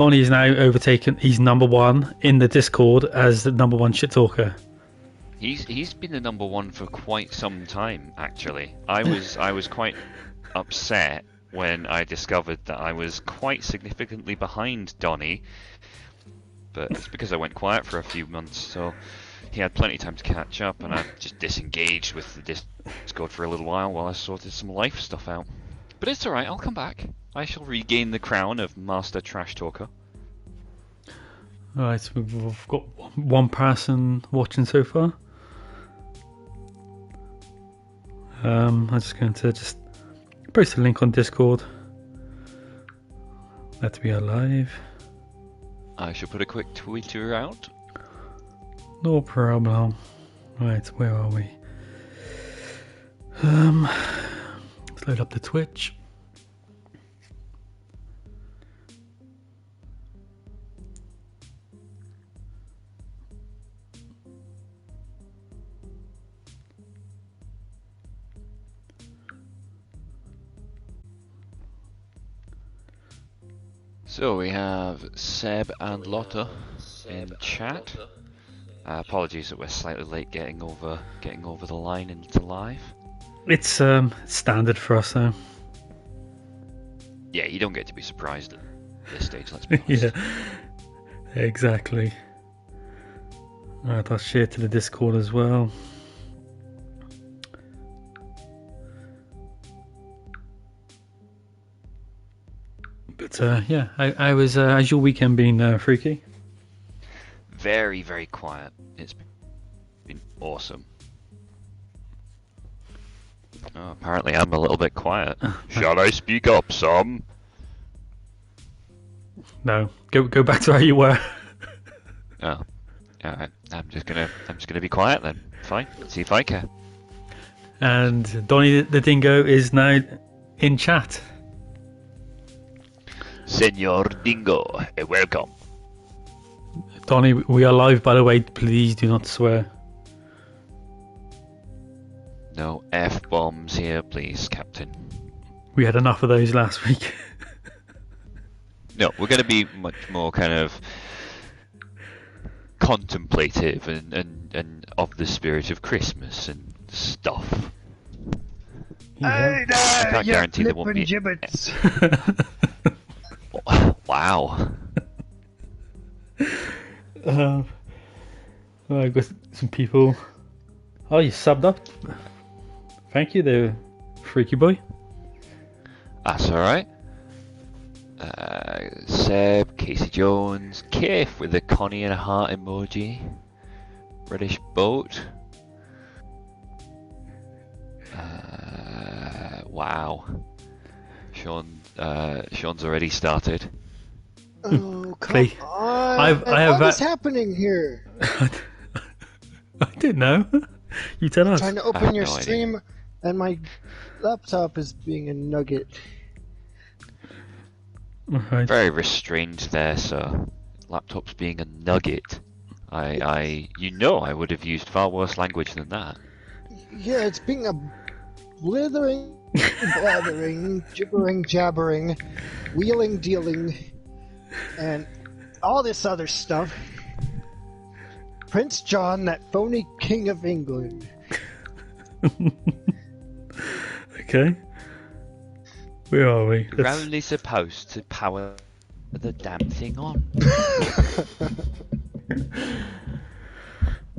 Donny is now overtaken. He's #1 in the Discord as the #1 shit talker. He's been the #1 for quite some time, actually. I was quite upset when I discovered that I was quite significantly behind Donny, but it's because I went quiet for a few months, so he had plenty of time to catch up, and I just disengaged with the Discord for a little while I sorted some life stuff out. But it's alright, I'll come back. I shall regain the crown of Master Trash Talker. Alright, so we've got one person watching so far. I'm just going to post a link on Discord. That we are live. I shall put a quick tweeter out. No problem. Right, where are we? Let's load up the Twitch. So we have Seb and Lotta in chat. Apologies that we're slightly late getting over the line into live. It's standard for us though. Yeah, you don't get to be surprised at this stage, let's be honest. Yeah, exactly. Alright, I'll share to the Discord as well. But yeah, I was. How's your weekend been, Phreaky? Very, very quiet. It's been awesome. Oh, apparently I'm a little bit quiet. Shall I speak up some? No, go back to how you were. Oh, yeah. I'm just gonna be quiet then. Fine. Let's see if I care. And Donny the Dingo is now in chat. Senor Dingo, welcome. Donny, we are live, by the way. Please do not swear. No F-bombs here, please, Captain. We had enough of those last week. No, we're going to be much more kind of contemplative and of the spirit of Christmas and stuff. Yeah. I can't guarantee there won't be... gibbets. Wow. I've got some people. Oh, you subbed up. Thank you there, Phreaky boy. That's alright. Seb, CaseyJones, Kif with the Connie and a heart emoji. British boat. Wow. Sean's already started. Oh, come Clay, on. What is happening here? I didn't know. You tell us. Trying to open your stream, and my laptop is being a nugget. Right. Very restrained there, sir. Laptop's being a nugget. I would have used far worse language than that. Yeah, it's being a blithering, blathering, gibbering, jabbering, wheeling, dealing, and all this other stuff. Prince John, that phony king of England. Okay. Where are we? You're only supposed to power the damn thing on.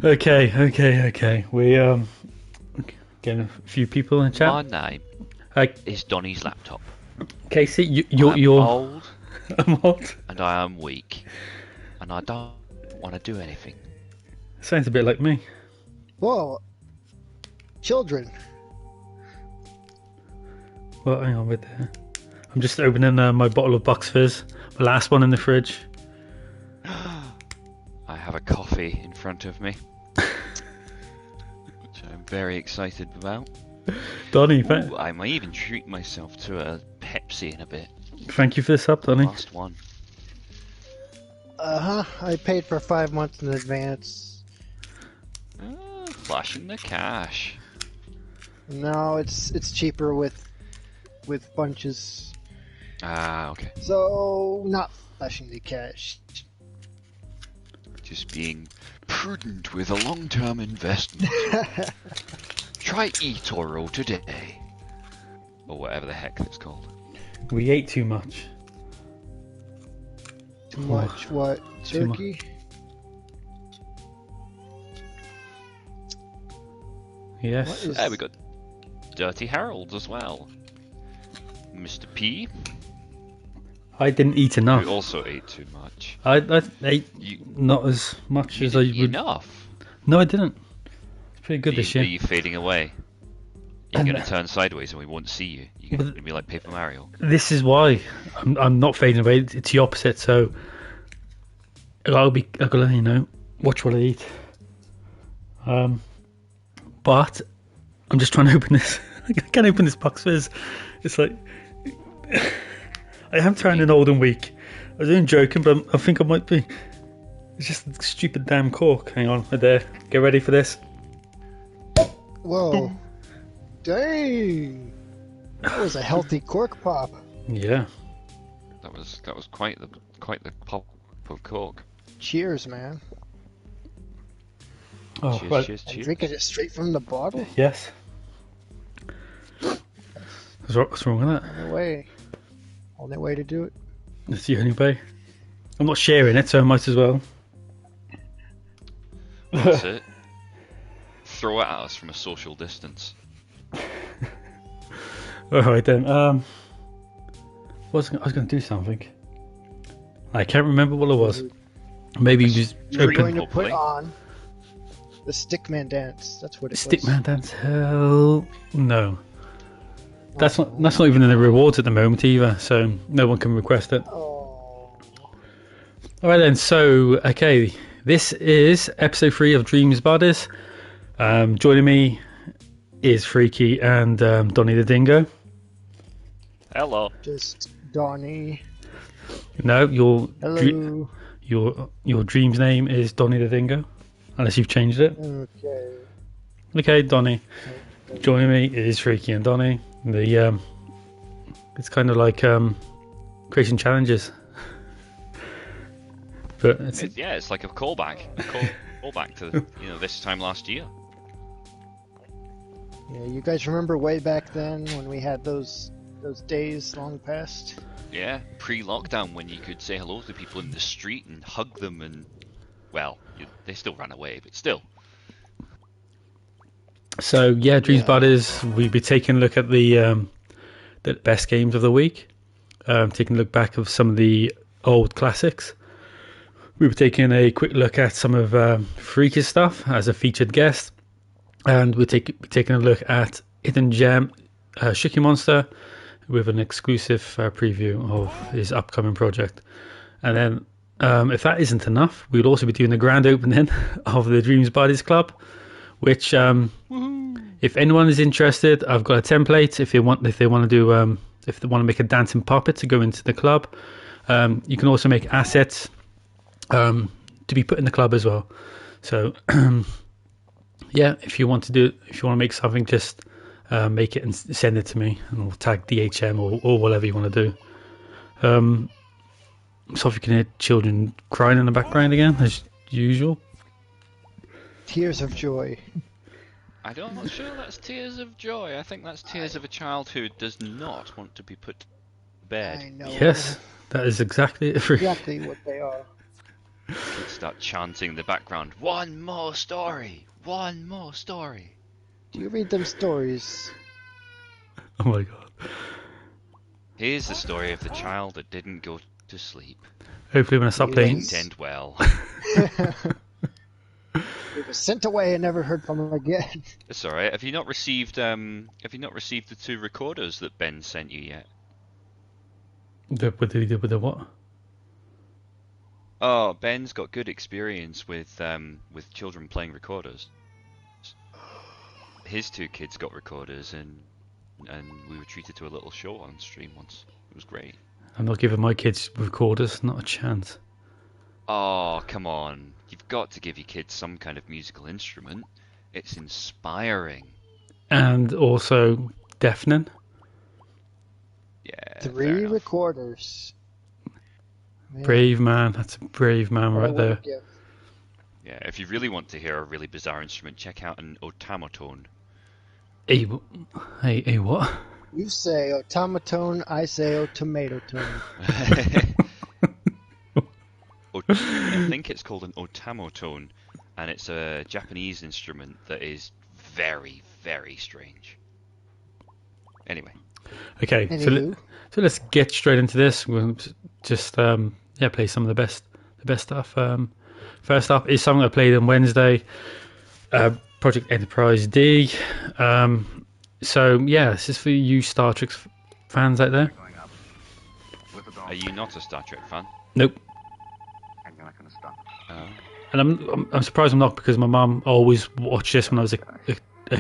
Okay. We getting a few people in chat. My name is Donny's laptop. Casey, you're old. I'm old. And I am weak. And I don't want to do anything. Sounds a bit like me. Whoa. Children. Well, hang on with that. I'm just opening my bottle of Box Fizz. My last one in the fridge. I have a coffee in front of me. Which I'm very excited about. Donny, I might even treat myself to a Pepsi in a bit. Thank you for this up, Donny. Last one. I paid for 5 months in advance. Flashing the cash. No, it's cheaper with bunches. Ah, okay. So, not flashing the cash. Just being prudent with a long-term investment. Try eToro today. Or whatever the heck it's called. We ate too much. Too much what? Too Turkey? Yes. What is- There we got DirtyHarolds as well. Mr. P, I didn't eat enough. who also ate too much. I ate You, not as much you as I didn't eat would. enough. No, I didn't. It's pretty good Are this you, year. are you fading away? You're And- going to turn sideways and we won't see you. You're But- going to be like Paper Mario. This is why I'm not fading away. It's the opposite. So I'll let you know, watch what I eat. But I'm just trying to open this. I can't open this box fizz. It's like I am turning old and weak. I was only joking, but I think I might be. It's just a stupid damn cork. Hang on, right there. Get ready for this. Whoa. Dang. That was a healthy cork pop. Yeah. That was quite the pop of cork. Cheers, man. Oh, Cheers, right. cheers, I'm cheers. drinking it straight from the bottle. Yes. What's wrong with that? Only way. Only way to do it. It's the only way. I'm not sharing it, so I might as well. That's it. Throw it at us from a social distance. Alright then. I was going to do something. I can't remember what it was. Maybe you just You're open going to hopefully. put on the Stickman dance. That's what it was. Stickman Dance. Hell no. That's not even in the rewards at the moment either, so no one can request it. Oh. Alright then, so okay, this is episode 3 of Dreams Bodies. Joining me is Phreaky and DonnyTheDingo. Hello. Just Donny. No, Hello. your dream's name is DonnyTheDingo, unless you've changed it. Okay. Okay, Donny. Joining me is Phreaky and Donny. It's kind of like creation challenges, but It's like a callback. Callback to this time last year. Yeah, you guys remember way back then when we had those days long past? Yeah, pre-lockdown when you could say hello to people in the street and hug them and, well, they still ran away, but still. So yeah, Dreams Yeah. Buddies. We'll be taking a look at the best games of the week. Taking a look back of some of the old classics. We were taking a quick look at some of Phreaky's stuff as a featured guest, and we're taking a look at Hidden Gem, Shiki Monster, with an exclusive preview of his upcoming project. And then, if that isn't enough, we'll also be doing the grand opening of the Dreams Buddies Club, which, if anyone is interested, I've got a template. If they want to make a dancing puppet to go into the club, you can also make assets to be put in the club as well. So, yeah, if you want to make something, just make it and send it to me, and I'll tag DHM or whatever you want to do. So if you can hear children crying in the background again, as usual. Tears of joy. I'm not sure that's tears of joy. I think that's tears of a child who does not want to be put to bed. I know. Yes, that is exactly it. Exactly what they are. Kids start chanting in the background, "One more story! One more story!" Do you read them stories? Oh my god. Here's the story of the child that didn't go to sleep. Hopefully when I stop playing. Yes. Didn't end well. He was sent away and never heard from him again. It's alright. Have you not received the 2 recorders that Ben sent you yet? With the what? Oh, Ben's got good experience with children playing recorders. His 2 kids got recorders, and we were treated to a little show on stream once. It was great. I'm not giving my kids recorders, not a chance. Oh, come on. You've got to give your kids some kind of musical instrument. It's inspiring. And also deafening. Yeah. 3 recorders. Man, Brave man. That's a brave man what a right there. gift. Yeah, if you really want to hear a really bizarre instrument, check out an automaton. Hey, what? You say automaton, I say automatotone. I think it's called an otamatone, and it's a Japanese instrument that is very, very strange. Anyway. Okay, Anywho. so let's get straight into this. We'll just play some of the best stuff. First up is something I played on Wednesday, Project Enterprise D. So yeah, this is for you Star Trek fans out there. Are you not a Star Trek fan? Nope. And I'm surprised I'm not, because my mum always watched this when I was a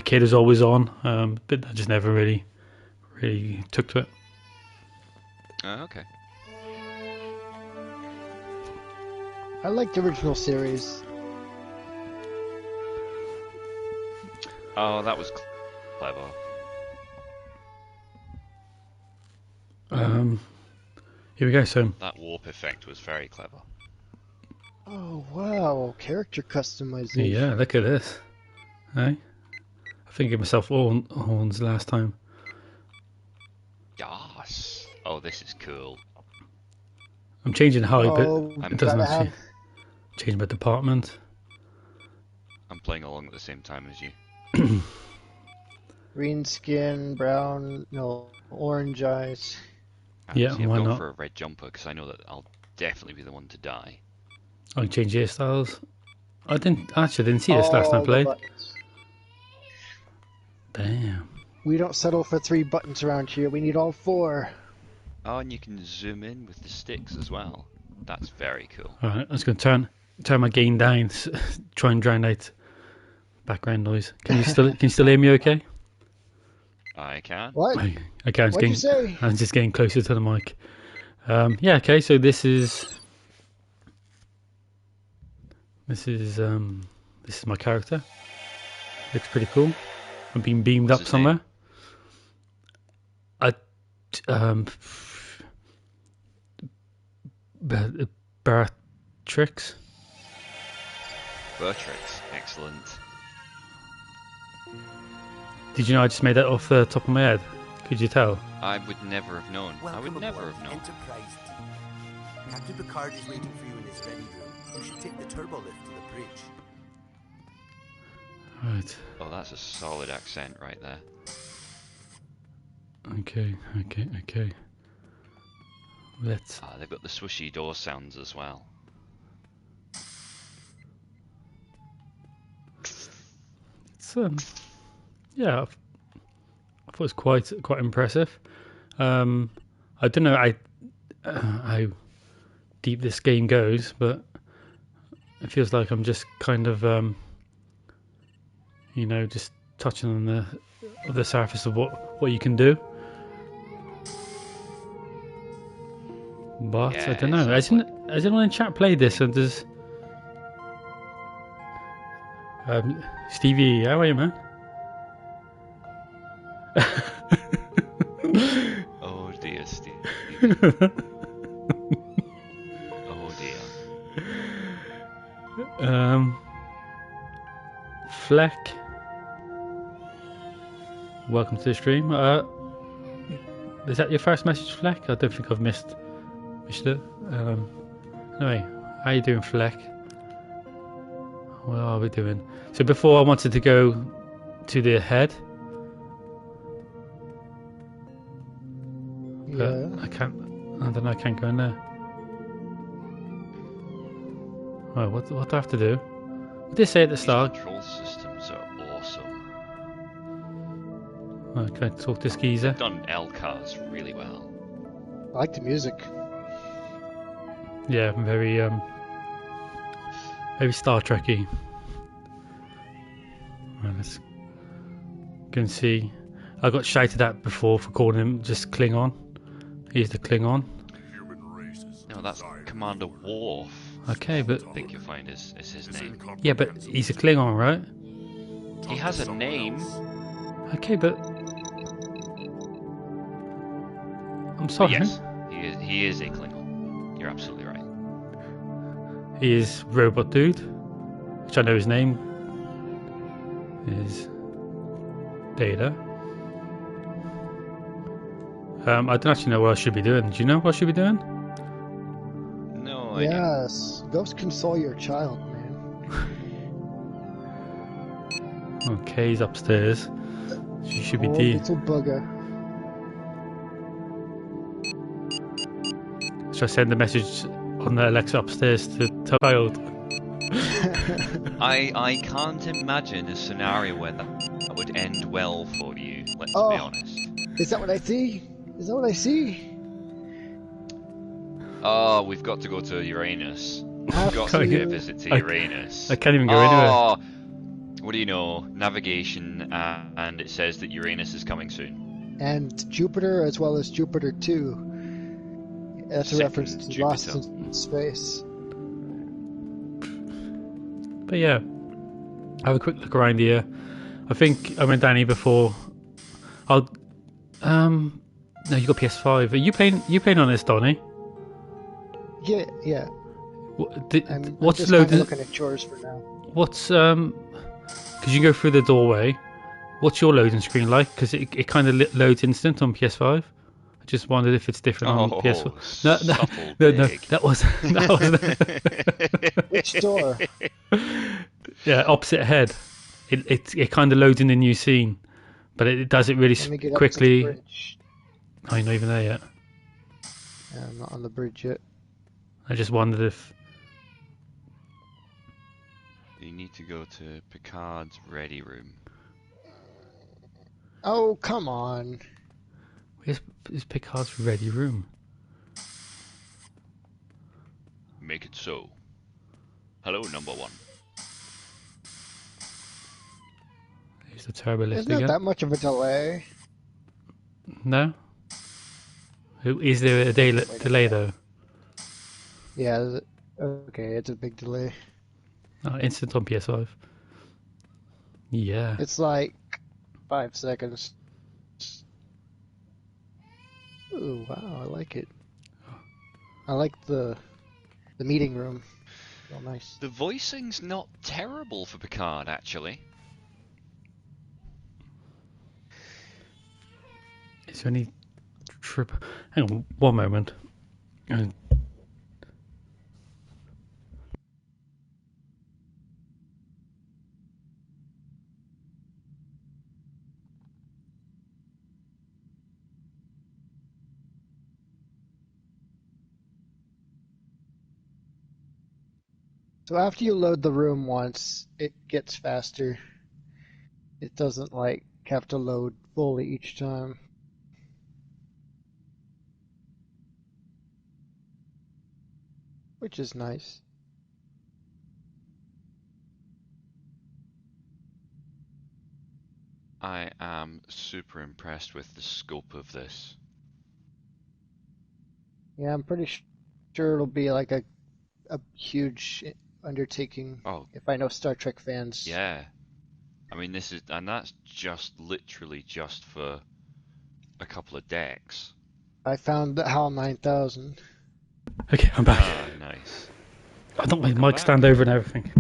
kid. It was always on, but I just never really took to it. Okay. I like the original series. Oh, that was clever. Here we go. So That warp effect was very clever. Oh wow, character customization. yeah, look at this. Hey, I think I gave myself horns last time. Yes. Oh, this is cool. I'm changing height, Oh, but it doesn't gotta actually change my department. I'm playing along at the same time as you. green skin, brown, no, orange eyes. Yeah, See, I'm why going not? for a red jumper because I know that I'll definitely be the one to die. I can change hairstyles. I didn't see this last time I All the played. buttons. Damn. We don't settle for 3 buttons around here. We need all 4. Oh, and you can zoom in with the sticks as well. That's very cool. All right, I was going to turn my gain down, try and drown out background noise. Can you still hear me? Okay. I can. What? Okay, What'd you say? I'm just getting closer to the mic. Yeah. Okay. So this is my character. Looks pretty cool. I'm being beamed What's up his somewhere. Beatrix. Bertrix. Excellent. Did you know I just made that off the top of my head? Could you tell? I would never have known. I would never have known. Enterprise team. Captain Picard is waiting for you in his ready room. You should take the turbo lift to the bridge. Right. Oh, that's a solid accent right there. Okay. Let's. Ah, they've got the swishy door sounds as well. It's yeah. I thought it was quite impressive. I don't know how deep this game goes, but it feels like I'm just kind of just touching on the surface of what you can do. But Yeah, I don't know. Has anyone in chat played this? And does Stevie? How are you, man? Oh dear, Steve. Oh dear. Fleck. Welcome to the stream. Is that your first message, Fleck? I don't think I've missed it. Anyway, how you doing, Fleck? What are we doing? So before I wanted to go to the head, but Yeah. I don't know, I can't go in there. Oh, what do I have to do? What did they say at the These start? control systems are awesome. Oh, can I talk to Skeezer? They've done LCARs really well. I like the music. Yeah, very Star Trekky. Right, let's go and see. I got shouted at before for calling him just Klingon. He's the Klingon. No, that's Commander Worf. Okay, but I think you'll find is his name. yeah, but he's a Klingon, right? He has a name. Okay, but I'm But sorry. yes, he is a Klingon. You're absolutely right. He is Robot Dude, which I know his name is Data. I don't actually know what I should be doing. Do you know what I should be doing? No idea. Yes, ghosts console your child, man. Okay, he's upstairs. She should be Oh, little bugger. Should I send a message on the Alexa upstairs to child? I can't imagine a scenario where that would end well for you, let's be honest. Is that what I see? Is that what I see? Oh, we've got to go to Uranus. We've got to pay a visit to Uranus. I can't even go anywhere. What do you know? Navigation, and it says that Uranus is coming soon. And Jupiter, as well as Jupiter 2. That's a reference to Jupiter. Lost in Space. But yeah, have a quick look around here. I think I went down here before. No, you got PS5. Are you playing on this, Donny? Yeah. I'm What's just loading? looking at yours for now. What's because you go through the doorway. What's your loading screen like? Because it kind of loads instant on PS5. I just wondered if it's different on PS4. No, that was Which door? Yeah, opposite head. It kind of loads in the new scene, but it does it really Let me get up to the quickly. bridge. Oh, you're not even there yet. Yeah, I'm not on the bridge yet. I just wondered if. You need to go to Picard's ready room. Oh, come on. Where's Picard's ready room? Make it so. Hello, number one. Here's the turbo lift There's not again. that much of a delay. No? Is there a delay though? Yeah, okay, it's a big delay. Oh, instant on PS5. Yeah. It's like 5 seconds. Ooh, wow, I like it. I like the meeting room. Real nice. The voicing's not terrible for Picard, actually. Is there any trip? Hang on, one moment. So after you load the room once, it gets faster. It doesn't like have to load fully each time. Which is nice. I am super impressed with the scope of this. Yeah, I'm pretty sure it'll be like a huge undertaking Oh, if I know Star Trek fans. yeah. I mean, and that's just literally just for a couple of decks. I found the HAL 9000. Okay, I'm back. Ah, nice. I don't make Welcome mic back. stand over and everything.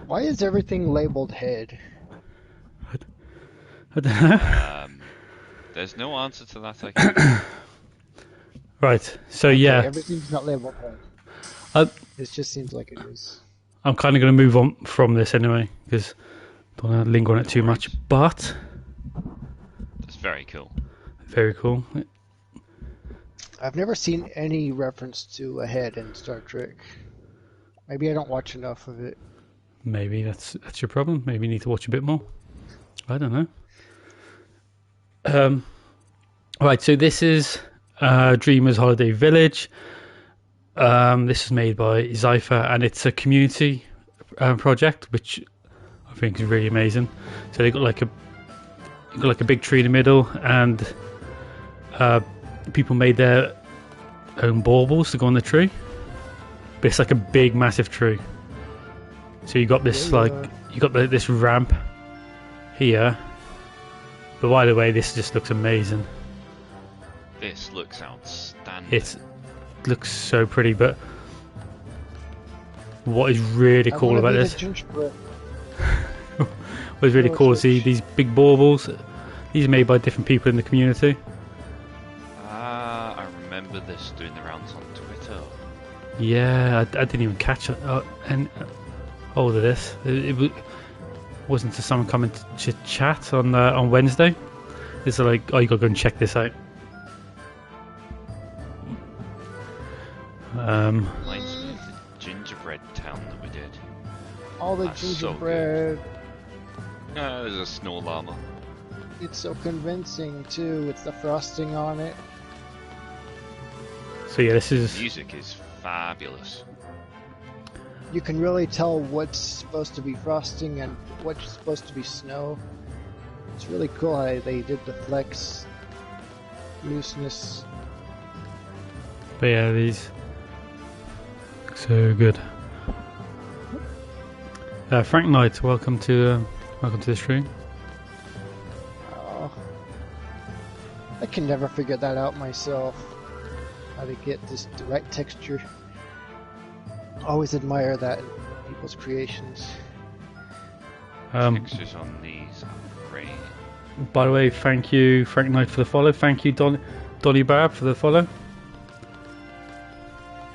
Why is everything labeled head? I don't know. There's no answer to that. I can. Right, so Okay, yeah, everything's not labeled head. It just seems like it is. I'm kind of going to move on from this anyway because I don't want to linger on it too much. But That's very cool. very cool. I've never seen any reference to a head in Star Trek. Maybe I don't watch enough of it. Maybe that's your problem. Maybe you need to watch a bit more. I don't know. Right, so this is Dreamers Holiday Village. This is made by Zypher, and it's a community project, which I think is really amazing. So they got like a big tree in the middle, and people made their own baubles to go on the tree. But it's like a big, massive tree. So you got this this ramp here, But by the way, this just looks amazing. This looks outstanding. It looks so pretty, but what is really cool about this? What is really cool is these big baubles. These are made by different people in the community. I remember this doing the rounds on Twitter. Yeah, I didn't even catch it. And hold of this. It wasn't to someone coming to chat on Wednesday. It's like, oh, you gotta go and check this out. Reminds me of the gingerbread town that we did. All the That's so gingerbread. There's a snow llama. It's so convincing too, with the frosting on it. So yeah, this is. Music is fabulous. You can really tell what's supposed to be frosting and what's supposed to be snow. It's really cool how they did the flex, looseness. But yeah, these look so good. Frank Knight, welcome to the stream. Oh, I can never figure that out myself. How to get this right texture. Always admire that in people's creations. Textures on these are great. By the way, thank you, Frank Knight, for the follow. Thank you, Donny Barb, for the follow.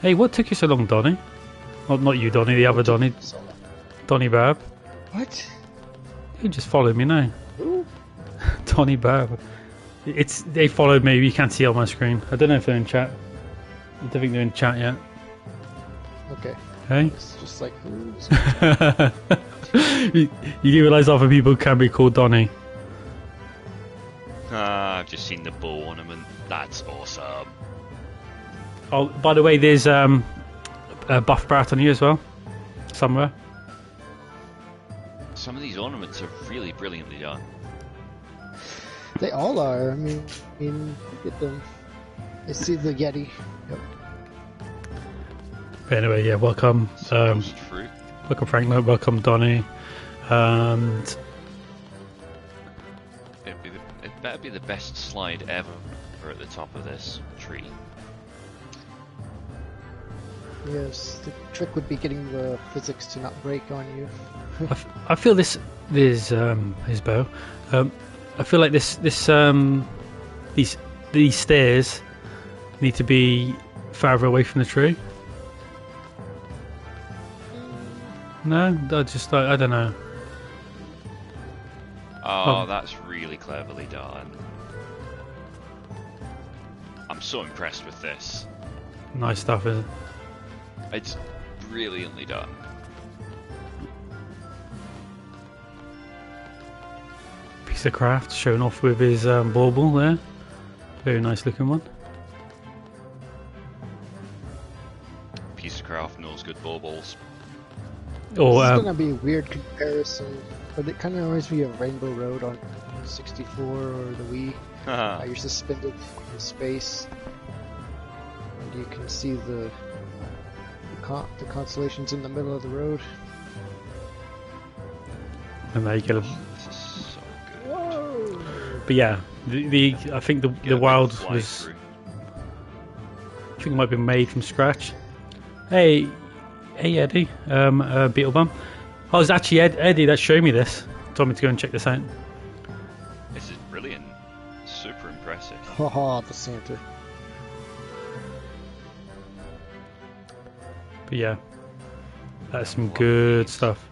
Hey, what took you so long, Donny? Well, not you, Donny, the other Donny. Donny Barb. What? You just followed me now. Who? Donny Barb. They followed me. You can't see it on my screen. I don't know if they're in chat. I don't think they're in chat yet. Okay. Hey. It's just like who's? you realise other people can be called Donny. I've just seen the bow ornament. That's awesome. Oh, by the way, there's a buff Brat on here as well, somewhere. Some of these ornaments are really brilliantly done. They all are. I mean, look at them. I see the Yeti. Yep. But anyway, yeah, welcome. Ghost fruit. Welcome, Frank. Welcome, Donny. And It better be the best slide ever at the top of this tree. Yes, the trick would be getting the physics to not break on you. I feel this his bow. I feel like these stairs need to be farther away from the tree. No, I don't know. Oh, that's really cleverly done. I'm so impressed with this. Nice stuff, isn't it? It's brilliantly done. Piece of craft shown off with his bauble there. Very nice looking one. Piece of craft knows good baubles. Or This is gonna be a weird comparison, but it kind of reminds me of Rainbow Road on 64 or the Wii. How you're suspended in space, and you can see the constellations in the middle of the road. and there you go. This is so good. Whoa! But yeah, I think the world was. I think it might be made from scratch. Hey Eddie, Beetlebum. Oh, it's actually Eddie that showed me this. Told me to go and check this out. This is brilliant. Super impressive. Haha, the Santa. But yeah, that's some good stuff.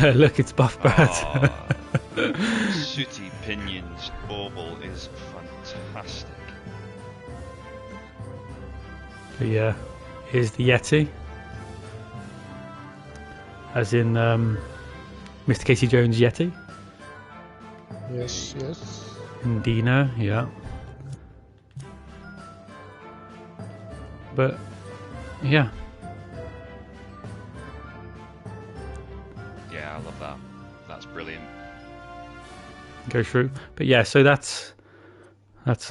Look, it's Buff Brat. Sooty Pinion's bauble is fantastic. But yeah, here's the Yeti. As in MrCaseyJones Yeti. Yes, yes. And Dino, yeah. But yeah. Yeah, I love that. That's brilliant. Go through. But yeah, so that's it's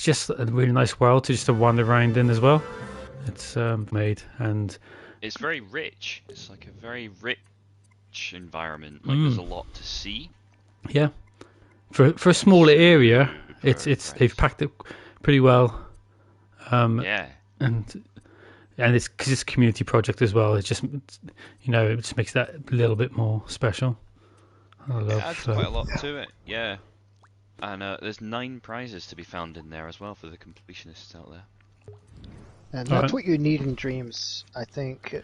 just a really nice world to just to wander around in as well. it's made, and It's very rich. It's like a very rich environment. Like there's a lot to see. yeah, for a smaller area, it's fresh. they've packed it pretty well. Yeah. And it's because it's a community project as well. It just it just makes that a little bit more special. I love. It adds quite a lot to it. Yeah. And there's 9 prizes to be found in there as well for the completionists out there. And that's what you need in Dreams, I think.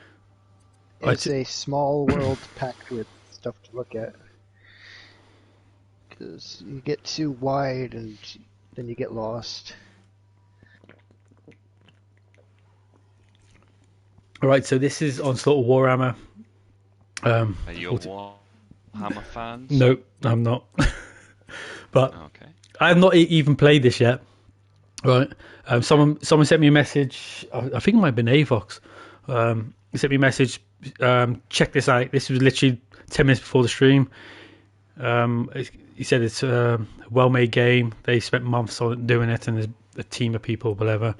It's a small world packed with stuff to look at. Because you get too wide and then you get lost. Alright, so this is Onslaught of Warhammer. Are you a Warhammer fan? No, I'm not. But Okay. I have not even played this yet. Right. Someone sent me a message. I think it might have been Avox. He sent me a message. Check this out. This was literally 10 minutes before the stream. He said it's a well-made game. They spent months on doing it, and there's a team of people, whatever.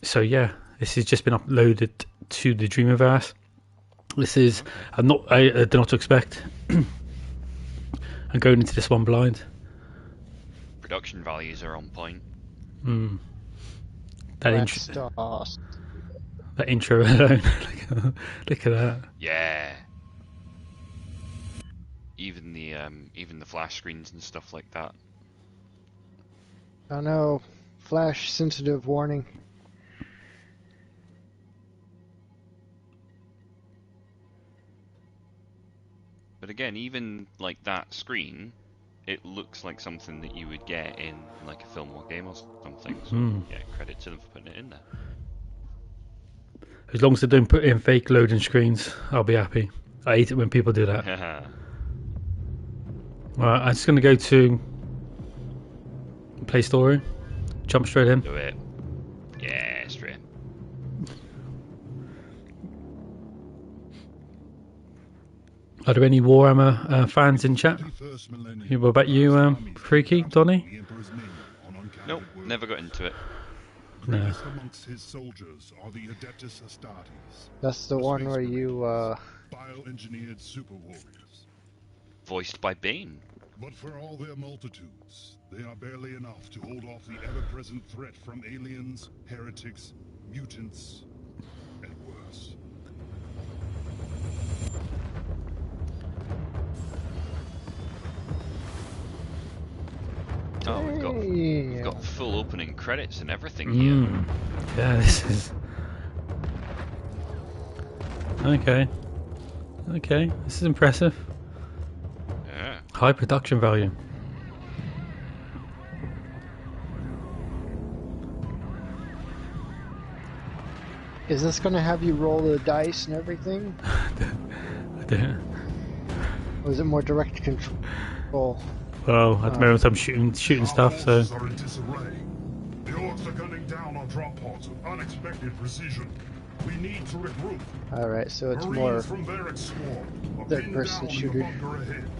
So yeah, this has just been uploaded to the Dreamiverse. This is I don't know what to expect. I'm going into this one blind. Production values are on point. That intro alone. Look at that. Yeah. Even the flash screens and stuff like that. Oh no, flash sensitive warning. But again, even like that screen, it looks like something that you would get in like a film or game or something. So yeah, credit to them for putting it in there. As long as they don't put in fake loading screens, I'll be happy. I hate it when people do that. Right, I'm just going to go to Play Story. Jump straight in. Do it. Yeah, straight in. Are there any Warhammer fans in chat? What about you, Phreaky, Donny? Nope, never got into it. No. Amongst his soldiers are the Adeptus Astartes. That's the one where you Bioengineered super warriors. Voiced by Bane. But for all their multitudes, they are barely enough to hold off the ever-present threat from aliens, heretics, mutants, and worse. Oh, we've got full opening credits and everything here. Yeah, this is... Okay. Okay, this is impressive. Yeah. High production value. Is this going to have you roll the dice and everything? I don't... Or is it more direct control? Well, at the moment I'm shooting stuff, so... Our forces are in disarray. The orcs are gunning down on drop pods with unexpected precision. We need to regroup. Alright, so it's Marines more from Varric's swarm are third pinned person down in the shooter. bunker ahead.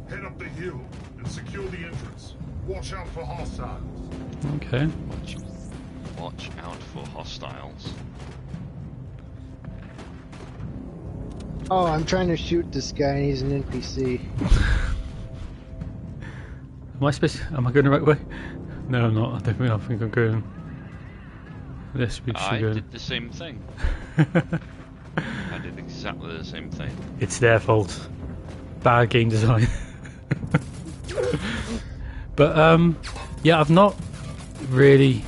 Head up the hill and secure the entrance. Watch out for hostiles. Okay. Watch out for hostiles. Oh, I'm trying to shoot this guy and he's an NPC. Am I going the right way? No, I'm not. I think I'm going... This we should I go... did the same thing. I did exactly the same thing. It's their fault. Bad game design. But yeah, I've not really.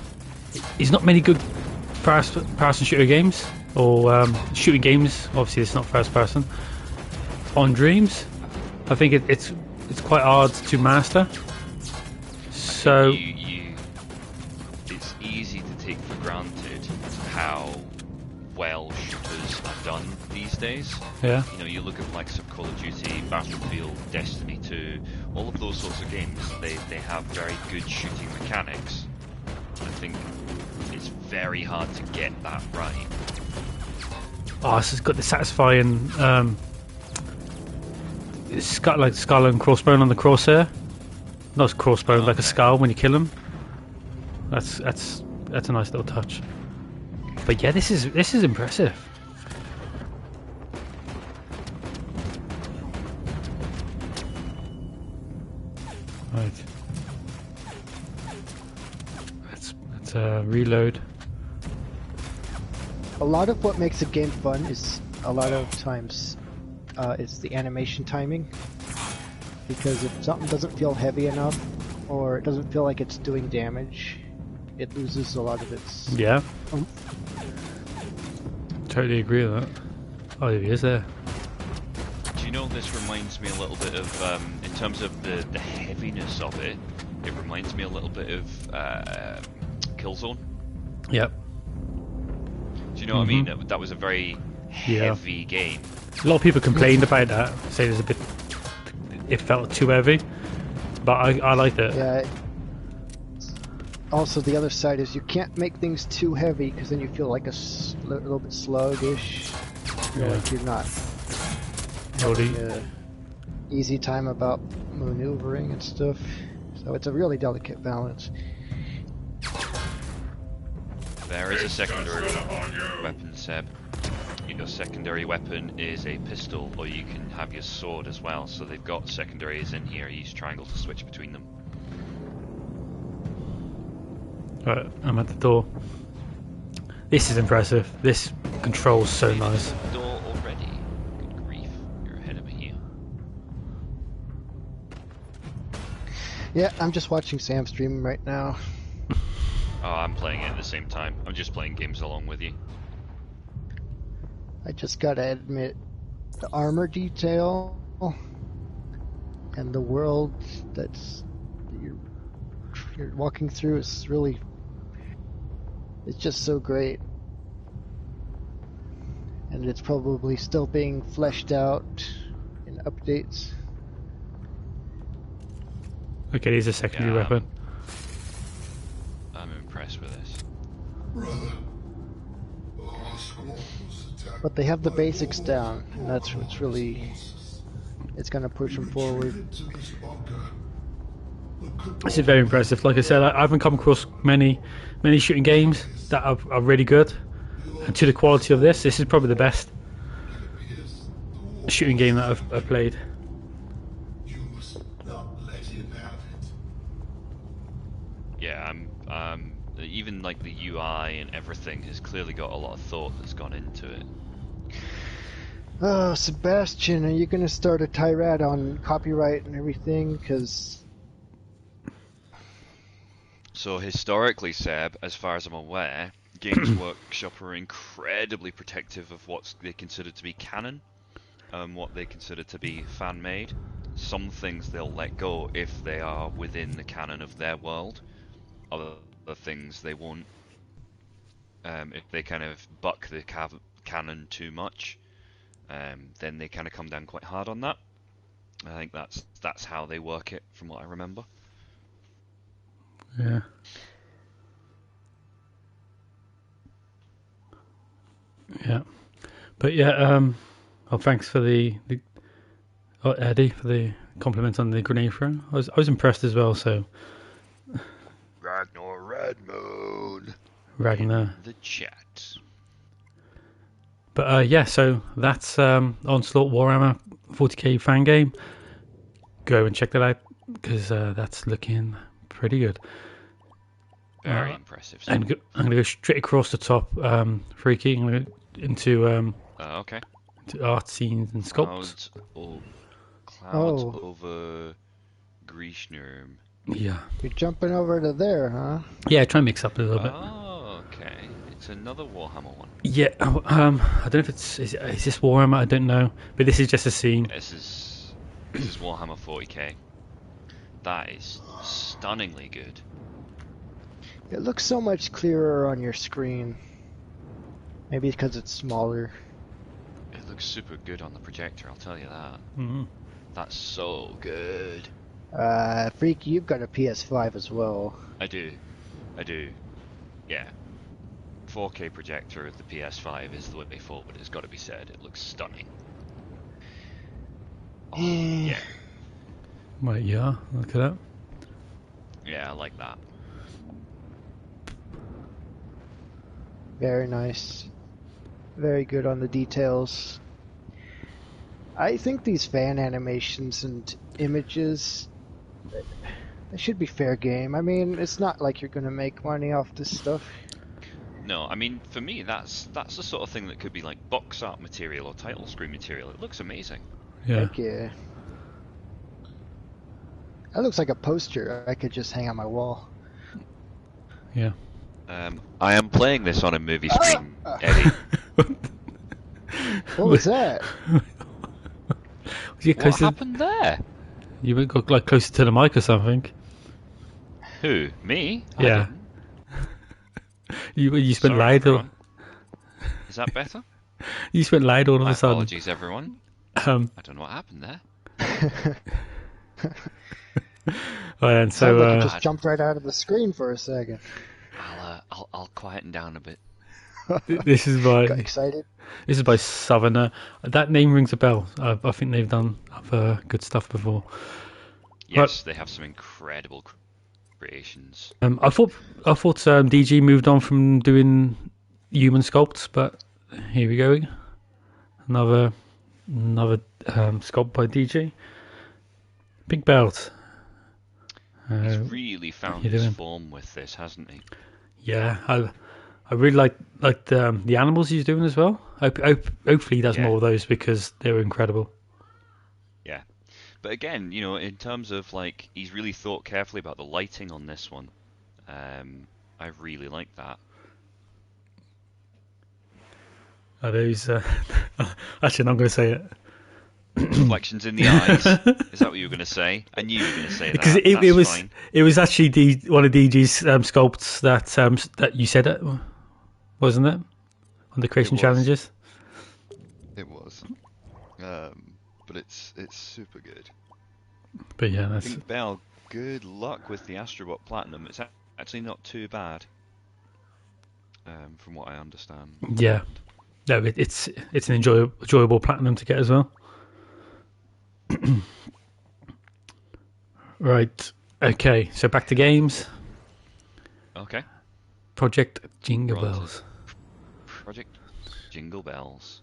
There's not many good first-person shooter games or shooting games. Obviously, it's not first person. On Dreams, I think it's quite hard to master. So it's easy to take for granted how well shooters are done these days. yeah, You know, you look at likes of Call of Duty, Battlefield, Destiny 2, all of those sorts of games, they have very good shooting mechanics. I think it's very hard to get that right. oh, this has got the satisfying it's got like skull and crossbone on the crosshair. Not crossbone, like a skull when you kill him. That's a nice little touch. But yeah, this is impressive. Right. Let's reload. A lot of what makes a game fun is a lot of times it's the animation timing. Because if something doesn't feel heavy enough, or it doesn't feel like it's doing damage, it loses a lot of its... Yeah. Totally agree with that. Oh, he is there. Do you know, this reminds me a little bit of, in terms of the heaviness of it, it reminds me a little bit of Killzone. Yep. Do you know what I mean? That was a very heavy game. A lot of people complained about that, say there's a bit... It felt too heavy, but I liked it. Yeah. Also, the other side is you can't make things too heavy because then you feel like a little bit sluggish. You feel like you're not having an easy time about maneuvering and stuff. So it's a really delicate balance. There is a secondary weapon, Seb. Your secondary weapon is a pistol, or you can have your sword as well. So they've got secondaries in here. Use triangle to switch between them. Right, I'm at the door. This is impressive. This controls so nice. Door already. Good grief. You're ahead of me here. Yeah, I'm just watching Sam stream right now. Oh, I'm playing it at the same time. I'm just playing games along with you. I just gotta admit, the armor detail and the world that's you're walking through is really, it's just so great. And it's probably still being fleshed out in updates. Okay, here's a secondary weapon. I'm impressed with this. But they have the basics down, and that's what's really, it's gonna push them forward. This is very impressive. Like I said, I haven't come across many shooting games that are really good. And to the quality of this is probably the best shooting game that I've played. Yeah, even like the UI and everything has clearly got a lot of thought that's gone into it. Oh, Sebastian, are you gonna start a tirade on copyright and everything? Because... So historically, Seb, as far as I'm aware, Games Workshop are incredibly protective of what they consider to be canon, what they consider to be fan-made. Some things they'll let go if they are within the canon of their world. Other things they won't. If they kind of buck the canon too much, then they kind of come down quite hard on that. I think that's how they work it, from what I remember. Yeah. Yeah. But yeah, oh, thanks for the Eddie, for the compliment on the grenade throw. I was impressed as well, so Ragnar Radmode. Ragnar. The chat. But yeah, so that's Onslaught Warhammer 40k fan game. Go and check that out, because that's looking pretty good. Very impressive. I'm going to go straight across the top, Phreaky. I'm going to go into okay. into art scenes and sculpts. Clouds over Grishnerm. Yeah. You're jumping over to there, huh? Yeah, try and mix up a little bit. Oh, okay. It's another Warhammer one. Yeah, I don't know if is this Warhammer, I don't know. But this is just a scene. This is Warhammer 40k. That is stunningly good. It looks so much clearer on your screen. Maybe because it's smaller. It looks super good on the projector, I'll tell you that. Mm-hmm. That's so good. Phreaky, you've got a PS5 as well. I do. Yeah. 4K projector of the PS5 is the way forward, it's got to be said. It looks stunning. Oh, yeah. Right, yeah, look at that. Yeah, I like that. Very nice. Very good on the details. I think these fan animations and images, they should be fair game. I mean, it's not like you're going to make money off this stuff. No, I mean, for me, that's the sort of thing that could be like box art material or title screen material. It looks amazing. Yeah. Heck yeah. That looks like a poster I could just hang on my wall. Yeah. I am playing this on a movie screen, Eddie. What was that? What happened there? You got like closer to the mic or something. Who? Me? Yeah. You spent Sorry, loud. everyone. Is that better? You spent loud all of My a sudden. apologies, everyone. I don't know what happened there. Oh, and Sounded like it so just jumped right out of the screen for a second. I'll quieten down a bit. this is by Got excited. this is by Southerner. That name rings a bell. I think they've done other good stuff before. Yes, they have some incredible creations. I thought DG moved on from doing human sculpts, but here we go. Another sculpt by DG. Big belt. He's really found his form with this, hasn't he? Yeah, I really like the animals he's doing as well. Hopefully he does more of those because they were incredible. Yeah, but again, you know, in terms of like, he's really thought carefully about the lighting on this one. I really like that. Are those? Actually, I'm not going to say it. Reflections in the eyes. Is that what you were going to say? I knew you were going to say that. Because it was actually one of DG's sculpts that you said it, wasn't it? On the creation challenges. It was. But it's super good. But yeah, that's Pink Bell, good luck with the Astrobot Platinum. It's actually not too bad, from what I understand. yeah. No, it's an enjoyable platinum to get as well. Right. Okay. So back to games. Okay. Project Jingle Right. Bells. Project Jingle Bells.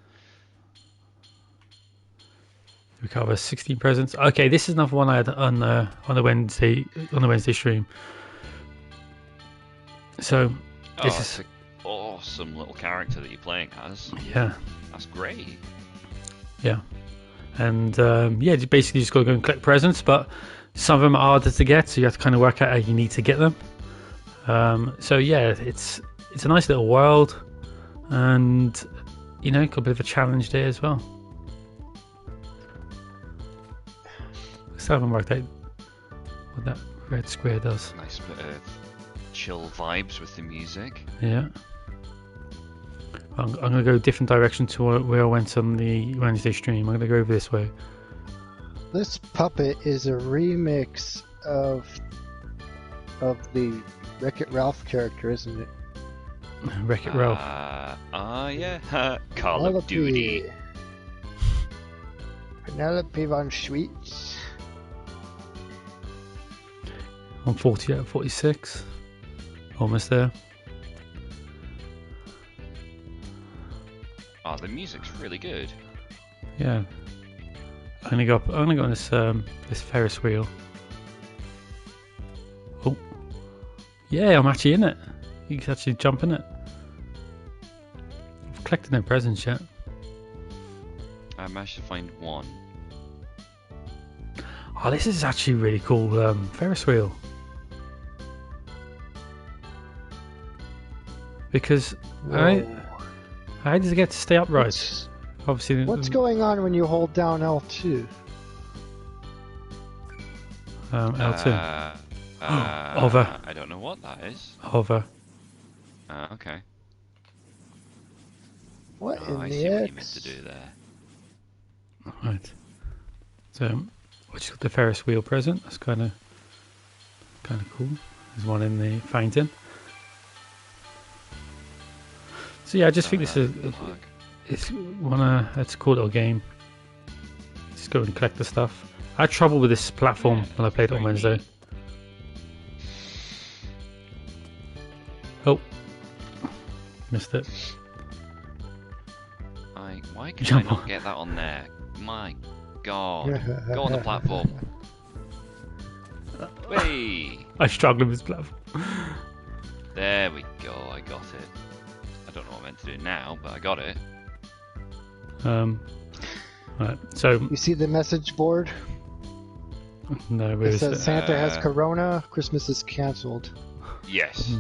We cover 16 presents. Okay, this is another one I had on the Wednesday stream. So this is an awesome little character that you're playing as. yeah. That's great. Yeah. And basically just got to go and collect presents, but some of them are harder to get, so you have to kind of work out how you need to get them. So yeah, it's a nice little world, and you know, got a bit of a challenge there as well. Let's have them worked out what that red square does. Nice bit of chill vibes with the music. Yeah. I'm going to go a different direction to where I went on the Wednesday stream. I'm going to go over this way. This puppet is a remix of the Wreck-It Ralph character, isn't it? Wreck-It Ralph. Yeah. Call of Duty. Penelope von Schweetz. I'm 40 out of 46. Almost there. Oh, the music's really good. Yeah. I'm gonna go on this Ferris wheel. Oh. Yeah, I'm actually in it. You can actually jump in it. I've collected no presents yet. I managed to find one. Oh, this is actually really cool. Ferris wheel. Because how does it get to stay upright? Obviously. What's going on when you hold down L2? L2. Hover. I don't know what that is. Hover. Okay. What in I the see what you X? meant to do there. Right. So, I just got the Ferris wheel present. That's kind of cool. There's one in the fountain. So yeah, I just think this is it's a cool little game. Just go and collect the stuff. I had trouble with this platform when I played it on Wednesday. Oh, Missed it. Why can Jump I not on. get that on there? My God. Go on the platform. Whee! I struggle with this platform. There we go, I got it. I don't know what I'm meant to do now, but I got it. Right, so You see the message board? no, where It is it? says Santa has corona, Christmas is cancelled. Yes.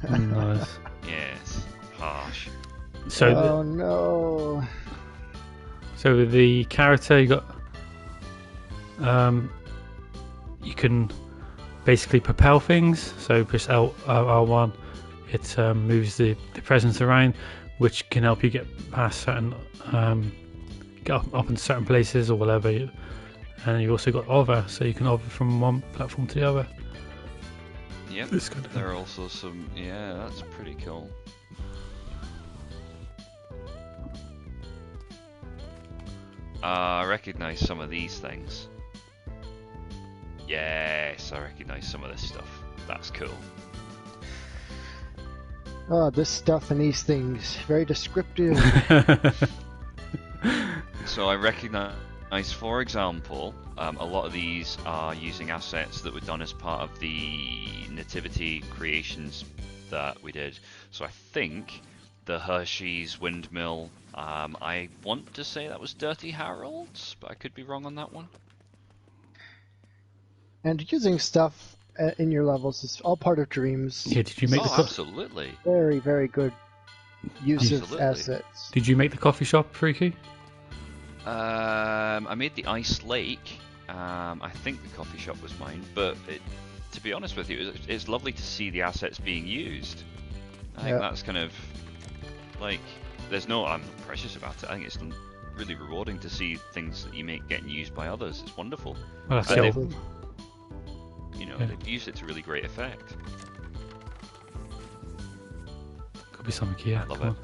Nice. Yes. Harsh. So, Oh no. so the character you got, you can basically propel things. So press R1, it moves the presents around, which can help you get past certain, get up in certain places or whatever. And you also got hover, so you can hover from one platform to the other. Yep. It's good. There are also some. Yeah, that's pretty cool. I recognise some of these things. Yes, I recognise some of this stuff. That's cool. Oh, this stuff and these things. Very descriptive. So I recognise, for example, a lot of these are using assets that were done as part of the nativity creations that we did. So I think the Hershey's windmill, I want to say that was DirtyHarolds, but I could be wrong on that one. And using stuff in your levels is all part of dreams. Yeah, did you make the absolutely. Very, very good use Absolutely. of assets. Did you make the coffee shop, Phreaky? I made the ice lake. I think the coffee shop was mine, but to be honest with you, it's lovely to see the assets being used. I think that's kind of like I'm not precious about it. I think it's really rewarding to see things that you make getting used by others. It's wonderful. Well, that's And the they've- old- They've used it to really great effect. Could be something here. Love Come it.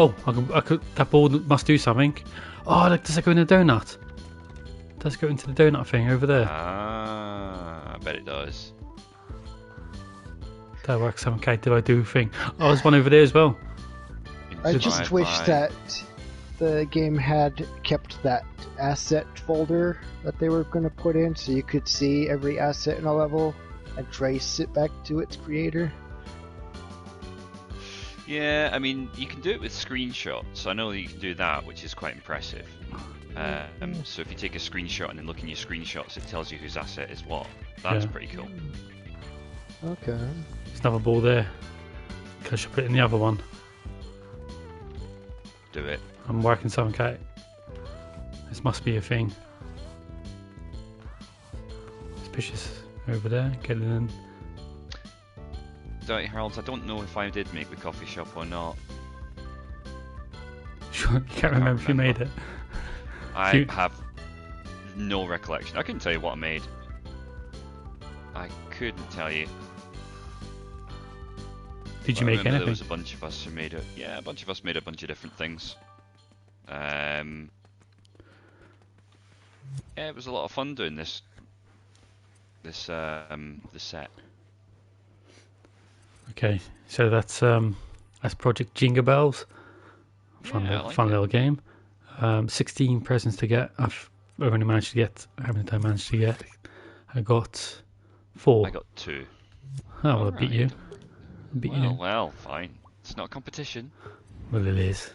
on. Oh, I could. That board must do something. Oh, look, does it go in the donut? Does it go into the donut thing over there? Ah, I bet it does. That works. Okay, did I do a thing? Oh, there's one over there as well. I just Inspired wish by- that the game had kept that asset folder that they were going to put in so you could see every asset in a level and trace it back to its creator. Yeah, I mean, you can do it with screenshots. I know that you can do that, which is quite impressive. So if you take a screenshot and then look in your screenshots, it tells you whose asset is what. That's Yeah. pretty cool. Okay. There's another ball there. I should put it in the other one. Do it. I'm working something out. This must be a thing. Suspicious over there. Get it in. DirtyHarolds, I don't know if I did make the coffee shop or not. Sure, you can't remember if you made it. I You- have no recollection. I couldn't tell you what I made. I couldn't tell you. Did But you I make remember anything? There was a bunch of us who made it. Yeah, a bunch of us made a bunch of different things. Yeah, it was a lot of fun doing this set. Okay, so that's Project Jingle Bells. Fun, Yeah, I like fun it. little game. 16 presents to get. I've only managed to get. How many did I manage to get? I got 4. I got 2. Oh, well, I beat you. Alright. I beat Well, you. well, fine. It's not a competition. Well, it is.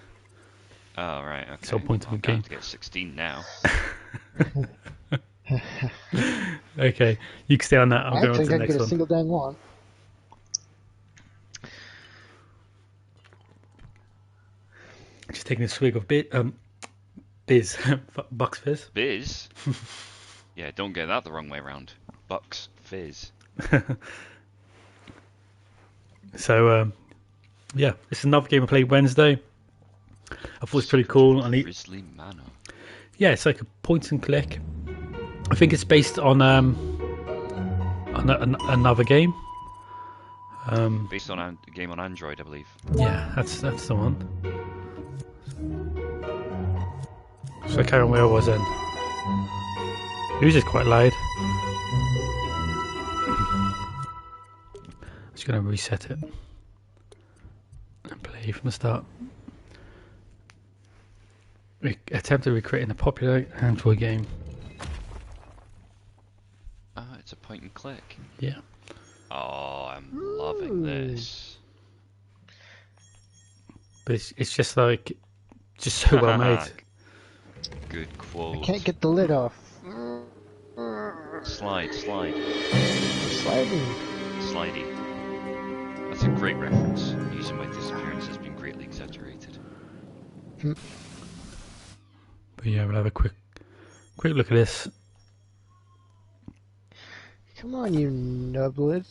Oh, right, okay. It's the whole point of I'm the down game. to get 16 now. Okay, you can stay on that. I'll I go on to actually the didn't next get a one. single dang one. Just taking a swig of Biz. Bucks Fizz. Biz? Yeah, don't get that the wrong way around. Bucks Fizz. So, yeah, it's another game I played Wednesday. I thought it was pretty cool. And Grizzly Manor. yeah, it's like a point and click. I think it's based on another game. Based on a game on Android, I believe. Yeah, that's the one. So I carry on where I was then. Music's quite loud. Just gonna reset it. Okay, from the start. Attempt at recreating a popular Android game. Ah, it's a point and click. Yeah. Oh, I'm loving this. But it's just like, just so well made. Good quote. I can't get the lid off. Slide. Sliding. Slidey. That's a great reference. Using my disappearance has been greatly exaggerated. But yeah, we'll have a quick look at this. Come on, you nublet.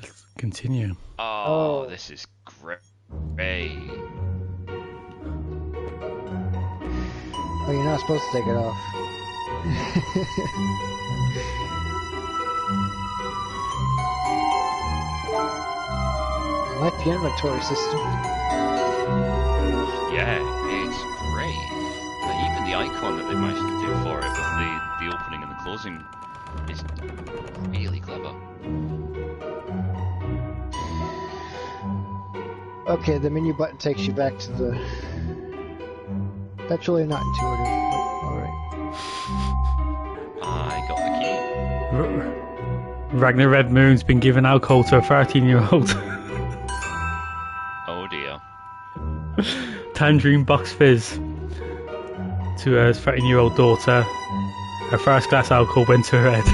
Let's continue. Oh, this is great. Oh, you're not supposed to take it off. I like the inventory system. Yeah, it's great. Even the icon that they managed to do for it with the opening and the closing is really clever. Okay, the menu button takes you back to the... That's really not intuitive, but alright. I got the key. Ragnar Red Moon's been given alcohol to a 13-year-old. Oh dear. Tangerine Box Fizz to her 13-year-old daughter. Her first glass alcohol went to her head.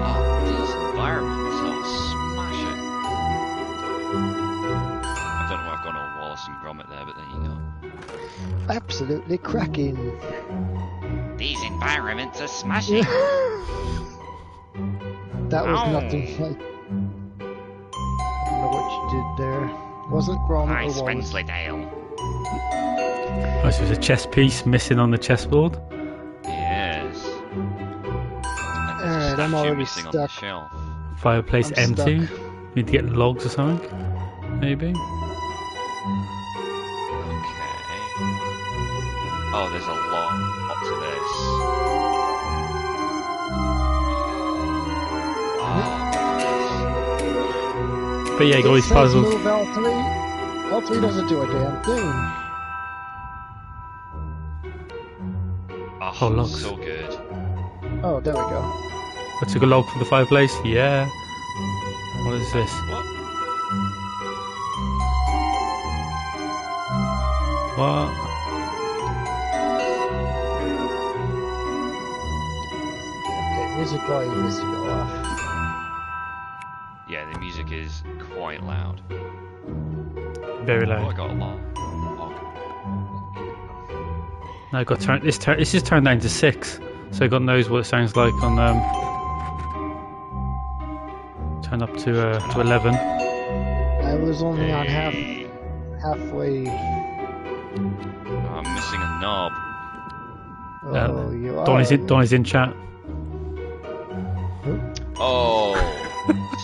Oh these environments are smashing. I don't know why I've gone all Wallace and Gromit there, but there you go. Absolutely cracking. These environments are smashing. That was Ow. nothing like... I don't know what you did there. Wasn't Gromit Hi, or Wallace. Swensleydale. Oh, so there's a chess piece missing on the chessboard. Yes. Alright, I'm already missing on the stuck. shelf. Fireplace I'm empty. stuck. Need to get logs or something. Maybe. Okay. Oh, there's a lot to this. But yeah, you got all It these says puzzles. Move L3. L3 doesn't do a damn thing. Oh, logs. So good. Oh, there we go. I took a log from the fireplace. Yeah. What is this? What? What? Okay, music volume needs to go off. Yeah, the music is quite loud. Very Oh, I loud. got a lot. No, I got turned. This is turned down to 6, so God knows what it sounds like on turn up to 11. I was only on Hey. halfway. I'm missing a knob. Oh, you are. Donny's in chat. Oh,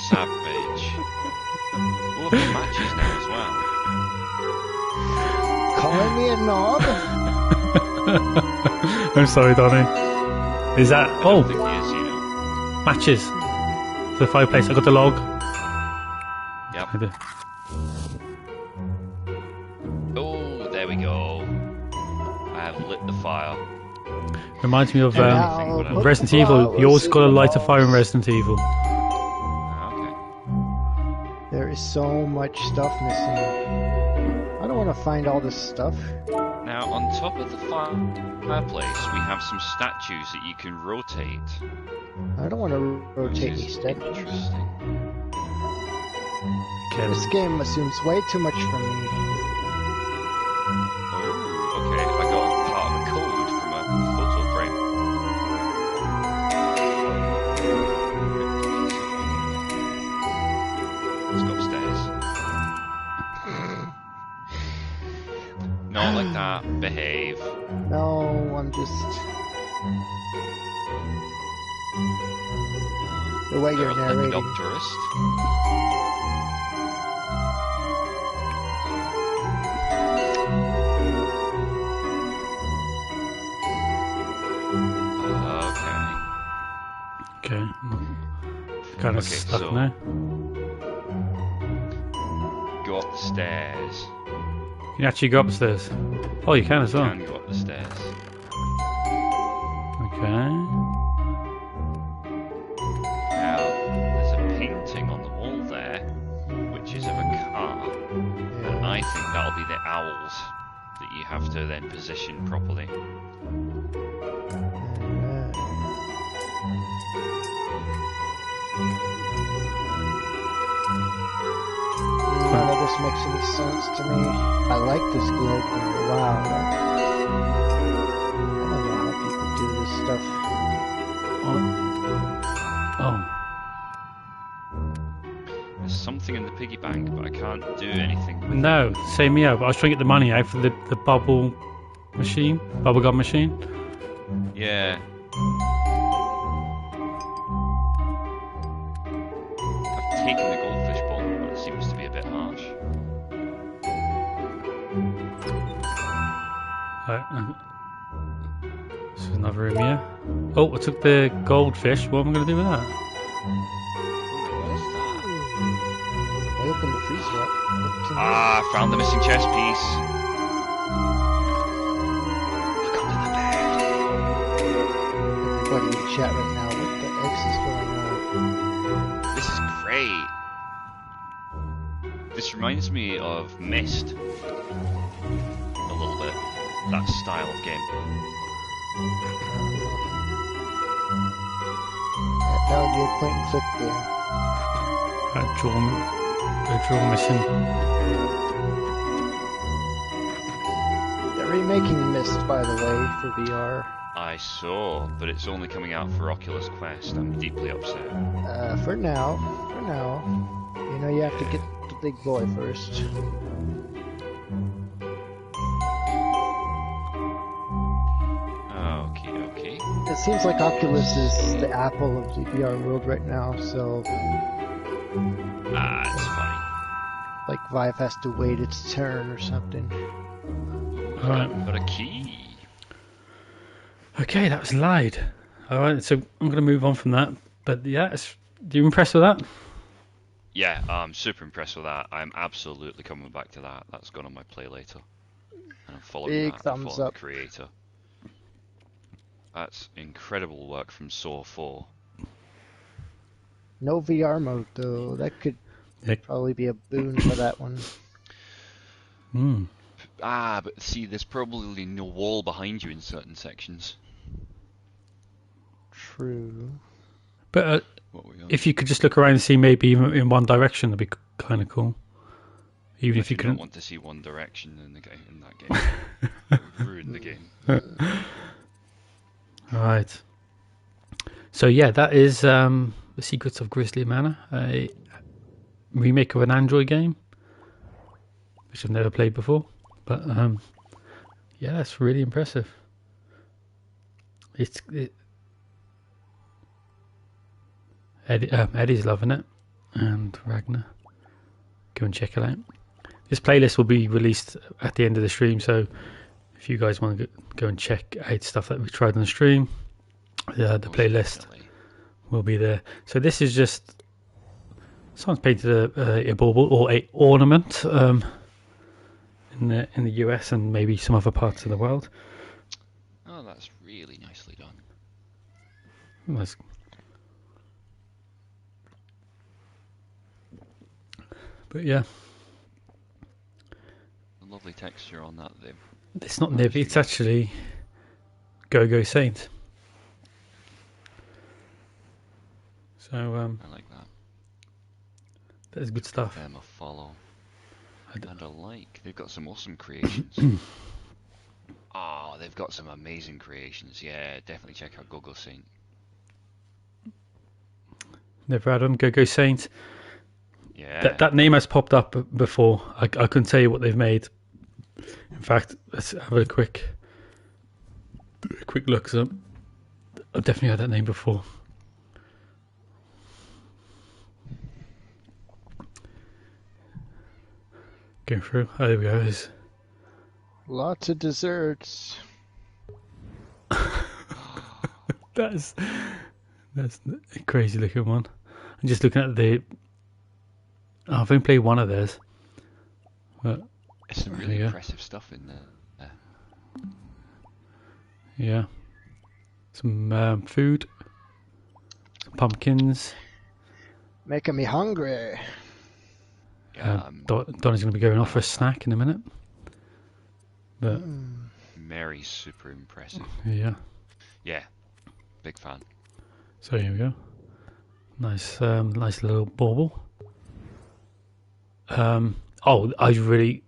savage. We'll have matches now as well. Calling me a knob? I'm sorry, Donny. Is that... I Oh, think he is, you know. matches. For the fireplace. I got the log. Yep. I do. Oh, there we go. I have lit the fire. Reminds me of Now, put Resident the Evil. You always flowers got to in the light a fire in box. Resident Evil. Okay. There is so much stuff missing. I don't want to find all this stuff. Now, on top of the fireplace, we have some statues that you can rotate. I don't want to Which rotate these is statues. interesting. Okay. This game assumes way too much from me. Oh, okay. I got part of a code from a photo frame. Let's go upstairs. Not like that. Behave. No, I'm just... The way you're You're a narrating. lepidopterist. Kind of Okay, stuck so- now. Go up the stairs. You can actually go upstairs. Oh, you can as well. Can go up the stairs. Okay. Now, there's a painting on the wall there, which is of a car. And I think that'll be the owls that you have to then position properly. None of this makes any sense to me. I like this globe. Wow. I don't know how people do this stuff. Oh. There's something in the piggy bank, but I can't do anything with No, same here. But I was trying to get the money out for the bubble machine, bubblegum machine. it. Yeah. I've taken the goldfish ball, but it seems to be a bit harsh. Right. This is another room here. Oh, I took the goldfish. What am I going to do with that? What is that? I opened the freezer up. What's in Ah, I found the missing chess piece. Everybody in chat right now. What the X is going on? This is great. This reminds me of Myst. A little bit. That style of game. That would be a point and click game. Right, draw mission. They're remaking Myst, by the way, for VR. I saw, but it's only coming out for Oculus Quest. I'm deeply upset. For now. You know, you have to get the big boy first. Okay. It seems like Oculus is the Apple of the VR world right now, so Ah, it's fine. like Vive has to wait its turn or something. Alright. Got a key. Okay, that was lied. Alright, so I'm going to move on from that. But yeah, do you impressed with that? Yeah, I'm super impressed with that. I'm absolutely coming back to that. That's gone on my play later. And I'm following Big that. I'm thumbs following up. the creator. That's incredible work from Saw 4. No VR mode though. That could Yeah. probably be a boon for that one. Ah, but see, there's probably no wall behind you in certain sections. True. But What we got? if you could just look around and see maybe even in one direction, that'd be kind of cool. Even if you don't couldn't. want to see one direction in the game. In that game, it would ruin the game. Right. So yeah, that is The Secrets of Grizzly Manor, a remake of an Android game, which I've never played before. But yeah, that's really impressive. Eddie's loving it, and Ragnar. Go and check it out. This playlist will be released at the end of the stream, so if you guys want to go and check out stuff that we tried on the stream, the playlist Definitely. will be there. So this is just someone's painted a bauble or a ornament in the US and maybe some other parts of the world. Oh, that's really nicely done. That's- But yeah, A lovely texture on that, though. it's not Nivi, it's actually Go Saint. So I like that. that is good stuff. Them a follow. And I like. They've got some awesome creations. Oh, they've got some amazing creations. Yeah, definitely check out Go Saint. Never had them. Go Saint. Yeah. That name has popped up before. I couldn't tell you what they've made. In fact, let's have a quick look. So I've definitely heard that name before. Going through. Oh, there we go. Lots of desserts. That's That's a crazy looking one. I'm just looking at the. Oh, I've only played one of theirs. But There's some really impressive stuff in there. yeah, some food, some pumpkins. Making me hungry. Yeah, Donny's going to be going off for a snack in a minute. But Mary's super impressive. yeah, Yeah, big fan. so here we go. Nice, nice little bauble. I was really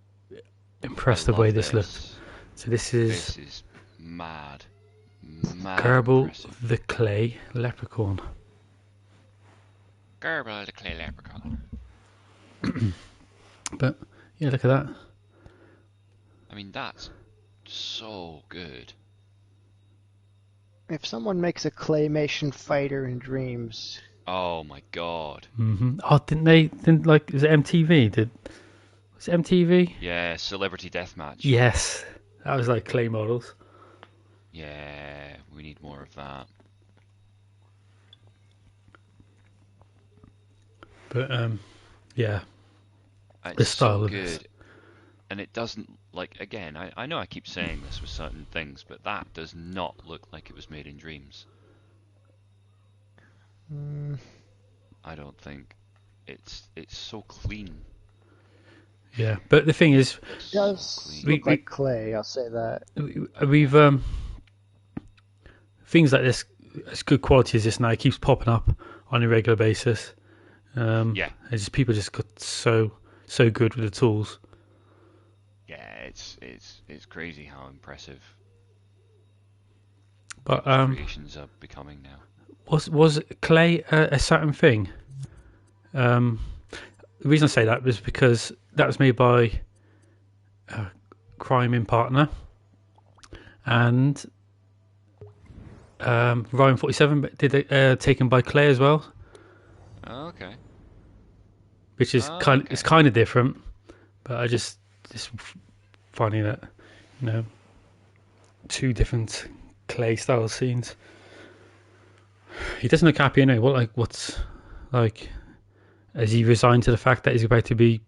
impressed the way this looked. So this is mad. Gerbil Impressive. the Clay Leprechaun. Gerbil the Clay Leprechaun. But yeah, look at that. I mean, that's so good. If someone makes a claymation fighter in Dreams, Oh my god. Oh, didn't like? Was it MTV? Was it MTV? Yeah, Celebrity Deathmatch. Yes, that was like clay models. Yeah, we need more of that. But yeah, It's the style so of good. this. And it doesn't, like, again, I know I keep saying this with certain things, but that does not look like it was made in Dreams. I don't think. It's so clean. Yeah, but the thing is, it does We- look like clay, I'll say that. we've things like this, as good quality as this now, it keeps popping up on a regular basis. Yeah. It's just, people just got so good with the tools. Yeah, it's crazy how impressive But creations are becoming now. was clay a certain thing? The reason I say that was because that was made by Crime in Partner and Ryan 47 did it, taken by Clay as well, Oh, okay. which is Okay. it's kind of different. But I just finding that, two different clay style scenes. He doesn't look happy anyway. What's like? Has he resigned to the fact that he's about to be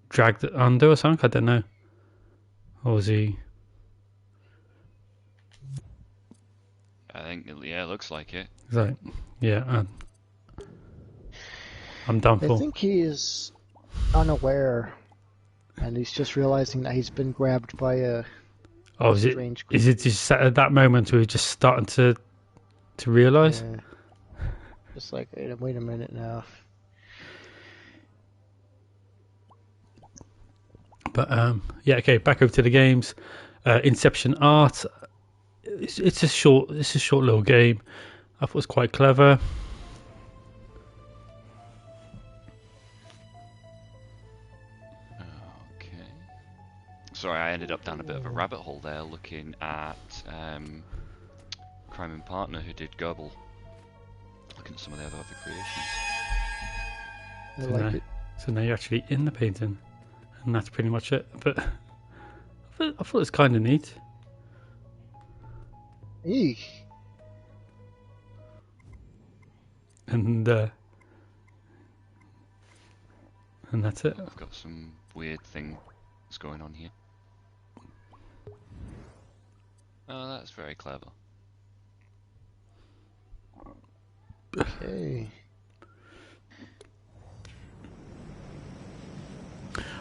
dragged under or something? I don't know. Or is he? I think, yeah, it looks like it. He's like, yeah, I'm done I for. think he is unaware, and he's just realizing that he's been grabbed by a Oh, is it? strange Is it just at that moment where he's just starting to realise? Yeah. Just like, wait a minute now. But yeah, okay. Back over to the games. Inception Art. It's a short little game. I thought it was quite clever. Okay. Sorry, I ended up down a bit of a rabbit hole there looking at Crime and Partner, who did Gerbil. Looking at some of their other creations. I So, like now, it. so now you're actually in the painting, and that's pretty much it. But I thought it was kind of neat. Eek. And that's it. I've got some weird things going on here. Oh, that's very clever. Okay.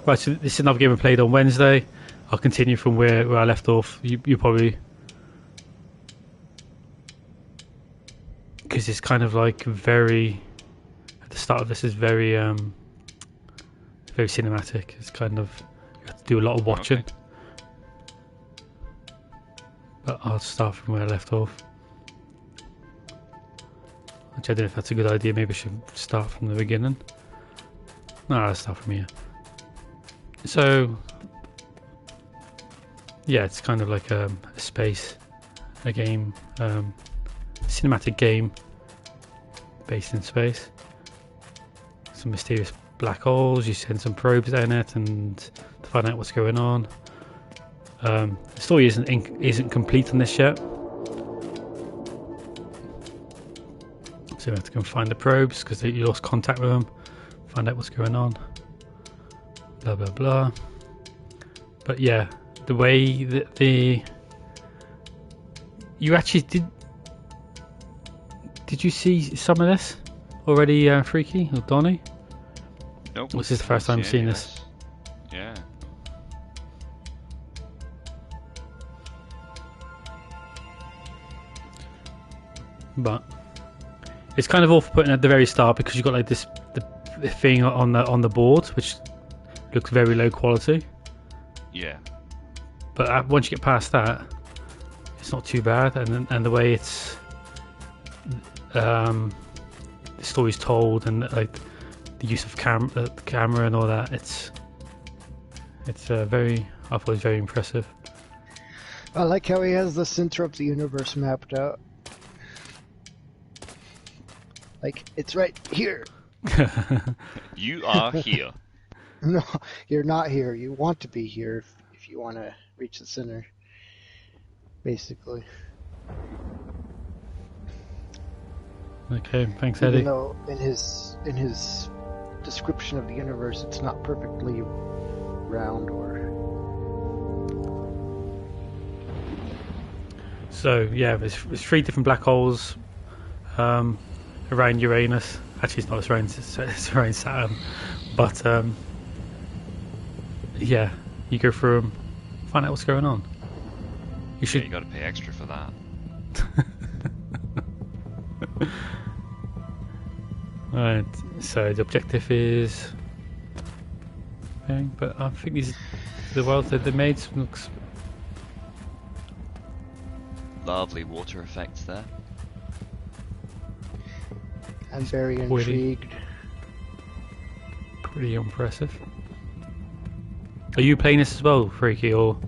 Right, so this is another game I played on Wednesday. I'll continue from where I left off. You probably, because it's kind of like very, at the start of this is very very cinematic. It's kind of, you have to do a lot of watching. Okay. But I'll start from where I left off. Which I don't know if that's a good idea. Maybe I should start from the beginning. No, I'll start from here. So, yeah, it's kind of like a game, cinematic game based in space. Some mysterious black holes. You send some probes down it and to find out what's going on. The story isn't complete on this yet. So we have to go and find the probes because you lost contact with them. Find out what's going on. Blah blah blah. But yeah, the way that you actually did you see some of this already, Phreaky or Donny? Nope. This is the first time seeing this. Yeah. But it's kind of awful putting at the very start because you've got like the thing on the board which looks very low quality. Yeah. But once you get past that, it's not too bad, and the way it's the story's told and like the use of the camera and all that, it's very, I thought it was very impressive. I like how he has the center of the universe mapped out. Like, it's right here. You are here. No, you're not here. You want to be here if you want to reach the center, basically. Okay, thanks, Eddie. Even though in his description of the universe, it's not perfectly round or. So yeah, there's 3 different black holes around Uranus. Actually, it's not it's around Saturn. But yeah, you go through them, find out what's going on. You should. Yeah, you got to pay extra for that. Right. So the objective is. Okay, but I think the world that they made looks. Lovely water effects there. I'm very intrigued. Pretty impressive. Are you playing this as well, Phreaky, or?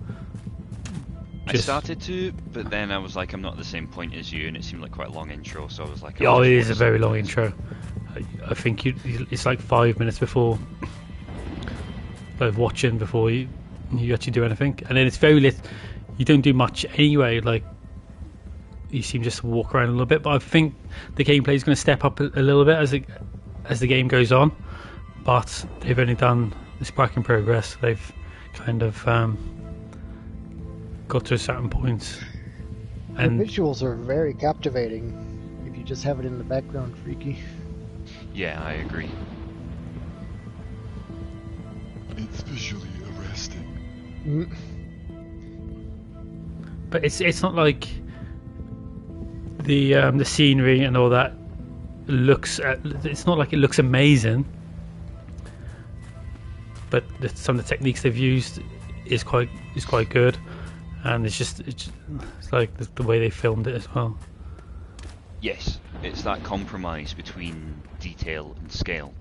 I started to, but then I was like, I'm not at the same point as you, and it seemed like quite a long intro, so I was like, Oh, it is a very long intro. I think it's like 5 minutes before watching before you actually do anything, and then it's very lit. You don't do much anyway. Like you seem just to walk around a little bit, but I think the gameplay is going to step up a little bit as the game goes on. But they've only done this work in progress. They've kind of got to a certain point. And the visuals are very captivating if you just have it in the background, Phreaky. Yeah, I agree. It's visually arresting. But it's not like the scenery and all that looks. It's not like it looks amazing. But some of the techniques they've used is quite good, and it's like the way they filmed it as well. Yes, it's that compromise between detail and scale.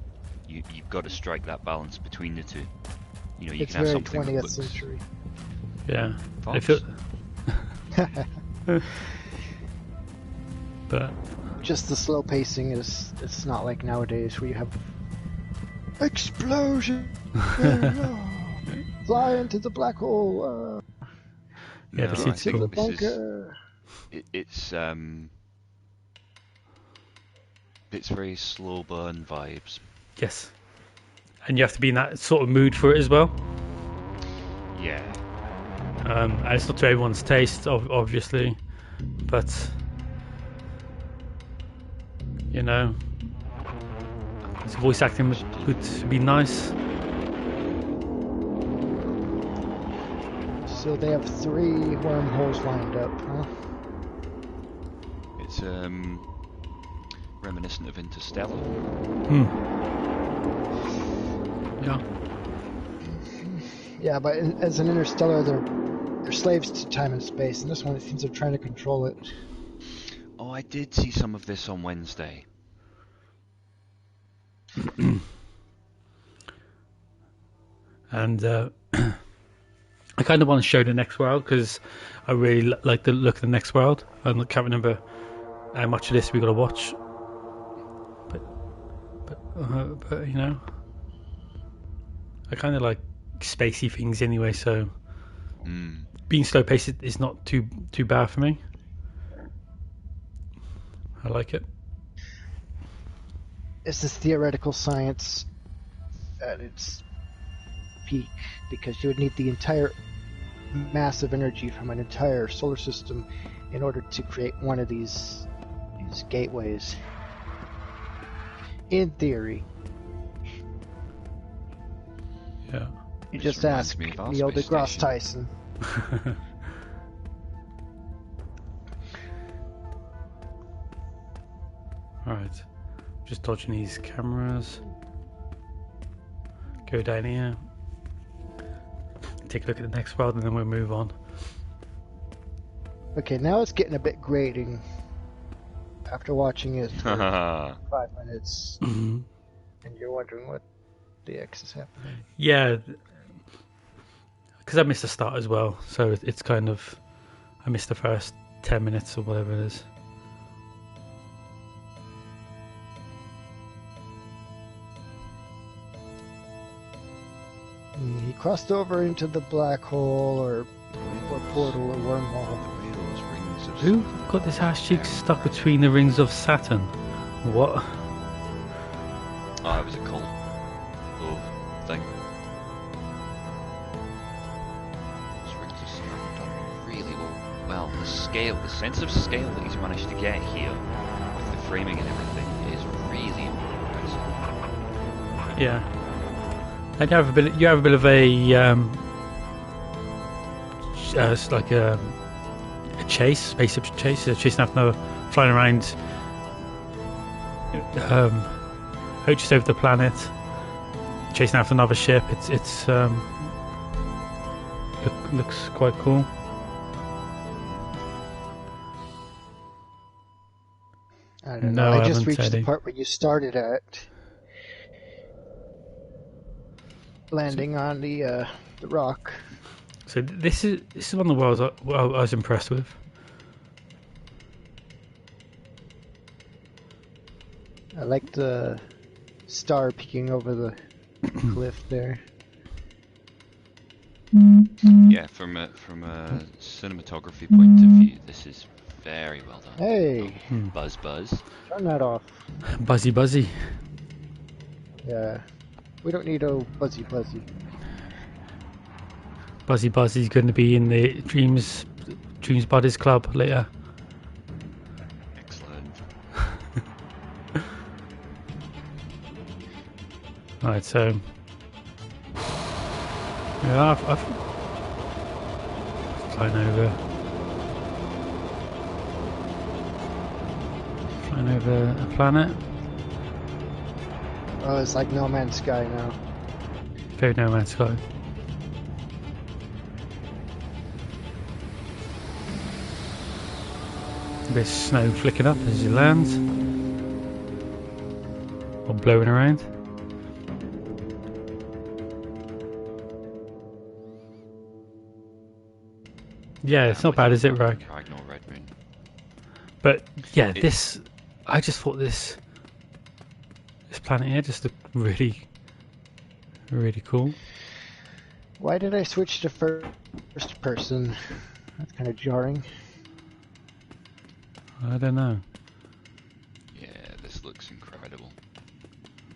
You've got to strike that balance between the two. You know, you It's can have very something 20th that looks... century. Yeah, I Fox. feel. But Just the slow pacing it's not like nowadays where you have explosion, fly into the black hole. Yeah, No, the I seat's think cool. this is- Bunker. it's very slow burn vibes. yes, and you have to be in that sort of mood for it as well. Yeah. And it's not to everyone's taste, obviously, but you know, his voice acting would be nice. So they have 3 wormholes lined up, huh? It's reminiscent of Interstellar. Yeah. Yeah, but as an Interstellar, they're slaves to time and space, and this one it seems they're trying to control it. Oh, I did see some of this on Wednesday. And I kind of want to show the next world because I really like the look of the next world. I can't remember how much of this we got to watch, but you know, I kind of like spacey things anyway. So being slow paced is not too bad for me. I like it. this is theoretical science at its peak, because you would need the entire massive energy from an entire solar system in order to create one of these gateways. In theory. Yeah. You This just reminds ask me of our Neil space deGrasse station. Tyson. Alright. Just dodging these cameras. Go down here. Take a look at the next world and then we'll move on. Okay, now it's getting a bit grating. After watching it for Haha. 5 minutes, Mhm. and you're wondering what the X is happening. Yeah. Because I missed the start as well. So it's kind of... I missed the first 10 minutes or whatever it is. He crossed over into the black hole or portal or wormhole. Those rings of Who got this ass cheek stuck between the rings of Saturn? What? Oh, it was a cult thing. Those rings of Saturn have done really well. The scale, the sense of scale that he's managed to get here with the framing and everything is really impressive. Yeah. And you have a bit of a it's like a chase, spaceship chase, chasing after flying around just over the planet, chasing after another ship. It's looks quite cool. I don't No, know. I I just haven't, reached the Teddy. part where you started at. Landing on the rock. So this is one of the worlds I was impressed with. I like the star peeking over the cliff there. Yeah, from a cinematography point of view, this is very well done. Hey, Buzz, buzz. turn that off. Buzzy. Yeah, we don't need a buzzy. Buzzy's going to be in the Dreams Buddies Club later. Excellent. Right, so yeah, I've flying over a planet. Oh, it's like No Man's Sky now. Very No Man's Sky. A bit of snow flicking up as you land, or blowing around. Yeah, it's not bad, is it, Rag? Ragnar Red Moon. But yeah, I just thought this planet here just looked really cool. Why did I switch to first person? That's kind of jarring. I don't know. Yeah, this looks incredible.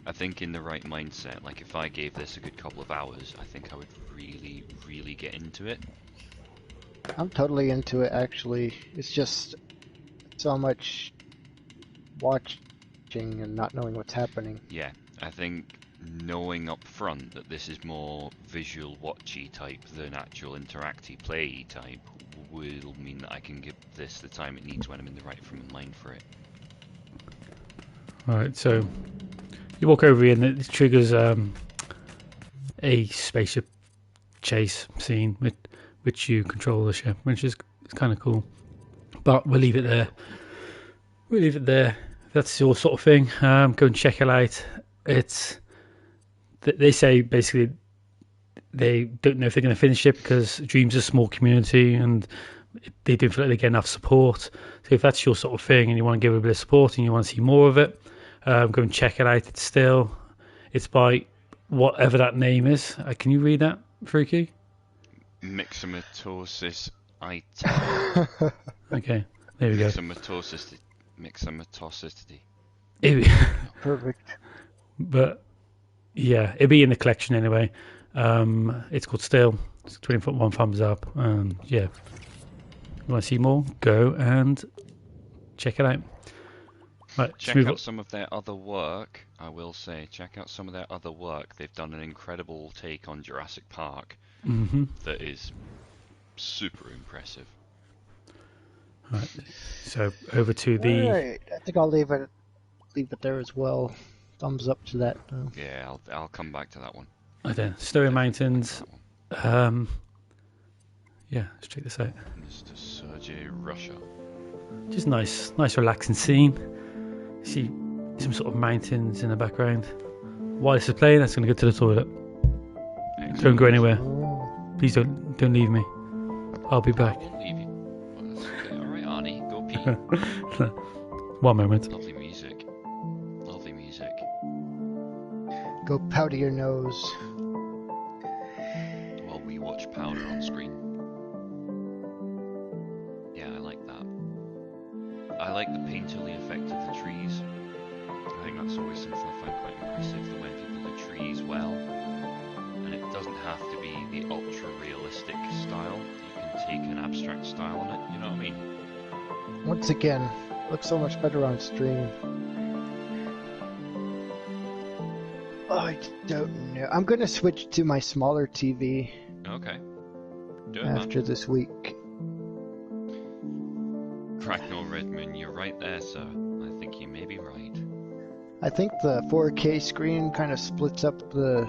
I think in the right mindset, like if I gave this a good couple of hours, I think I would really, really get into it. I'm totally into it, actually. It's just so much watching and not knowing what's happening. Yeah, I think knowing up front that this is more visual watchy type than actual interacty play type will mean that I can give this the time it needs when I'm in the right frame of mind for it. Alright, so you walk over here and it triggers a spaceship chase scene with which you control the ship, which is kind of cool. But we'll leave it there. That's your sort of thing. Go and check it out. They say basically they don't know if they're going to finish it because Dreams is a small community and they don't feel like they get enough support. So if that's your sort of thing and you want to give it a bit of support and you want to see more of it, go and check it out. It's by whatever that name is. Can you read that, Phreaky? Myxomatosis Okay, there we go. Myxomatosity. Perfect. But yeah, it'll be in the collection anyway. It's called Still. It's 21 thumbs up. Yeah, you want to see more? Go and check it out. Right, Check out some of their other work. I will say, check out some of their other work. They've done an incredible take on Jurassic Park that is super impressive. Right, so over to the. Alright, I think I'll leave it there as well. Thumbs up to that. Yeah, I'll come back to that one. Okay, Story Mountains. Yeah, let's check this out. Mr. Sergei Russia. Just nice relaxing scene. See some sort of mountains in the background. While this is playing, that's going to go to the toilet. Excellent. Don't go anywhere. Oh. Please don't leave me. I'll be back. I won't leave you. Well, that's okay. Alright, Arnie, go pee. 1 moment. Lovely music. Lovely music. Go powder your nose. While we watch powder on screen. Yeah, I like that. I like the painterly effect of the trees. I think that's always something I find quite impressive, the way people do trees well. And it doesn't have to be the ultra-realistic style. You can take an abstract style on it, you know what I mean? Once again, looks so much better on stream. Oh, I don't know. I'm going to switch to my smaller TV Okay. Do it, man. after this week. Ragnar Redman, you're right there, sir. I think you may be right. I think the 4K screen kind of splits up the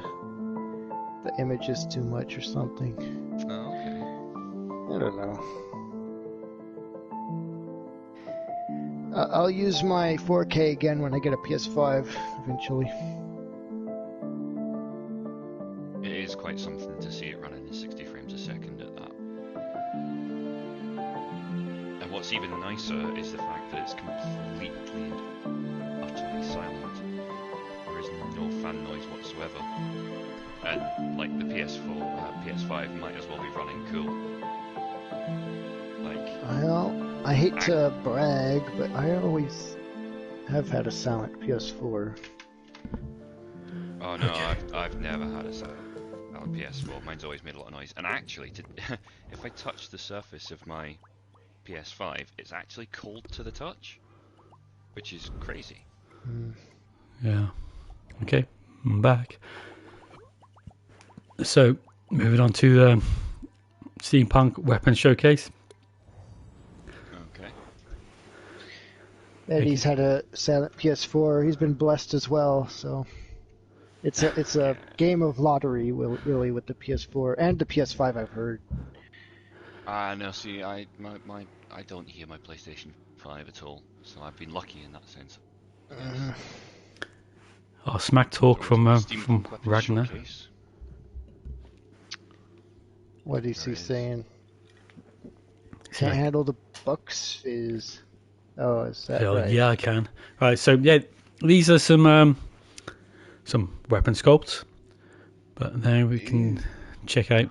images too much or something. Oh, okay. I don't know. I'll use my 4K again when I get a PS5 eventually. It is quite something to see it running in 60 frames a second at that. And what's even nicer is the fact that it's completely and utterly silent. There is no fan noise whatsoever. And like the PS5 might as well be running cool. Like, Well, I hate to brag, but I always have had a silent PS4. oh no, I've never had a silent PS4. Mine's always made a lot of noise. And actually, if I touch the surface of my PS5, it's actually cold to the touch, which is crazy. Yeah. Okay, I'm back. So, moving on to the Steampunk Weapon Showcase. Okay. Eddie's had a silent PS4. He's been blessed as well, so it's a game of lottery, really, with the PS4 and the PS5. I've heard. No, see, I don't hear my PlayStation 5 at all, so I've been lucky in that sense. Oh, smack talk from Steampunk Weapons Ragnar. Showcase. What is he There is. saying? He's Can't like, handle the bucks is. Oh, is that "Hell, right? yeah, I can. Right, so yeah, these are some weapon sculpts, but now we can check out.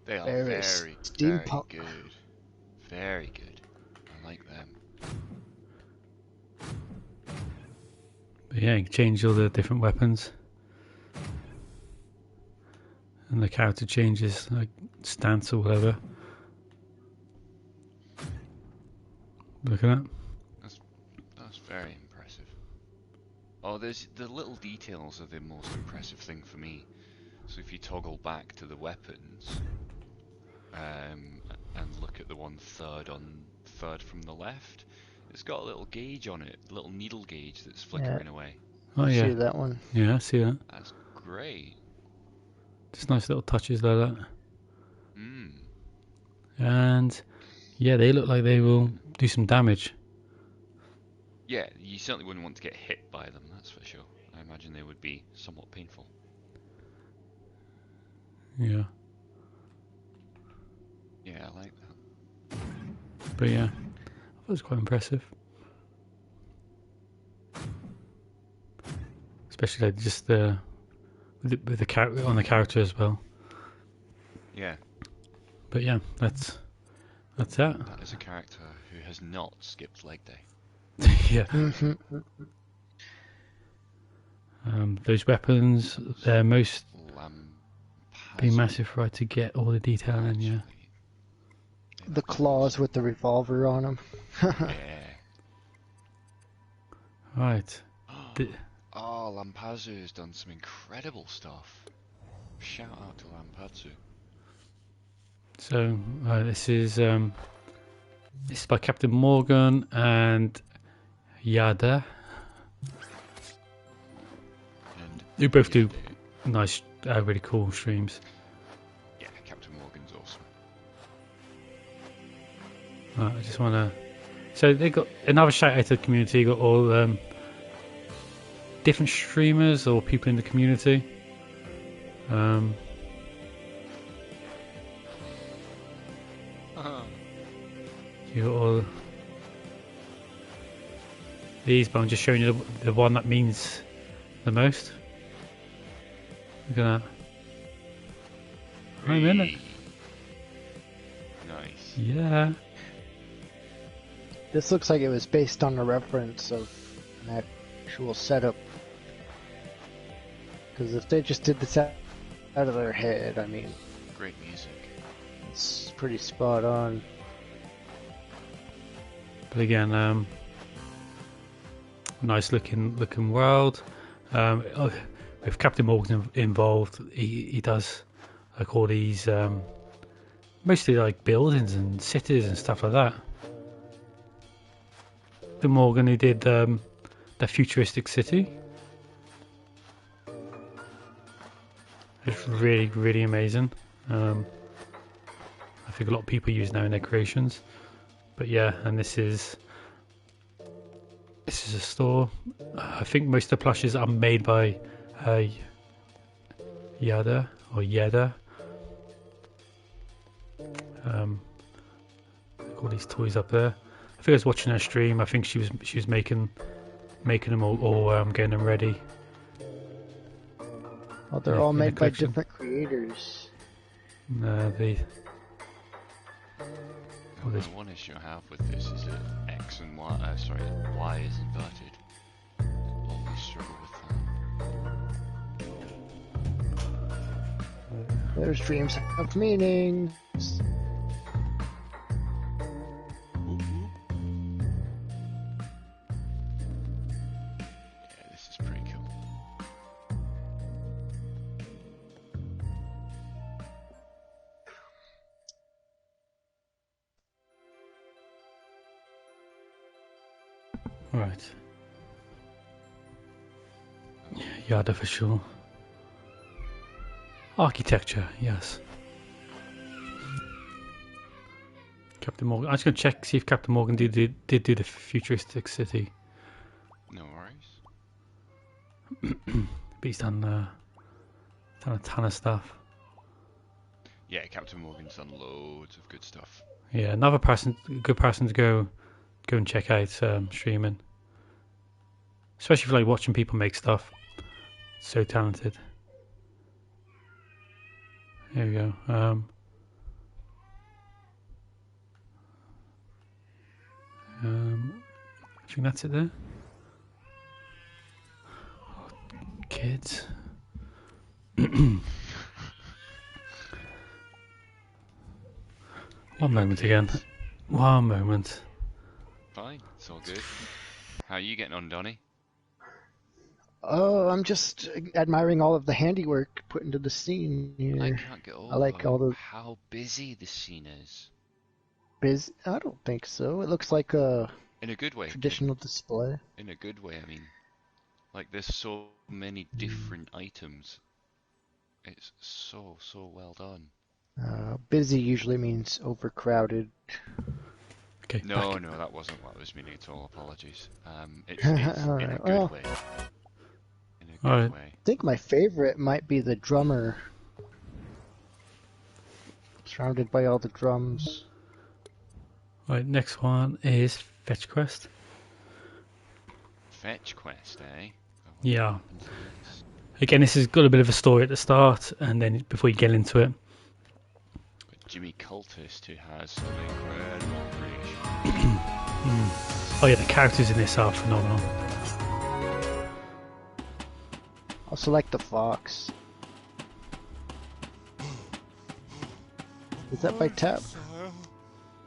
They are Ferris very Steampunk. good. Very good. I like them. But yeah, you can change all the different weapons. And the character changes, like stance or whatever. Look at that. That's very impressive. Oh, there's the little details are the most impressive thing for me. So if you toggle back to the weapons, and look at the third from the left, it's got a little gauge on it, a little needle gauge that's flickering away. Oh I yeah, see that one. yeah, I see that. That's great. Just nice little touches like that. Mm. And yeah, they look like they will do some damage. Yeah, you certainly wouldn't want to get hit by them, that's for sure. I imagine they would be somewhat painful. Yeah, Yeah, I like that. but yeah, that was quite impressive. Especially like just with the character on the character as well. Yeah, But yeah, that's that. that is a character who has not skipped leg day. Yeah. Those weapons, they're most be massive right to get all the detail in. Yeah. The claws with the revolver on them. Yeah. Right. Oh, Lampazzu's done some incredible stuff. Shout out to Lampazzu. So this is by Captain Morgan and Yada. And Who both do nice, really cool streams. yeah, Captain Morgan's awesome. I just want to. So they got another shout out to the community. Got all different streamers or people in the community. You got all these, but I'm just showing you the one that means the most. Look at that. Wait a minute. Nice. Yeah. This looks like it was based on a reference of an actual setup. Because if they just did this out of their head, I mean, Great music. it's pretty spot on. But again, nice looking world. With Captain Morgan involved, he does like all these mostly like buildings and cities and stuff like that. The Morgan, he did the futuristic city. It's really, really amazing. I think a lot of people use now in their creations. But yeah, and this is a store. I think most of the plushes are made by Yada or Yeda. All these toys up there. I think I was watching her stream. I think she was making them all getting them ready. Well, they're Yeah, all in the made by collection. different creators. Oh, this- The one issue I have with this is that X and Y, Y is inverted. Always struggle with that. There's dreams of meanings. Yeah, this is pretty cool. Right. Yada for sure. Architecture, yes. Captain Morgan. I'm just going to check, see if Captain Morgan did do the futuristic city. No worries. But he's done a ton of stuff. Yeah, Captain Morgan's done loads of good stuff. Yeah, another good person to go and check out streaming. Especially if you like watching people make stuff. So talented. Here we go. I think that's it there. Oh, kids. One moment again. One moment. Fine, it's all good. How are you getting on, Donny? Oh, I'm just admiring all of the handiwork put into the scene here. I can't get over I like all the how busy the scene is. I don't think so. It looks like a In a good way. traditional display. In a good way, I mean. Like, there's so many different items. It's so well done. Busy usually means overcrowded. Okay. No, back. no, that wasn't what I was meaning at all. Apologies. It's in a Alright, good well. way. In a good Alright. way. I think my favorite might be the drummer. Surrounded by all the drums. Right, next one is Fetch Quest. Fetch quest, eh? Yeah. Again, this has got a bit of a story at the start, and then before you get into it. Jimmy Cultist, who has some incredible creation. Oh yeah, the characters in this are phenomenal. I'll select the fox. Is that by Tap? Sire,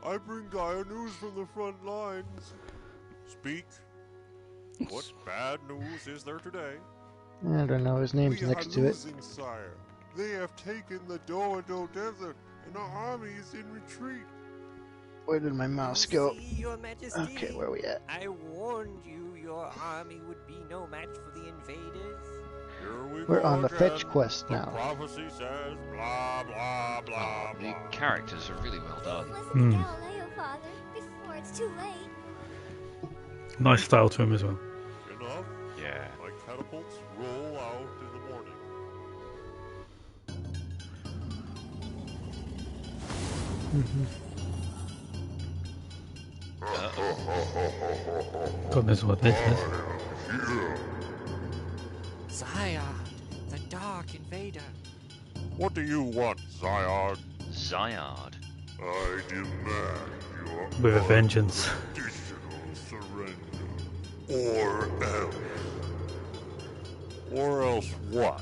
I bring dire news from the front lines. Speak. What bad news is there today? I don't know, his name's We next are to it. losing, sire. They have taken the Doado Desert, and our army is in retreat. Where did my mouse go? See, Your Majesty. Okay, where are we at? I warned you your army would be no match for the invaders. Here we We're go on the again. fetch quest The now. prophecy says blah blah blah The blah. characters are really well done. Listen to Galileo, Father, before it's too late. Nice style to him as well. Enough. Yeah. My catapults roll out in the morning. God knows what this is. Sire, the Dark Invader. What do you want, Zyard? Zyard. I demand your With a vengeance. unconditional surrender. Or else. Or else what?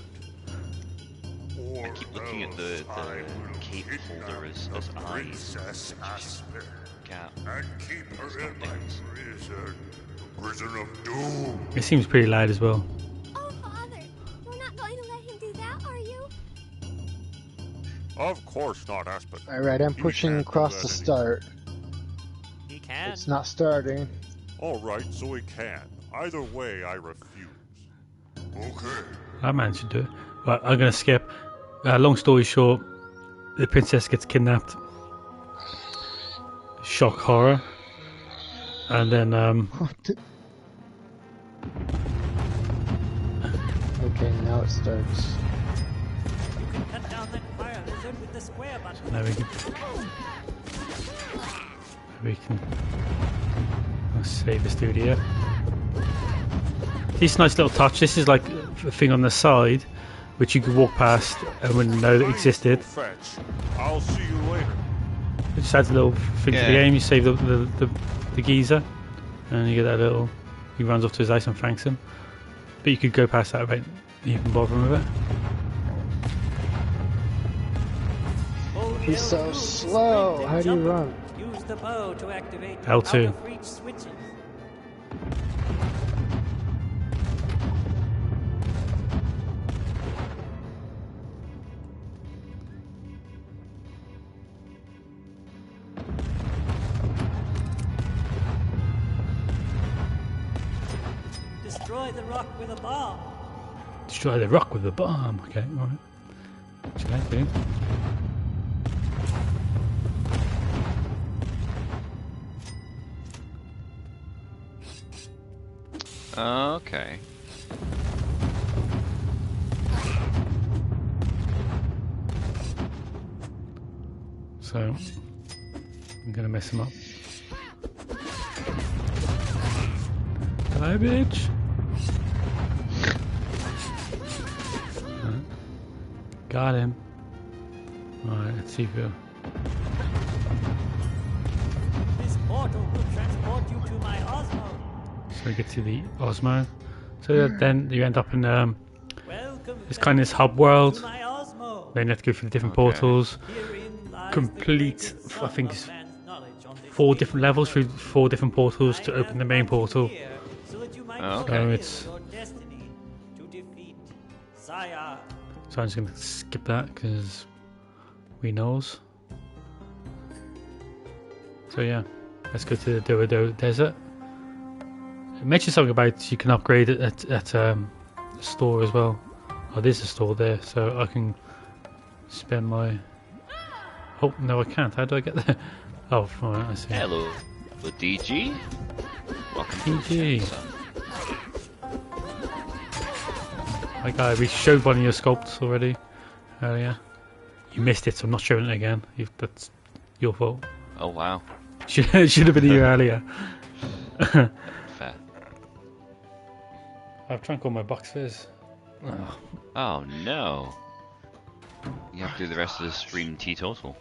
Or I keep looking at the I will cape holder as kidnap the eyes. Princess Asper Cap. and keep her in my prison. Prison of doom. It seems pretty loud as well. Oh, Father, you're not going to let him do that, are you? Of course not, Aspen. Alright, I'm He pushing can't do across that the anyway. start. He can. It's not starting. Alright, so he can. Either way, I refuse. Okay. That man should do it. Right, I'm going to skip. Long story short, the princess gets kidnapped. Shock horror. And then, Okay, now it starts. Cut down that fire lizard with the square button. now we can let's save the studio. This nice little touch. This is like a thing on the side, which you could walk past and wouldn't know that existed. Fetch. I'll see you later. It just adds a little thing to the Yeah. game. You save the geezer, and you get that little. He runs off to his ice and thanks him. But you could go past that without even bothering with it. Hold He's so L2 to slow. sprint and How do you jump. run? Use the bow to activate L2. out-of-reach switches. Destroy the rock with a bomb. Destroy the rock with the bomb. Okay, alright. What should I do? Okay. So, I'm gonna mess him up. Hello, bitch! Alright. Got him. Alright, let's see if we'll... This portal will transport you to my Osmo. So we get to the Osmo. So then you end up in Welcome it's back kind of this hub world. to my Osmo. Then you have to go through the different Okay. portals. Herein lies Complete, the greatest I sum think of it's man's knowledge on this 4 field. different levels through 4 different portals to I open the have main brought portal. you here so that you might Oh, okay. So fulfill it's- your destiny to defeat Zaya. So I'm just going to skip that because we knows. So yeah, let's go to the Doado Desert. It mentioned something about you can upgrade it at the store as well. Oh, there's a store there, so I can spend my... Oh, no I can't. How do I get there? Oh, right, I see. Hello, the DG. Welcome to the DG. chat, sir. Hi guy, we showed one of your sculpts already earlier. You missed it, so I'm not showing it again. That's your fault. Oh wow. Should have been here earlier. Fair. I've drunk all my box fizz. Oh, Oh no. You have to do the rest of the stream teetotal.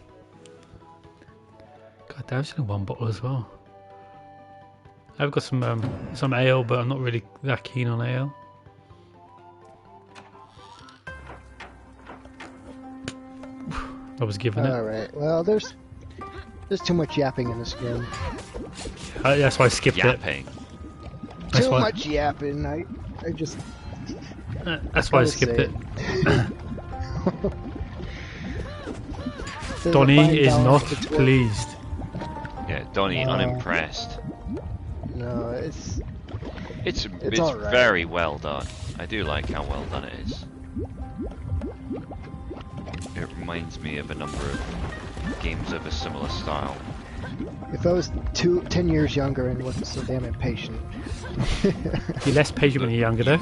God, that was only 1 bottle as well. I've got some ale, but I'm not really that keen on ale. I was given it. All right. Well, there's too much yapping in this game. That's why I skipped Yapping. it. That's Too why, much yapping. I just. That's why I skipped it. There's a Donny fine is not balance between- pleased. Yeah, Donny unimpressed. No, it's It's all right. very well done. I do like how well done it is. It reminds me of a number of games of a similar style. If I was 10 years younger and wasn't so damn impatient. You're less patient when you're younger, though.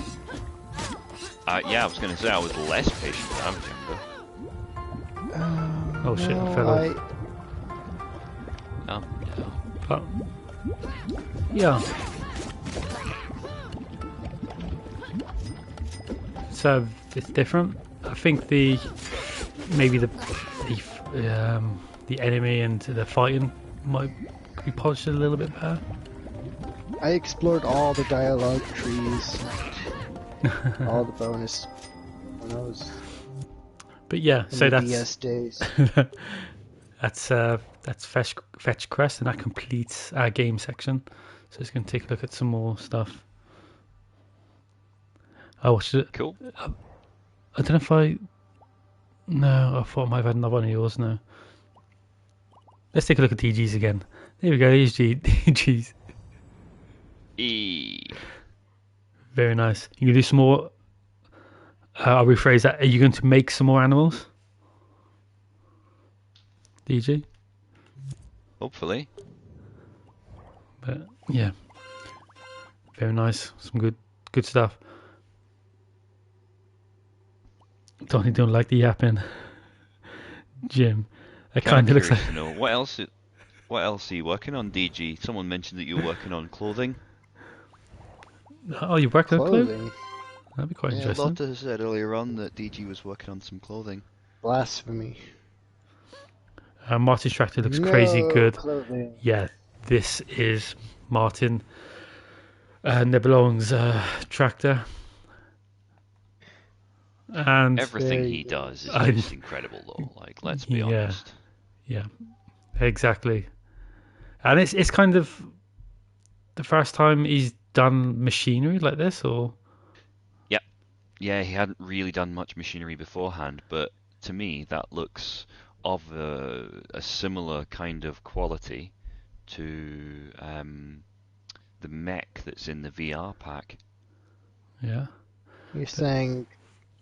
Yeah, I was going to say I was less patient when I was younger. Oh shit, no, I fell off. Oh, no. But, yeah. So it's different. I think maybe the enemy and the fighting might be polished a little bit better. I explored all the dialogue trees, all the bonus when I was But yeah, in so the that's DS days. that's fetch quest, and that completes our game section. So it's going to take a look at some more stuff. I watched it. Cool. I don't know if I. No, I thought I might have had another one of yours now. Let's take a look at DGs again. There we go. Here's DGs. Very nice. You can do some more. I'll rephrase that. Are you going to make some more animals? DG? Hopefully. But yeah. Very nice. Some good stuff. Donny don't like the yapping. Jim. It kind of looks like. What else are you working on, DG? Someone mentioned that you were working on clothing. Oh, you're working on clothing? Clothing. That'd be quite Yeah, interesting. Lotta said earlier on that DG was working on some clothing. Blasphemy. Martin's tractor looks crazy good. Clothing. Yeah, this is Martin Nebelong's tractor. And Everything he does is just incredible, though. Like, let's be Yeah. honest. Yeah, exactly. And it's kind of the first time he's done machinery like this, or? Yeah, he hadn't really done much machinery beforehand, but to me that looks of a similar kind of quality to the mech that's in the VR pack. Yeah. You're saying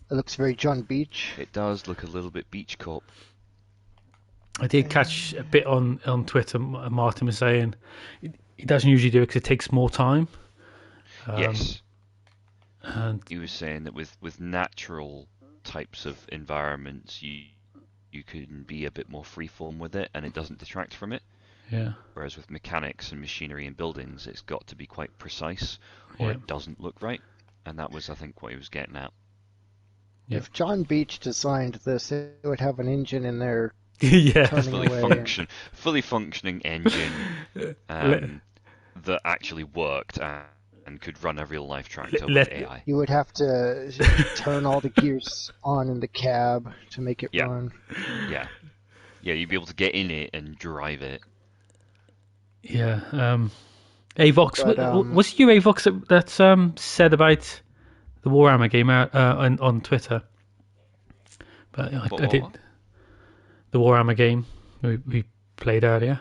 it looks very John Beach? It does look a little bit Beach Corp. I did catch a bit on Twitter. Martin was saying he doesn't usually do it because it takes more time. Yes. And He was saying that with natural types of environments, you can be a bit more freeform with it, and it doesn't detract from it. yeah, Whereas with mechanics and machinery and buildings, it's got to be quite precise, or Yeah. it doesn't look right. And that was, I think, what he was getting at. Yeah. If John Beach designed this, it would have an engine in there yeah, turning away. Fully functioning engine that actually worked and could run a real life tractor with AI. You would have to turn all the gears on in the cab to make it Yeah. run. Yeah, you'd be able to get in it and drive it. yeah. Avox, But, was it you, Avox, that said about the Warhammer game on Twitter? But I did What? the Warhammer game we played earlier.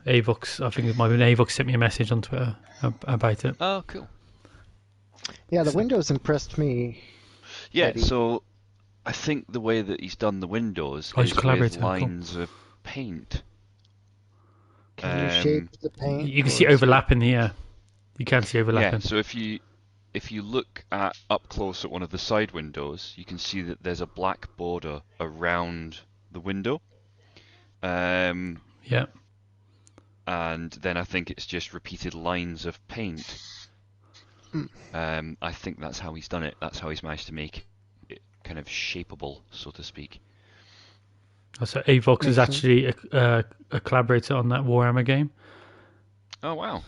Avox, I think it might have been Avox sent me a message on Twitter about it. Oh, cool. Yeah, the windows impressed me. Yeah, Eddie. so I think the way that he's done the windows Oh, he's is with collaborating, cool. lines of paint. Can you shape the paint? You can or see is it- overlapping here. You can see overlapping. Yeah, so if you look up close at one of the side windows, you can see that there's a black border around the window. Yeah. And then I think it's just repeated lines of paint. I think that's how he's done it. That's how he's managed to make it kind of shapeable, so to speak. So Avox is actually a collaborator on that Warhammer game. Oh, wow.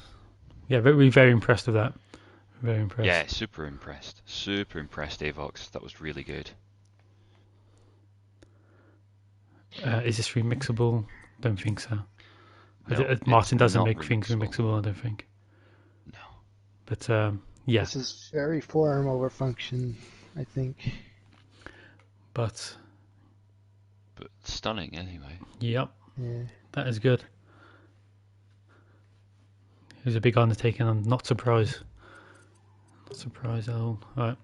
Yeah, very, very impressed with that. Very impressed. Yeah, super impressed. Super impressed, Avox. That was really good. Is this remixable? Don't think so. No, Martin it's doesn't not make things remixable. remixable, I don't think. No. But yeah. This is very form over function, I think. But stunning anyway. Yep. Yeah. That is good. It was a big undertaking. I'm not surprised. Not surprised at all. Alright.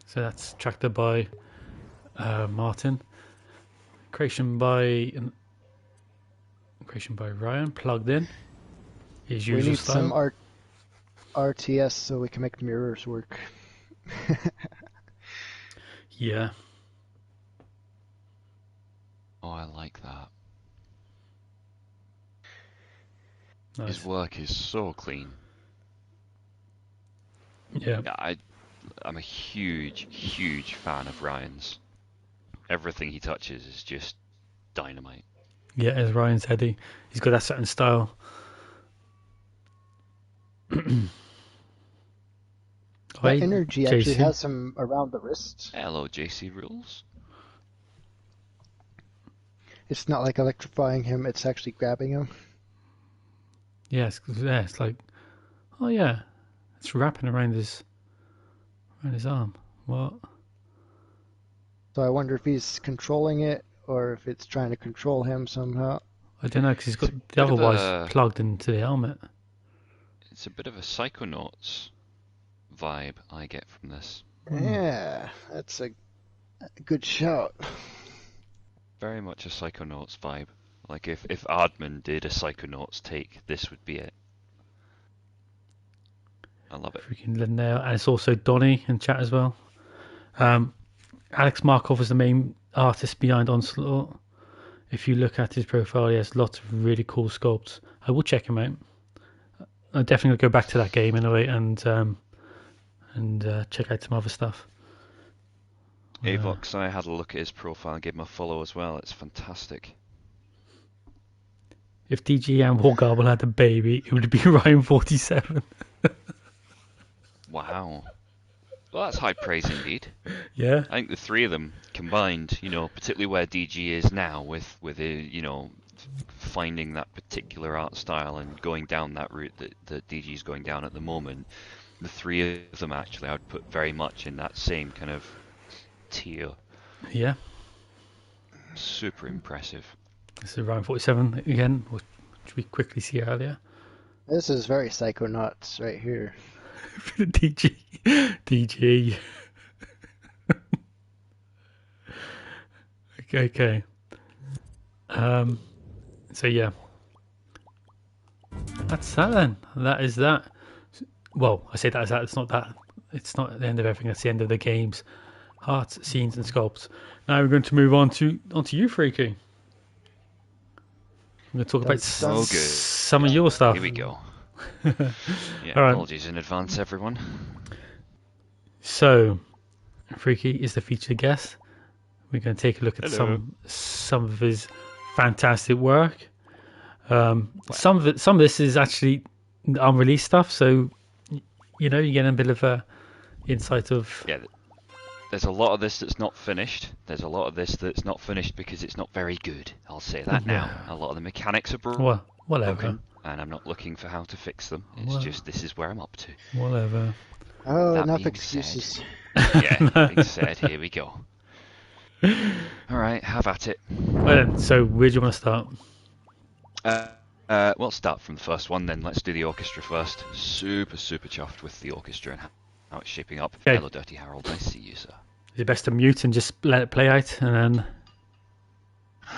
So that's tractor by Martin. Creation by Ryan. Plugged in. His We usual need style. some RTS so we can make the mirrors work. Yeah. Oh, I like that. Nice. His work is so clean. Yeah. I'm a huge, huge fan of Ryan's. Everything he touches is just dynamite. Yeah, as Ryan said, he's got that certain style. That energy actually JC. has him around the wrist. Hello, JC Rules. It's not like electrifying him, it's actually grabbing him. Yes, it's like, oh yeah, it's wrapping around his arm. What? So I wonder if he's controlling it or if it's trying to control him somehow. I don't know, because he's got the other wires plugged into the helmet. It's a bit of a Psychonauts vibe I get from this. Yeah, that's a good shout. Very much a Psychonauts vibe. Like if Aardman did a Psychonauts take, this would be it. I love it. Freaking Linnell. And it's also Donny in chat as well. Alex Markov is the main artist behind Onslaught. If you look at his profile, he has lots of really cool sculpts. I will check him out. I'll definitely go back to that game anyway and check out some other stuff. Avox, I had a look at his profile and gave him a follow as well. It's fantastic. If DG and Wargarble had a baby, it would be Ryan 47. Wow. Well, that's high praise indeed. Yeah. I think the three of them combined, particularly where DG is now with finding that particular art style and going down that route that DG is going down at the moment, the three of them actually I would put very much in that same kind of tier. Yeah. Super impressive. This is Ryan 47 again, which we quickly see earlier. This is very Psychonauts right here. DG. Okay. So yeah, that's that then. That is that. Well, I say that as that. It's not that. It's not the end of everything. That's the end of the games, art, scenes, and sculpts. Now we're going to move onto you, Phreaky. I'm going to talk about some of your stuff. Here we go. Yeah, All right. Apologies in advance, everyone. So, Phreaky is the featured guest. We're going to take a look at Hello. some of his fantastic work. Some of this is actually unreleased stuff, so you get a bit of a insight of. Yeah, there's a lot of this that's not finished. There's a lot of this that's not finished because it's not very good. I'll say that now. A lot of the mechanics are broken. Whatever. And I'm not looking for how to fix them. It's just this is where I'm up to. Whatever. Oh, That enough being excuses. Yeah, being said, here we go. Alright, have at it. Well then, so where do you want to start? We'll start from the first one then. Let's do the orchestra first. Super, super chuffed with the orchestra and how it's shaping up. Okay. Hello, DirtyHarolds. I see you, sir. Is it best to mute and just let it play out, and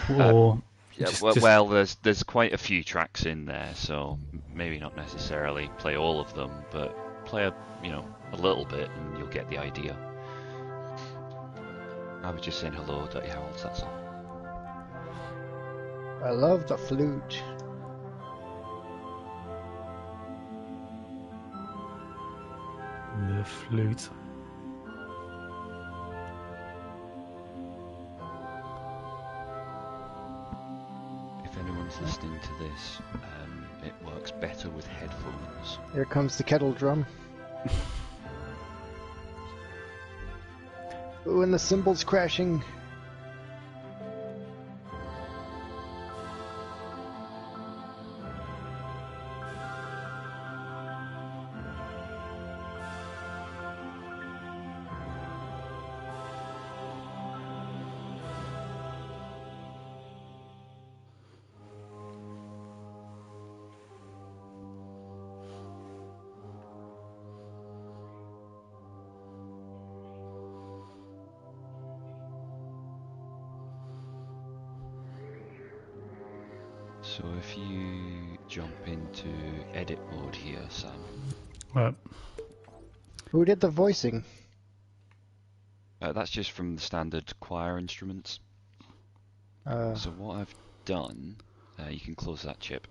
then, or Yeah, just, well, there's quite a few tracks in there, so maybe not necessarily play all of them, but play a little bit, and you'll get the idea. I was just saying hello, DirtyHarolds. That's all. I love the flute. the flute. If anyone's listening to this it works better with headphones. Here comes the kettle drum. Ooh, and the cymbals crashing. So if you jump into edit mode here, Sam. Right. Who did the voicing? That's just from the standard choir instruments. So what I've done, you can close that chip.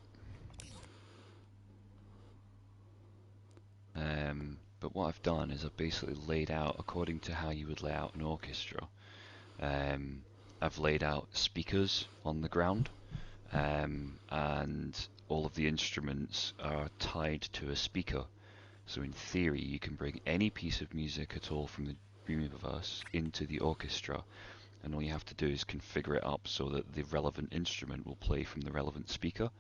But what I've done is I've basically laid out, according to how you would lay out an orchestra, I've laid out speakers on the ground. And all of the instruments are tied to a speaker. So in theory, you can bring any piece of music at all from the Dreamiverse into the orchestra, and all you have to do is configure it up so that the relevant instrument will play from the relevant speaker.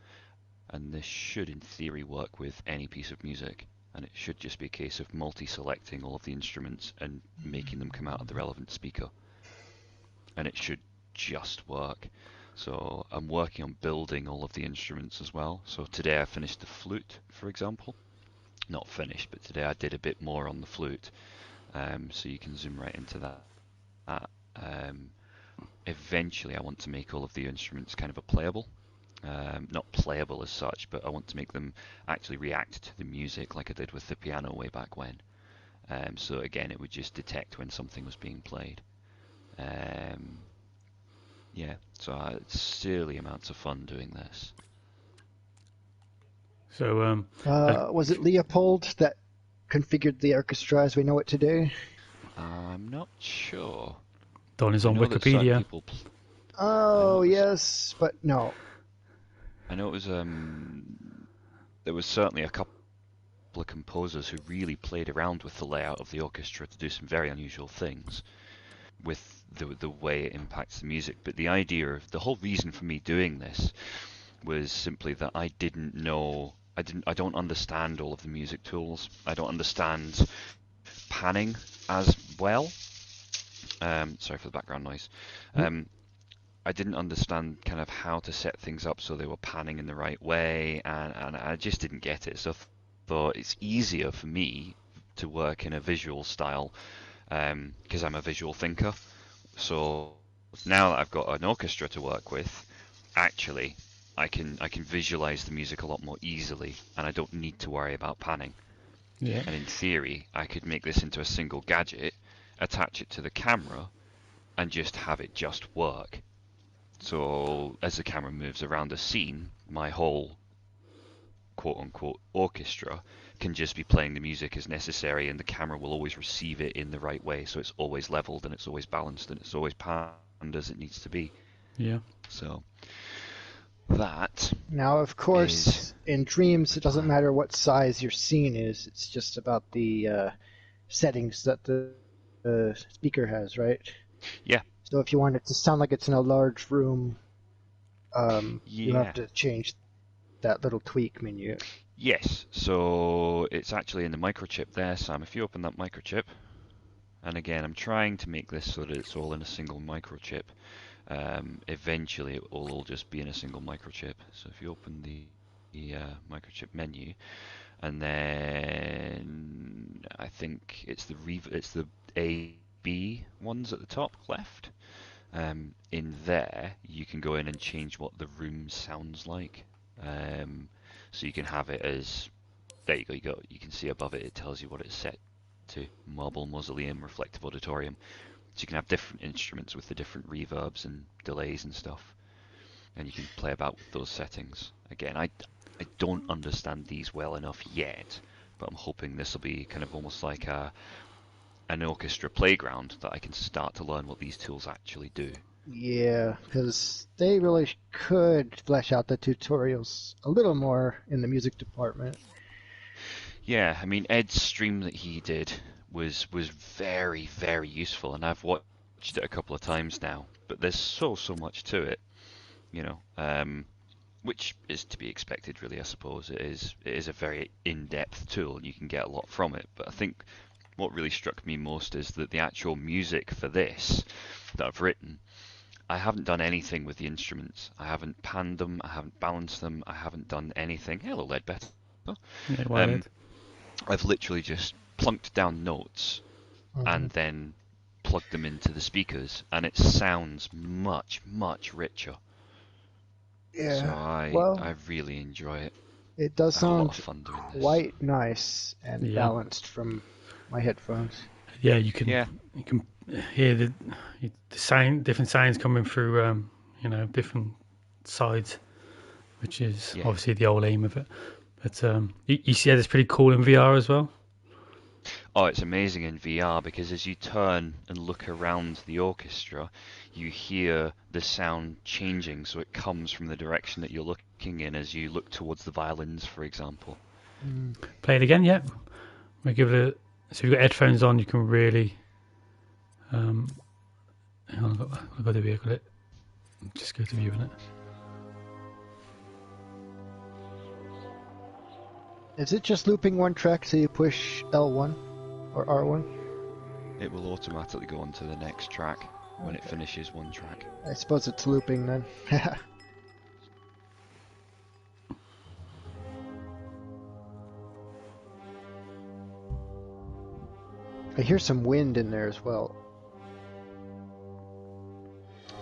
And this should, in theory, work with any piece of music. And it should just be a case of multi-selecting all of the instruments and making them come out of the relevant speaker. And it should just work. So I'm working on building all of the instruments as well. So today I finished the flute, for example. Not finished, but today I did a bit more on the flute. So you can zoom right into that. Eventually I want to make all of the instruments kind of a playable. Not playable as such, but I want to make them actually react to the music like I did with the piano way back when. So again, it would just detect when something was being played. Yeah, so it's silly amounts of fun doing this. So, was it Leopold that configured the orchestra as we know it today? I'm not sure. Don is on Wikipedia. Oh, yes, but no. I know it was, there was certainly a couple of composers who really played around with the layout of the orchestra to do some very unusual things with the way it impacts the music. But the idea of the whole reason for me doing this was simply that I didn't know, I don't understand all of the music tools. I don't understand panning as well. Sorry for the background noise. I didn't understand kind of how to set things up so they were panning in the right way, and I just didn't get it. So I thought it's easier for me to work in a visual style because I'm a visual thinker. So now that I've got an orchestra to work with, actually I can visualize the music a lot more easily, and I don't need to worry about panning. Yeah. And in theory, I could make this into a single gadget, attach it to the camera, and just have it just work. So as the camera moves around a scene, my whole quote-unquote orchestra can just be playing the music as necessary, and the camera will always receive it in the right way, so it's always leveled and it's always balanced and it's always panned as it needs to be. Yeah. So that now, of course, in Dreams, it doesn't matter what size your scene is. It's just about the settings that the speaker has, right? Yeah. So if you want it to sound like it's in a large room, you have to change that little tweak menu. Yes, so it's actually in the microchip there, Sam. If you open that microchip, and again, I'm trying to make this so that it's all in a single microchip. Eventually, it will all just be in a single microchip. So if you open the microchip menu, and then I think it's the A, B ones at the top left. In there, you can go in and change what the room sounds like. So you can have it as, there you go, you can see above it, it tells you what it's set to, marble, mausoleum, reflective auditorium. So you can have different instruments with the different reverbs and delays and stuff. And you can play about with those settings. Again, I don't understand these well enough yet, but I'm hoping this will be kind of almost like an orchestra playground that I can start to learn what these tools actually do. Yeah, because they really could flesh out the tutorials a little more in the music department. Yeah, I mean Ed's stream that he did was very, very useful, and I've watched it a couple of times now. But there's so much to it, you know, which is to be expected, really. I suppose it is a very in-depth tool, and you can get a lot from it. But I think what really struck me most is that the actual music for this that I've written, I haven't done anything with the instruments. I haven't panned them. I haven't balanced them. I haven't done anything. Hello, Ledbetter. Yeah, well, Ed. I've literally just plunked down notes and then plugged them into the speakers, and it sounds much, much richer. Yeah. So well, I really enjoy it. It does I have a lot sound of fun doing this. quite nice and balanced from my headphones. Yeah, you can hear the sound, different sounds coming through, you know, different sides, which is obviously the whole aim of it. But you see that it's pretty cool in VR as well. Oh, it's amazing in VR because as you turn and look around the orchestra, you hear the sound changing, so it comes from the direction that you're looking in as you look towards the violins, for example. Play it again, yeah. We'll give it so if you've got headphones on, you can really. Hang on, I've got the vehicle. Just go to view in it. Is it just looping one track so you push L1 or R1? It will automatically go on to the next track when it finishes one track. I suppose it's looping then. I hear some wind in there as well.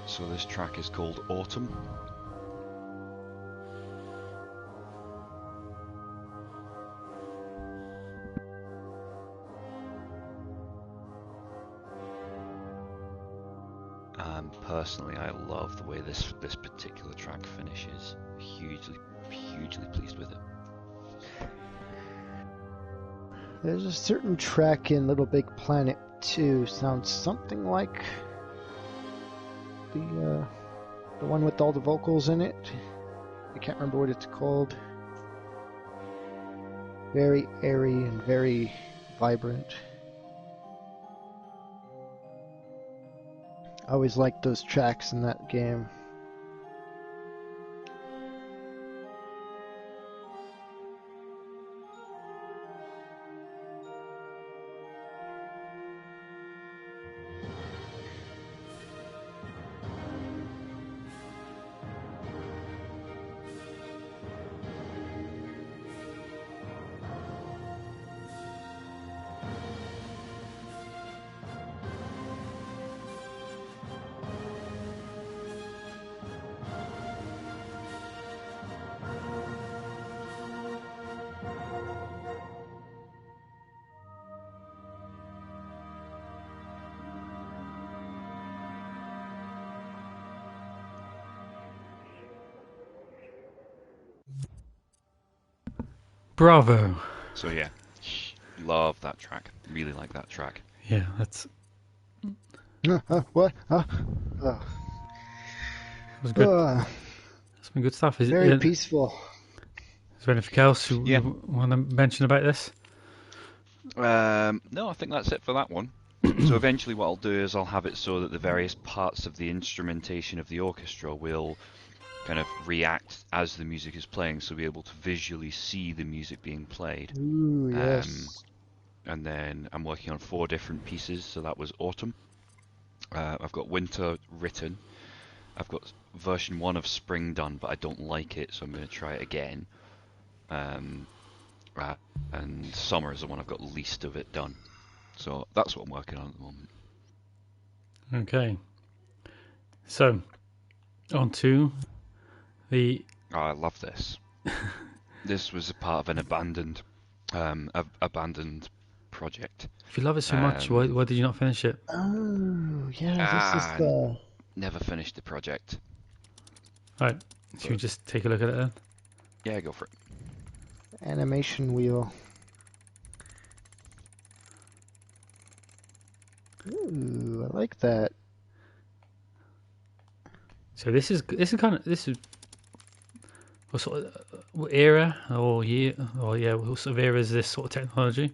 So this track is called Autumn. Personally, I love the way this particular track finishes. Hugely pleased with it. There's a certain track in Little Big Planet 2, sounds something like the one with all the vocals in it. I can't remember what it's called. Very airy and very vibrant. I always liked those tracks in that game. Bravo. So yeah, love that track. Really like that track. Yeah, that's. What? It was good. That's been good stuff. Is very it peaceful. Is there anything else you want to mention about this? No, I think that's it for that one. So eventually what I'll do is I'll have it so that the various parts of the instrumentation of the orchestra will kind of react as the music is playing, so we'll be able to visually see the music being played. Ooh, yes. And then I'm working on 4 different pieces, so that was Autumn. I've got Winter written. I've got version 1 of Spring done, but I don't like it, so I'm going to try it again. And Summer is the one I've got least of it done. So that's what I'm working on at the moment. Okay. So, on to the... Oh, I love this. This was a part of an abandoned project. If you love it so much, why did you not finish it? Oh, yeah, this is the... Never finished the project. Alright, should we just take a look at it then? Yeah, go for it. Animation wheel. Ooh, I like that. So this is what sort of what era or year or yeah, what sort of era is this sort of technology?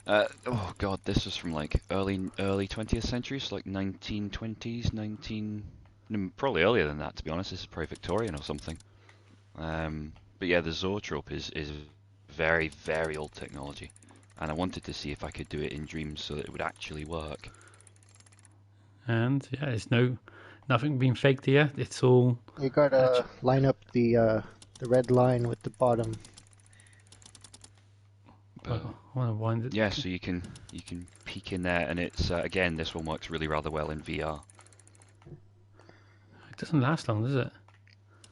Oh god, this was from like early 20th century, so like 1920s, probably earlier than that to be honest. This is probably Victorian or something. But yeah, the zoetrope is very, very old technology, and I wanted to see if I could do it in dreams so that it would actually work. And yeah, there's nothing being faked here. It's all. You gotta line up the red line with the bottom. But, I want to wind it. yeah, so you can peek in there, and it's again, this one works really rather well in VR. It doesn't last long, does it?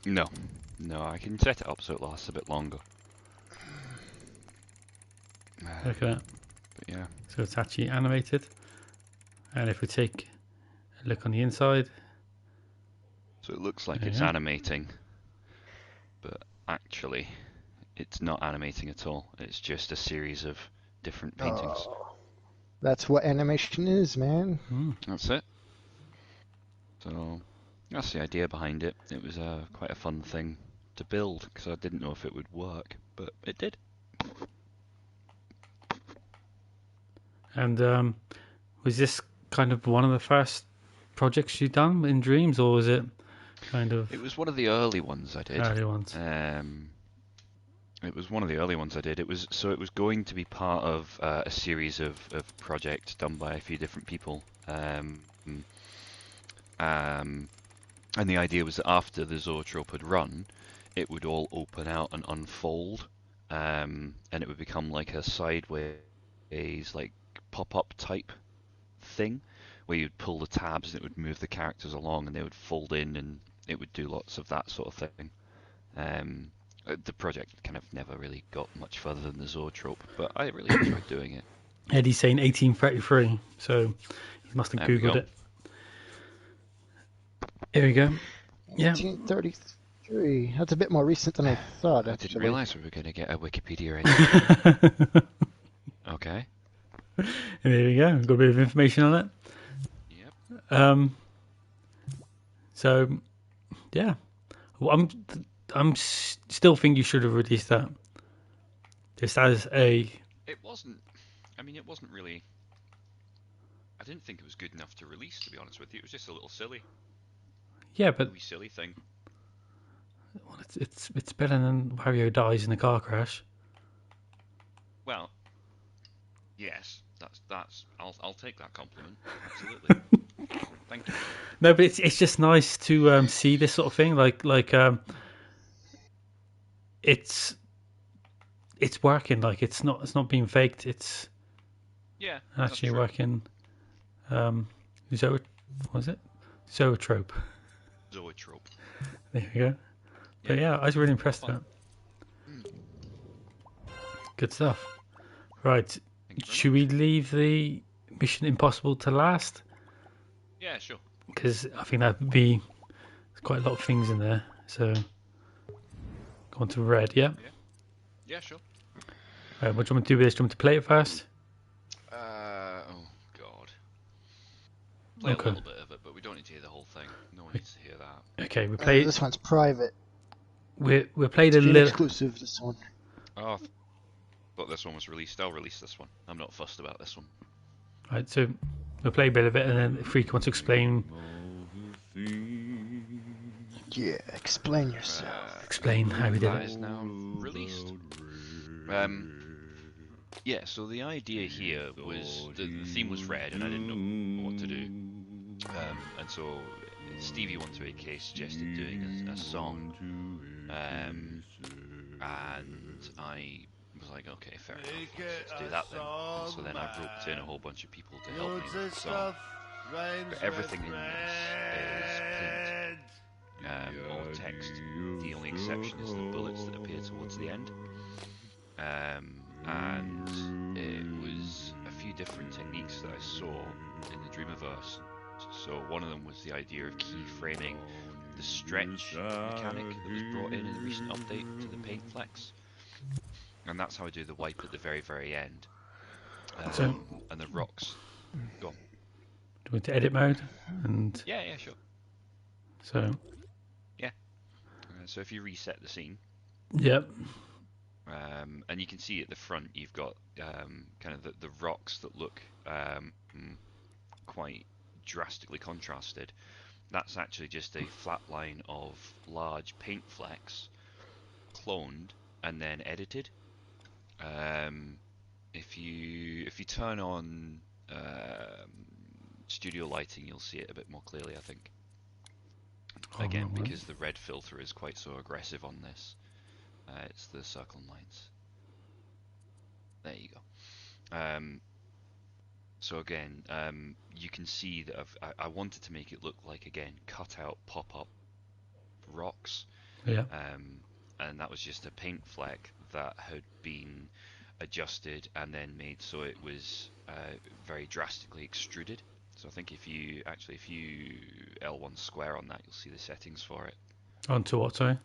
No, I can set it up so it lasts a bit longer. Look at that. But yeah. So it's actually animated. And if we take a look on the inside. So it looks like it's animating, but actually it's not animating at all. It's just a series of different paintings. Oh, that's what animation is, man. That's it. So that's the idea behind it. It was quite a fun thing to build because I didn't know if it would work, but it did. And was this kind of one of the first projects you've done in Dreams, or was it kind of? It was one of the early ones I did. Early ones. It was one of the early ones I did. It was going to be part of a series of projects done by a few different people. And the idea was that after the zoetrope had run, it would all open out and unfold, and it would become like a sideways, like pop-up type thing, where you'd pull the tabs and it would move the characters along, and they would fold in, and it would do lots of that sort of thing. The project kind of never really got much further than the zoetrope, but I really enjoyed doing it. Eddie's saying 1833, so he must have googled it. Here we go. Yeah. 1833. That's a bit more recent than I thought. I didn't realise we were going to get a Wikipedia entry. Okay. There we go. Got a bit of information on it. Yep. So, yeah. Well, I'm still think you should have released that. Just as a. It wasn't. I mean, it wasn't really. I didn't think it was good enough to release. To be honest with you, it was just a little silly. Yeah, but. A wee silly thing. Well, it's better than Wario dies in a car crash. Well, yes, that's. I'll take that compliment. Absolutely. Thank you. No, but it's just nice to see this sort of thing. Like it's working. Like it's not being faked. It's actually working. What was it? Zoetrope. Zoetrope. There we go. But yeah, I was really impressed with that. Good stuff. Right, should we leave the Mission Impossible to last? Yeah, sure. Because I think that would be quite a lot of things in there. So, go on to red, yeah? Yeah, sure. What do you want to do with this? Do you want to play it first? Oh, God. Play a little bit of it, but we don't need to hear the whole thing. No one needs to hear that. Okay, we play. This one's private. We played a little. Exclusive, this one. Oh, I thought this one was released. I'll release this one. I'm not fussed about this one. Right, so we'll play a bit of it, and then if Phreaky wants to explain. Yeah, explain yourself. Explain how we did That it. is now released. Yeah, so the idea here was the theme was red, and I didn't know what to do. And so Stevie Untitled suggested doing a song, and I was like, okay, fair enough, let's do that then. So then I roped in a whole bunch of people to help me with the song. But everything in this is plain, all text. The only exception is the bullets that appear towards the end. And it was a few different techniques that I saw in the Dreamiverse. So one of them was the idea of keyframing the stretch mechanic that was brought in the recent update to the paint flex. And that's how I do the wipe at the very, very end. And the rocks. Go on. Do we go to edit mode? And yeah, sure. So. Yeah. So if you reset the scene. Yep. And you can see at the front you've got kind of the rocks that look quite drastically contrasted. That's actually just a flat line of large paint flecks cloned and then edited. If you turn on studio lighting, you'll see it a bit more clearly, I think. Again, because the red filter is quite so aggressive on this. It's the circle and lines. There you go. So again, you can see that I wanted to make it look like, again, cut out pop-up rocks. Yeah. And that was just a paint fleck that had been adjusted and then made so it was very drastically extruded. So I think if you L1 square on that, you'll see the settings for it. Onto what, sorry?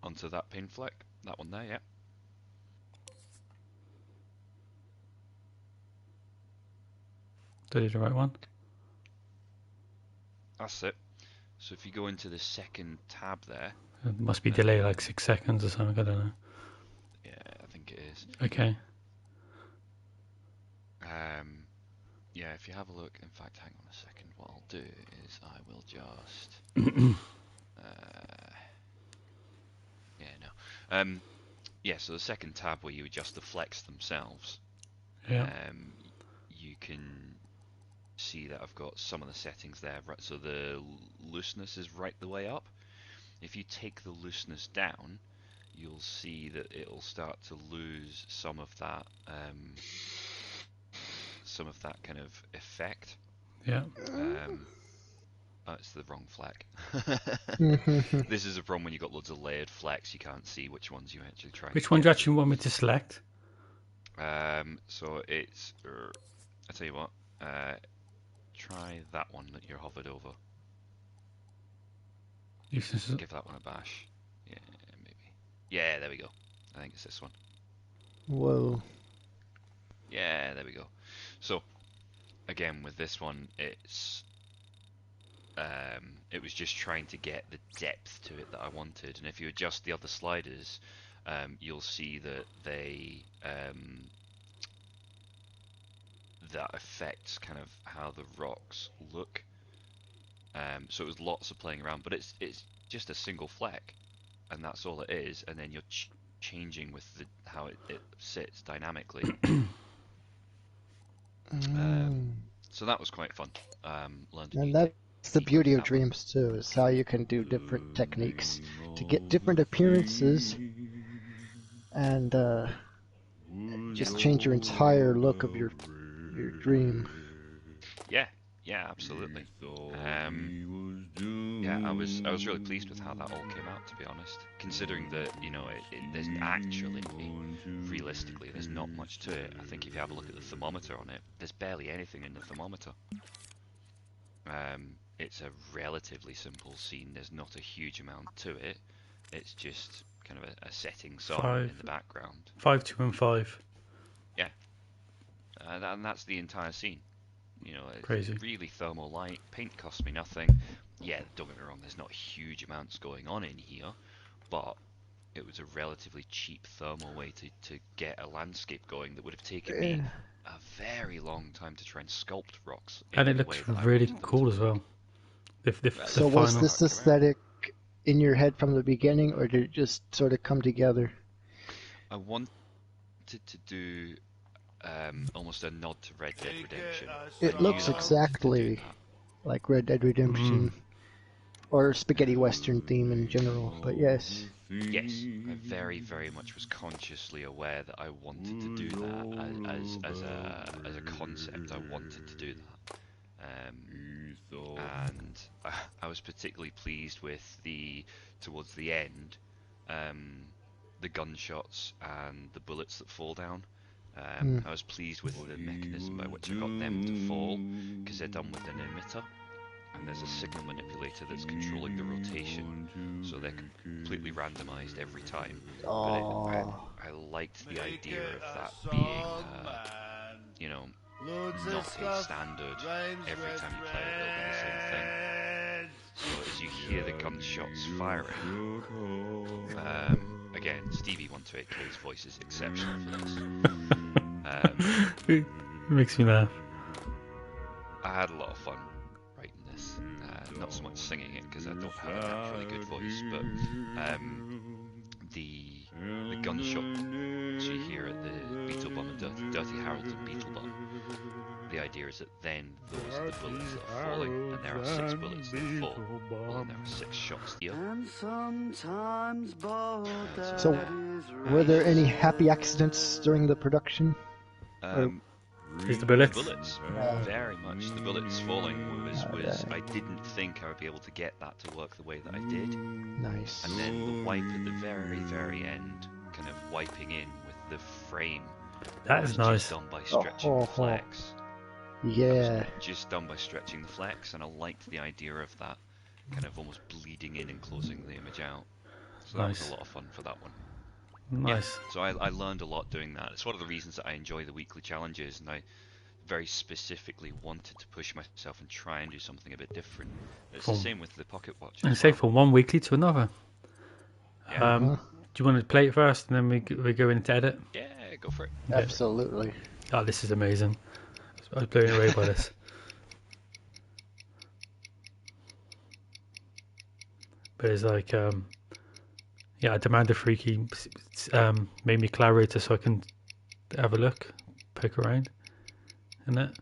Onto that paint fleck. That one there, yeah. Did I do the right one? That's it. So if you go into the second tab there... It must be delayed like 6 seconds or something, I don't know. Yeah, I think it is. Okay. Yeah, if you have a look... In fact, hang on a second. What I'll do is I will just... yeah, so the second tab where you adjust the flex themselves, you can see that I've got some of the settings there. Right, so the looseness is right the way up. If you take the looseness down, you'll see that it'll start to lose some of that kind of effect. Yeah. Oh, it's the wrong fleck. This is a problem when you've got loads of layered flecks. You can't see which ones you actually try. Which one do you actually want me to select? So it's... I'll tell you what. Try that one that you're hovered over. Give that one a bash. Yeah, maybe. Yeah, there we go. I think it's this one. Whoa. Yeah, there we go. So, again, with this one, it's... it was just trying to get the depth to it that I wanted, and if you adjust the other sliders, you'll see that they that affects kind of how the rocks look. So it was lots of playing around, but it's just a single fleck, and that's all it is. And then you're changing with how it sits dynamically. So that was quite fun. And that's the beauty of Dreams too, is how you can do different techniques to get different appearances and just change your entire look of your dream. Yeah, absolutely. Yeah, I was really pleased with how that all came out, to be honest. Considering that, you know, there's actually, realistically, there's not much to it. I think if you have a look at the thermometer on it, there's barely anything in the thermometer. It's a relatively simple scene. There's not a huge amount to it. It's just kind of a setting song in the background. 5, 2, and 5. Yeah, and that's the entire scene. You know, it's crazy. Really thermal light. Paint cost me nothing. Yeah, don't get me wrong. There's not huge amounts going on in here, but it was a relatively cheap thermal way to get a landscape going that would have taken me a very long time to try and sculpt rocks. And it looks really cool as well. So was this aesthetic in your head from the beginning, or did it just sort of come together? I wanted to do almost a nod to Red Dead Redemption. It looks exactly like Red Dead Redemption, or spaghetti western theme in general, but yes. Yes, I very, very much was consciously aware that I wanted to do that as a concept. I wanted to do that. And I was particularly pleased with towards the end, the gunshots and the bullets that fall down. I was pleased with the mechanism by which I got them to fall, because they're done with an emitter, and there's a signal manipulator that's controlling the rotation, so they're completely randomized every time. But I liked the idea of that being, you know, not a standard. Every time you play it, it'll be the same thing. So as you hear the gunshots firing, again, Stevie128K's voice is exceptional for this. It makes me laugh. I had a lot of fun writing this. Not so much singing it because I don't have a naturally good voice, but the gunshots you hear at the Beetlebum and DirtyHarolds and Beetlebum, the idea is that then those are the bullets that are falling, and there are 6 bullets that fall, and there are 6 shots here. So, were there any happy accidents during the production? Is the bullets? Bullets, very much. The bullets falling was I didn't think I would be able to get that to work the way that I did. Nice. And then the wipe at the very, very end, kind of wiping in with the frame. That is nice. Just done by stretching the flex. Yeah. Just done by stretching the flex, and I liked the idea of that kind of almost bleeding in and closing the image out. So that was a lot of fun for that one. Nice. Yeah, so I learned a lot doing that. It's one of the reasons that I enjoy the weekly challenges, and I very specifically wanted to push myself and try and do something a bit different. It's the same with the pocket watch. And say from one weekly to another. Yeah. Do you want to play it first, and then we go into edit? Yeah, go for it. Absolutely. Oh, this is amazing. I was blown away by this. But it's like, yeah, I demanded Phreaky made me collaborator so I can have a look, poke around in it.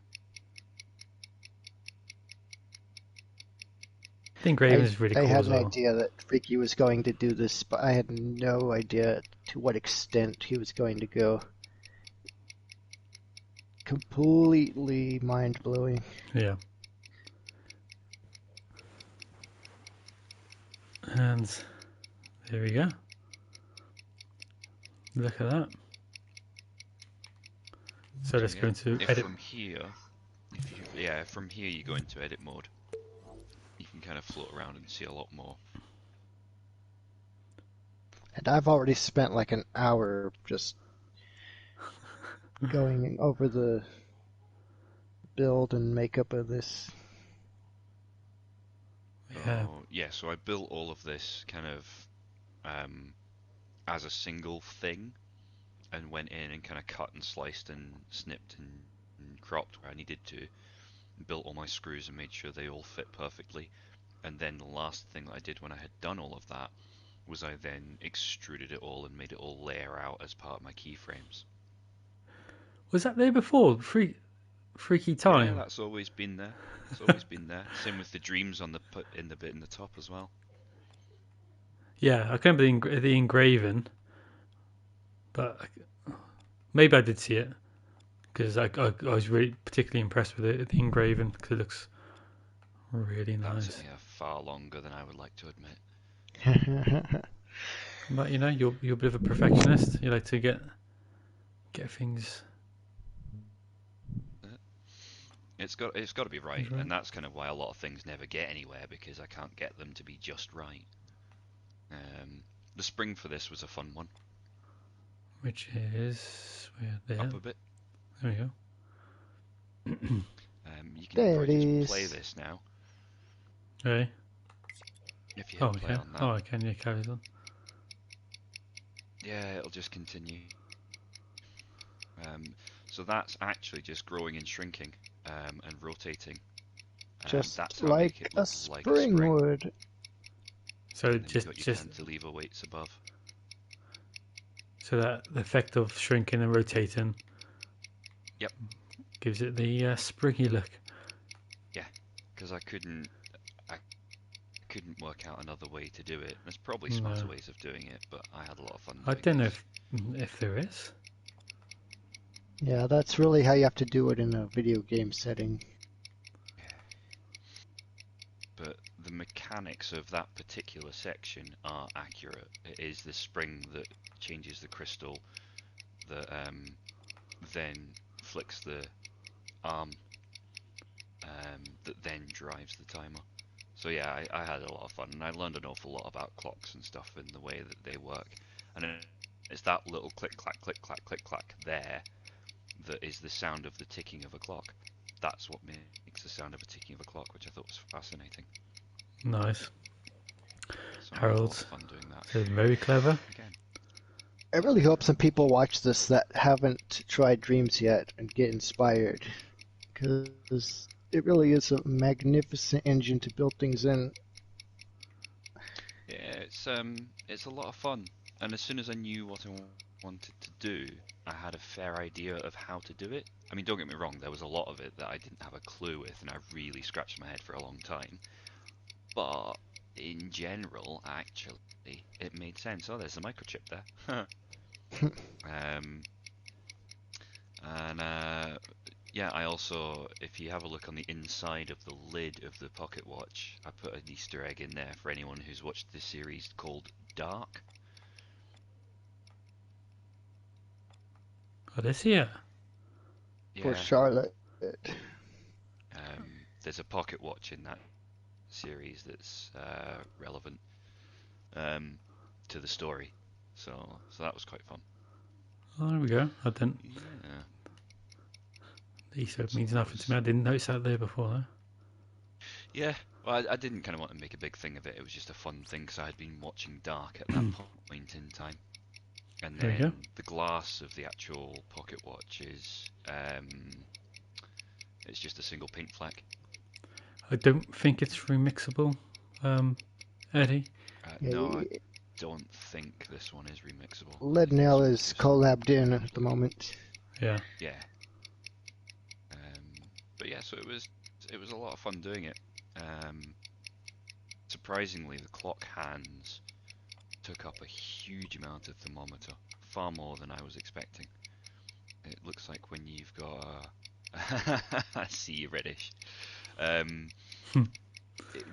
The engraving is really cool. I had as an well. idea that Phreaky was going to do this, but I had no idea to what extent he was going to go. Completely mind-blowing. Yeah. And there we go. Look at that. So let's go into edit. From here, from here you go into edit mode. You can kind of float around and see a lot more. And I've already spent like an hour just going over the build and makeup of this. Yeah. Yeah, so I built all of this kind of as a single thing, and went in and kind of cut and sliced and snipped and cropped where I needed to. Built all my screws and made sure they all fit perfectly. And then the last thing that I did when I had done all of that was I then extruded it all and made it all layer out as part of my keyframes. Was that there before? Freaky time? Yeah, that's always been there. It's always been there. Same with the dreams on the bit in the top as well. Yeah, I can't remember the engraving, but maybe I did see it because I was really particularly impressed with the engraving because it looks really nice. That's far longer than I would like to admit. But you know, you're a bit of a perfectionist. You like to get things. It's got to be right, and that's kind of why a lot of things never get anywhere because I can't get them to be just right. The spring for this was a fun one. Which is there. Up a bit. There we go. You can probably just play this now. Hey. If you hit play okay. on that. Oh, I can. Yeah, carries on. Yeah, it'll just continue. So that's actually just growing and shrinking and rotating. Just that's how like it a looks spring would. So and just cantilever weights above. So that the effect of shrinking and rotating. Yep. Gives it the springy look. Yeah, because I couldn't work out another way to do it. There's probably smarter ways of doing it, but I had a lot of fun. I don't know if there is. Yeah, that's really how you have to do it in a video game setting. But the mechanics of that particular section are accurate. It is the spring that changes the crystal that then flicks the arm that then drives the timer. So yeah, I had a lot of fun, and I learned an awful lot about clocks and stuff and the way that they work. And it's that little click clack click clack click clack there that is the sound of the ticking of a clock. That's what makes the sound of a ticking of a clock, which I thought was fascinating. Nice. So I had a lot Harolds. of fun doing that. So very clever. Again. I really hope some people watch this that haven't tried Dreams yet and get inspired, because it really is a magnificent engine to build things in. Yeah, it's a lot of fun. And as soon as I knew what I wanted to do, I had a fair idea of how to do it. I mean, don't get me wrong, there was a lot of it that I didn't have a clue with, and I really scratched my head for a long time. But in general, actually, it made sense. Oh, there's a microchip there. Yeah, I also, if you have a look on the inside of the lid of the pocket watch, I put an Easter egg in there for anyone who's watched the series called Dark. Oh, this here. For Yeah. Charlotte. There's a pocket watch in that series that's relevant to the story, so that was quite fun. Oh, there we go. I didn't. Yeah. The Easter means nothing to me. I didn't notice that there before, though. Yeah, well, I didn't kind of want to make a big thing of it. It was just a fun thing because I had been watching Dark at that point in time. And There you go. then the glass of the actual pocket watch is it's just a single pink fleck. I don't think it's remixable, Eddie. No, I don't think this one is remixable. Lead Nail is collabed in at the moment. Yeah. Yeah. But yeah, so it was a lot of fun doing it. Surprisingly, the clock hands took up a huge amount of thermometer, far more than I was expecting. It looks like when you've got I see you reddish.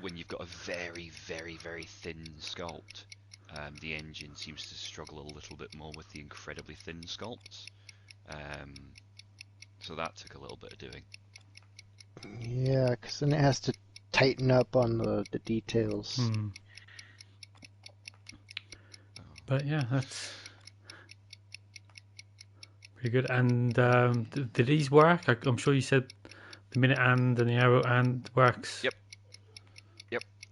When you've got a very, very, very thin sculpt, the engine seems to struggle a little bit more with the incredibly thin sculpts. So that took a little bit of doing. Yeah, because then it has to tighten up on the details. But yeah, that's pretty good. And did these work? I'm sure you said the minute and the arrow and works. Yep.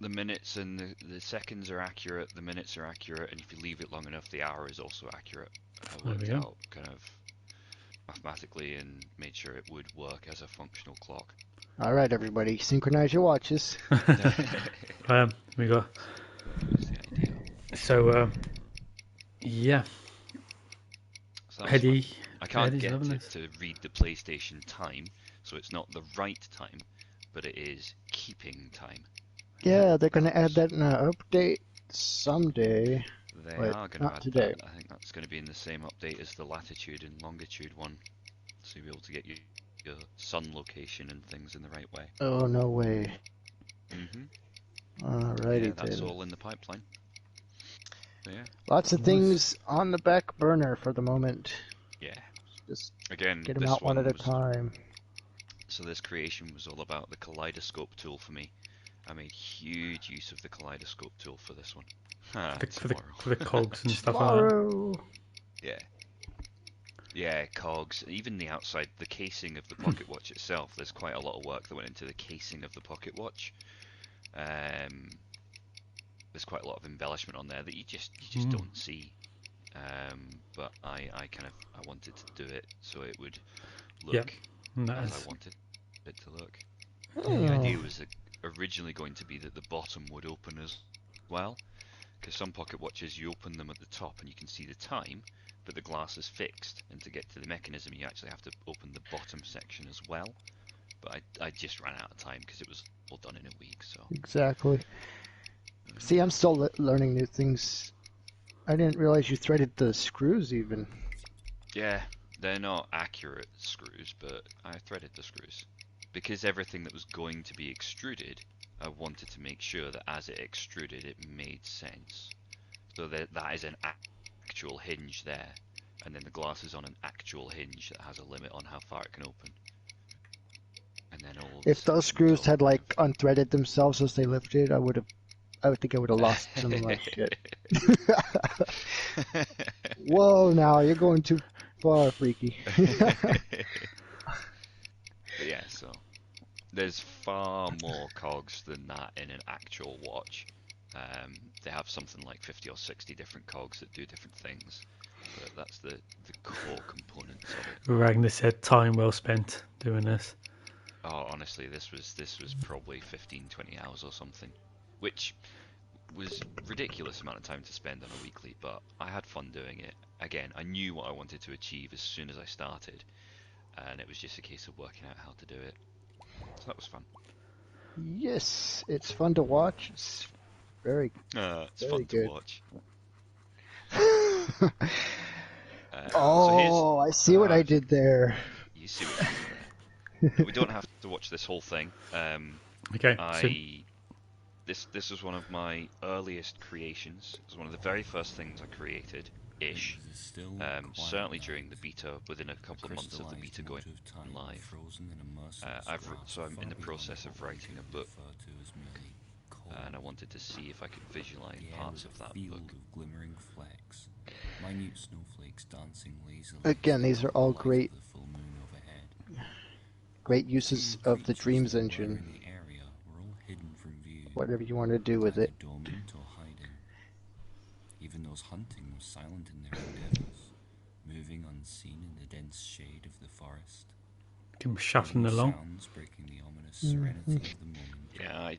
The minutes and the seconds are accurate, the minutes are accurate, and if you leave it long enough, the hour is also accurate. I worked out kind of mathematically and made sure it would work as a functional clock. All right, everybody, synchronize your watches. We got. So, yeah. So Eddie. I can't Eddie's get loving it to read the PlayStation time, so it's not the right time, but it is keeping time. Yeah, they're going to add that in an update someday. They Wait, are going to not add today. that. I think that's going to be in the same update as the latitude and longitude one, so you'll be able to get your sun location and things in the right way. Oh, no way. Alrighty Yeah, that's then. all in the pipeline. So, yeah. Lots of things on the back burner for the moment. Yeah. Just Again, get them this out one at a was- time. So this creation was all about the kaleidoscope tool for me. I made huge use of the kaleidoscope tool for this one. For the cogs and stuff like Tomorrow. Yeah. Yeah, cogs. Even the outside, the casing of the pocket watch itself. There's quite a lot of work that went into the casing of the pocket watch. There's quite a lot of embellishment on there that you just don't see. But I wanted to do it so it would look as I wanted it to look. The idea was originally going to be that the bottom would open as well, because some pocket watches you open them at the top and you can see the time, but the glass is fixed, and to get to the mechanism you actually have to open the bottom section as well. But I just ran out of time because it was all done in a week. So Exactly. See, I'm still learning new things. I didn't realize you threaded the screws even. yeah, they're not accurate screws, but I threaded the screws. Because everything that was going to be extruded, I wanted to make sure that as it extruded, it made sense. So that is an actual hinge there, and then the glass is on an actual hinge that has a limit on how far it can open. And then all. If those screws had like unthreaded themselves as they lifted, I think I would have lost some of my shit. Whoa, now you're going too far, Phreaky. But yeah, so There's far more cogs than that in an actual watch. They have something like 50 or 60 different cogs that do different things, but that's the core components of it. Ragnar said time well spent doing this. Oh, honestly, this was probably 15, 20 hours or something, which was ridiculous amount of time to spend on a weekly, but I had fun doing it. Again, I knew what I wanted to achieve as soon as I started, and it was just a case of working out how to do it. So that was fun. Yes, it's fun to watch. It's very, it's very fun good. to watch. Oh, I see what I did there. You see what I did there. We don't have to watch this whole thing. Okay. This was one of my earliest creations. It was one of the very first things I created, ish. Certainly during the beta, within a couple of months of the beta going live. So I'm in the process of writing a book, and I wanted to see if I could visualize parts of that book. Again, these are all great uses of the Dreams engine. Whatever you want to do with it. Even those hunting were silent in their endeavors, moving unseen in the dense shade of the forest. Come shuffling along. Sounds breaking the ominous serenity of the moment. Yeah,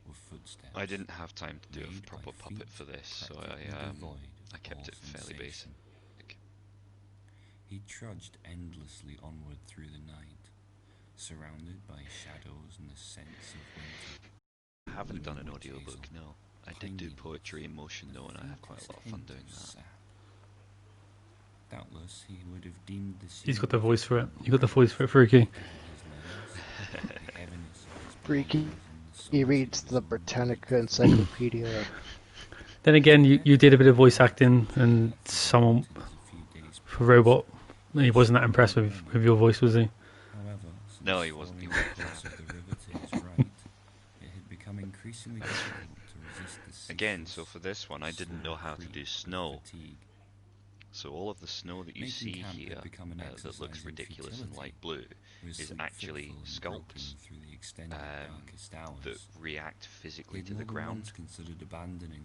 I didn't have time to do a proper puppet for this, so I kept it fairly basic. He trudged endlessly onward through the night, surrounded by shadows and the sense of winter. I haven't done an audiobook, no. I did do poetry in motion though, and I had quite a lot of fun doing that. Doubtless he would have deemed the He's got the voice for it. You got the voice for it, Phreaky. Phreaky. He reads the Britannica Encyclopedia. Then again, you did a bit of voice acting, and someone for Robot, he wasn't that impressed with your voice, was he? No, he wasn't. Again, so for this one, I didn't know how to do snow. So all of the snow that you see here that looks ridiculous in light blue is actually sculpts that react physically to the ground.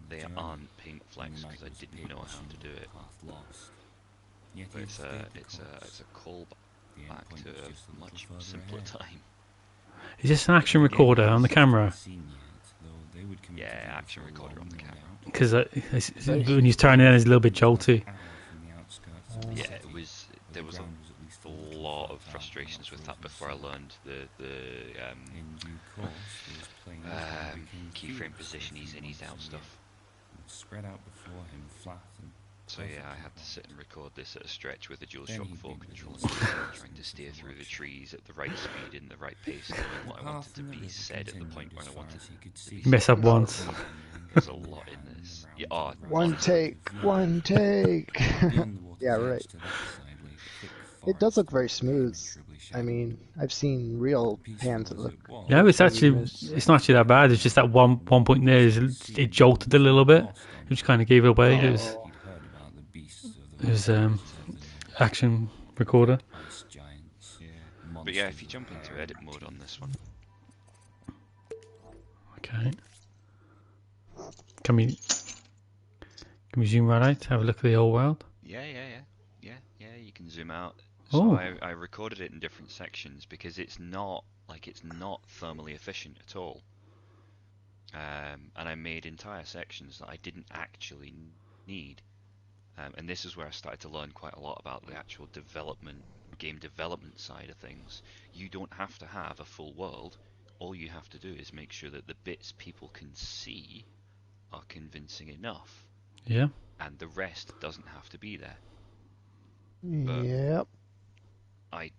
They aren't paint flecks because I didn't know how to do it. But it's a callback to a much simpler time. Is this an action recorder on the camera? Yeah, action recorder on the camera. Because when you turn it in, it's a little bit jolty. Yeah, there was a lot of frustrations with that before I learned the keyframe position, ease in, ease out stuff. Spread out before him, flat and so yeah, I had to sit and record this at a stretch with a DualShock 4 controller, trying to steer through the trees at the right speed and the right pace, knowing what I wanted to be said at the point where I wanted to be mess up once. There's a lot in this. Yeah, one take. Yeah, right. It does look very smooth. I mean, I've seen real pans that look. Yeah, it's not actually that bad. It's just that one point there it jolted a little bit, which kind of gave it away. It was action recorder. But yeah, if you jump into edit mode on this one. Okay. Can we zoom right out? Have a look at the whole world? Yeah. You can zoom out. So I recorded it in different sections because it's not thermally efficient at all. And I made entire sections that I didn't actually need. And this is where I started to learn quite a lot about the actual game development side of things. You don't have to have a full world. All you have to do is make sure that the bits people can see are convincing enough. Yeah. And the rest doesn't have to be there. Yep. I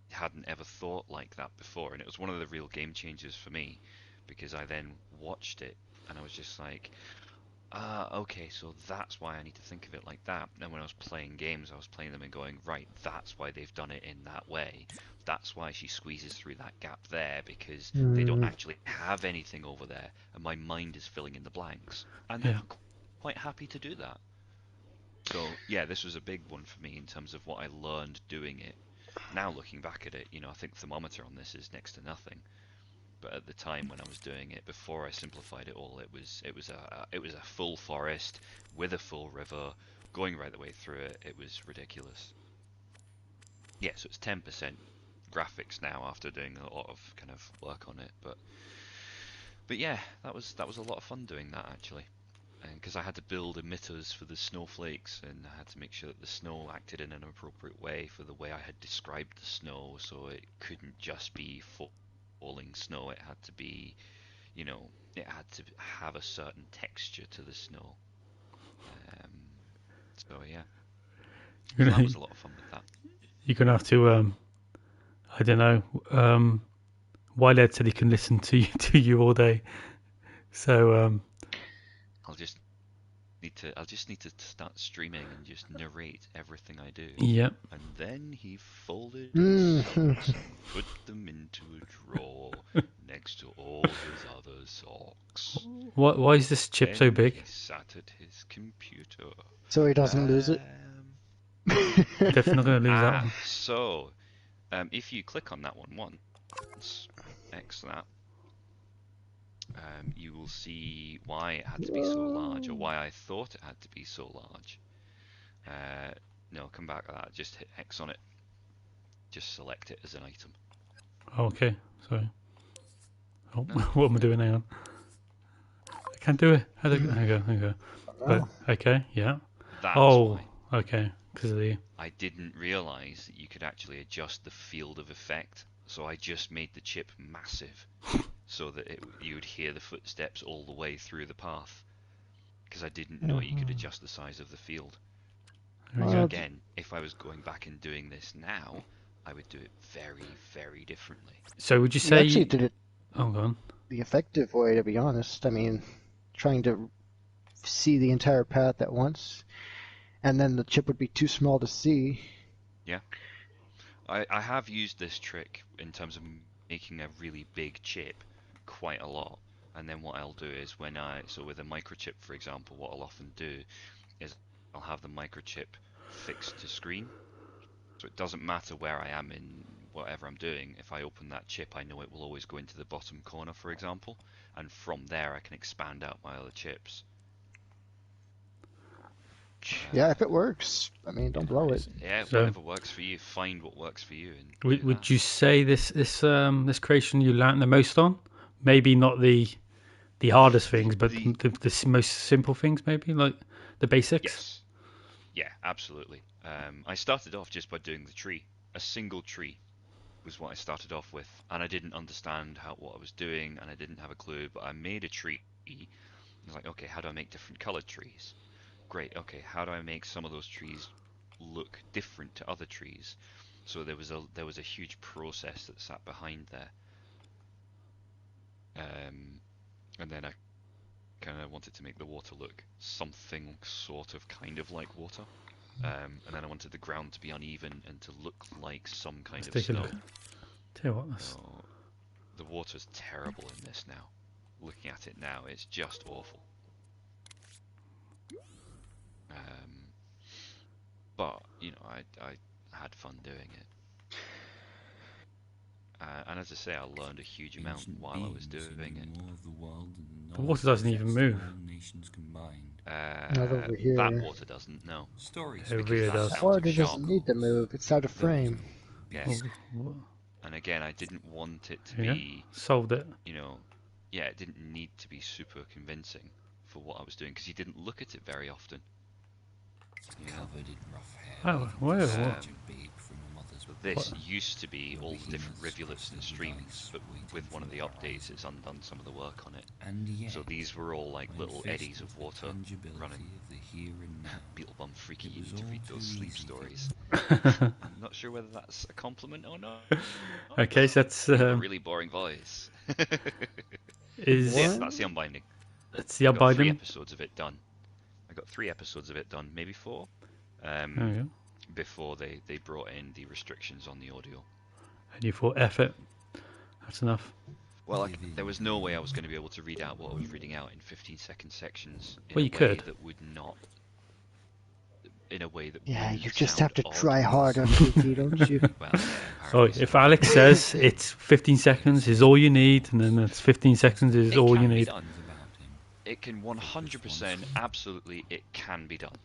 hadn't ever thought like that before, and it was one of the real game changers for me, because I then watched it and I was just like, okay, so that's why I need to think of it like that. And when I was playing games, I was playing them and going, right, that's why they've done it in that way. That's why she squeezes through that gap there, because they don't actually have anything over there, and my mind is filling in the blanks. And I'm quite happy to do that. So yeah, this was a big one for me in terms of what I learned doing it. Now looking back at it, I think thermometer on this is next to nothing. but at the time when I was doing it, before I simplified it all, it was a full forest with a full river going right the way through it. It was ridiculous. Yeah, so it's 10% graphics now after doing a lot of kind of work on it, but yeah, that was a lot of fun doing that actually. And because I had to build emitters for the snowflakes, and I had to make sure that the snow acted in an appropriate way for the way I had described the snow, so it couldn't just be falling snow. It had to be, you know, it had to have a certain texture to the snow. So yeah, so that was a lot of fun with that. You're gonna have to, I don't know. Wild said he can listen to you all day, so I'll just need to start streaming and just narrate everything I do. Yep. And then he folded his socks and put them into a drawer next to all his other socks. Why is this chip so big? He sat at his computer. So he doesn't lose it. Definitely not going to lose that one. So, if you click on that one once, X that, you will see why it had to be so large, or why I thought it had to be so large. No, come back to that. Just hit X on it. Just select it as an item. Okay, sorry. Oh, no. What am I doing now? I can't do it. Hang on. But, okay, yeah. That's why. Okay, because of the... I didn't realise that you could actually adjust the field of effect, so I just made the chip massive, so that you would hear the footsteps all the way through the path, because I didn't know you could adjust the size of the field. So again, if I was going back and doing this now, I would do it very, very differently. So would you say... You actually did it go on. the effective way, to be honest. I mean, trying to see the entire path at once, and then the chip would be too small to see. Yeah. I have used this trick in terms of making a really big chip quite a lot, and then what I'll do is so with a microchip, for example, what I'll often do is I'll have the microchip fixed to screen, so it doesn't matter where I am in whatever I'm doing. If I open that chip, I know it will always go into the bottom corner, for example, and from there I can expand out my other chips. Yeah, if it works. I mean, don't blow it. Yeah, whatever works for you. Find what works for you. And would you say this creation you learnt the most on? Maybe not the hardest things, but the most simple things, maybe, like the basics? Yes. Yeah, absolutely. I started off just by doing the tree. A single tree was what I started off with, and I didn't understand what I was doing, and I didn't have a clue, but I made a tree. I was like, okay, how do I make different colored trees? Great, okay, how do I make some of those trees look different to other trees? So there was a huge process that sat behind there. And then I kind of wanted to make the water look something sort of kind of like water. And then I wanted the ground to be uneven and to look like some kind of snow. Tell you what, so, the water's terrible in this now. Looking at it now, it's just awful. But you know, I had fun doing it, and as I say, I learned a huge amount while I was doing it. The water doesn't even move. Over here. That water doesn't. No. It really does. Water doesn't need to move. It's out of frame. Yes. And again, I didn't want it to be solved it. You know, yeah, it didn't need to be super convincing for what I was doing because you didn't look at it very often. Covered in rough hair. Oh, where? This used to be all the different rivulets and streams, but with one of the updates, it's undone some of the work on it. So these were all like little eddies of water running. Beetlebum Phreaky used to read those sleep stories. I'm not sure whether that's a compliment or not. Okay, so that's a really boring voice. Yes, that's the unbinding. That's the unbinding. 3 episodes of it done. I got 3 episodes of it done, maybe 4. Before they brought in the restrictions on the audio. And you thought, F it, that's enough. Well, there was no way I was going to be able to read out what I was reading out in 15-second sections. Well, you could. That would not. in a way that Yeah, wouldn't you just sound have to odd. try harder, Phreaky, don't you? Well, yeah, Oh, apparently if so. Alex says it's 15 seconds is all you need, and then it's 15 seconds is It all can you be need, done. It can 100%, absolutely, it can be done.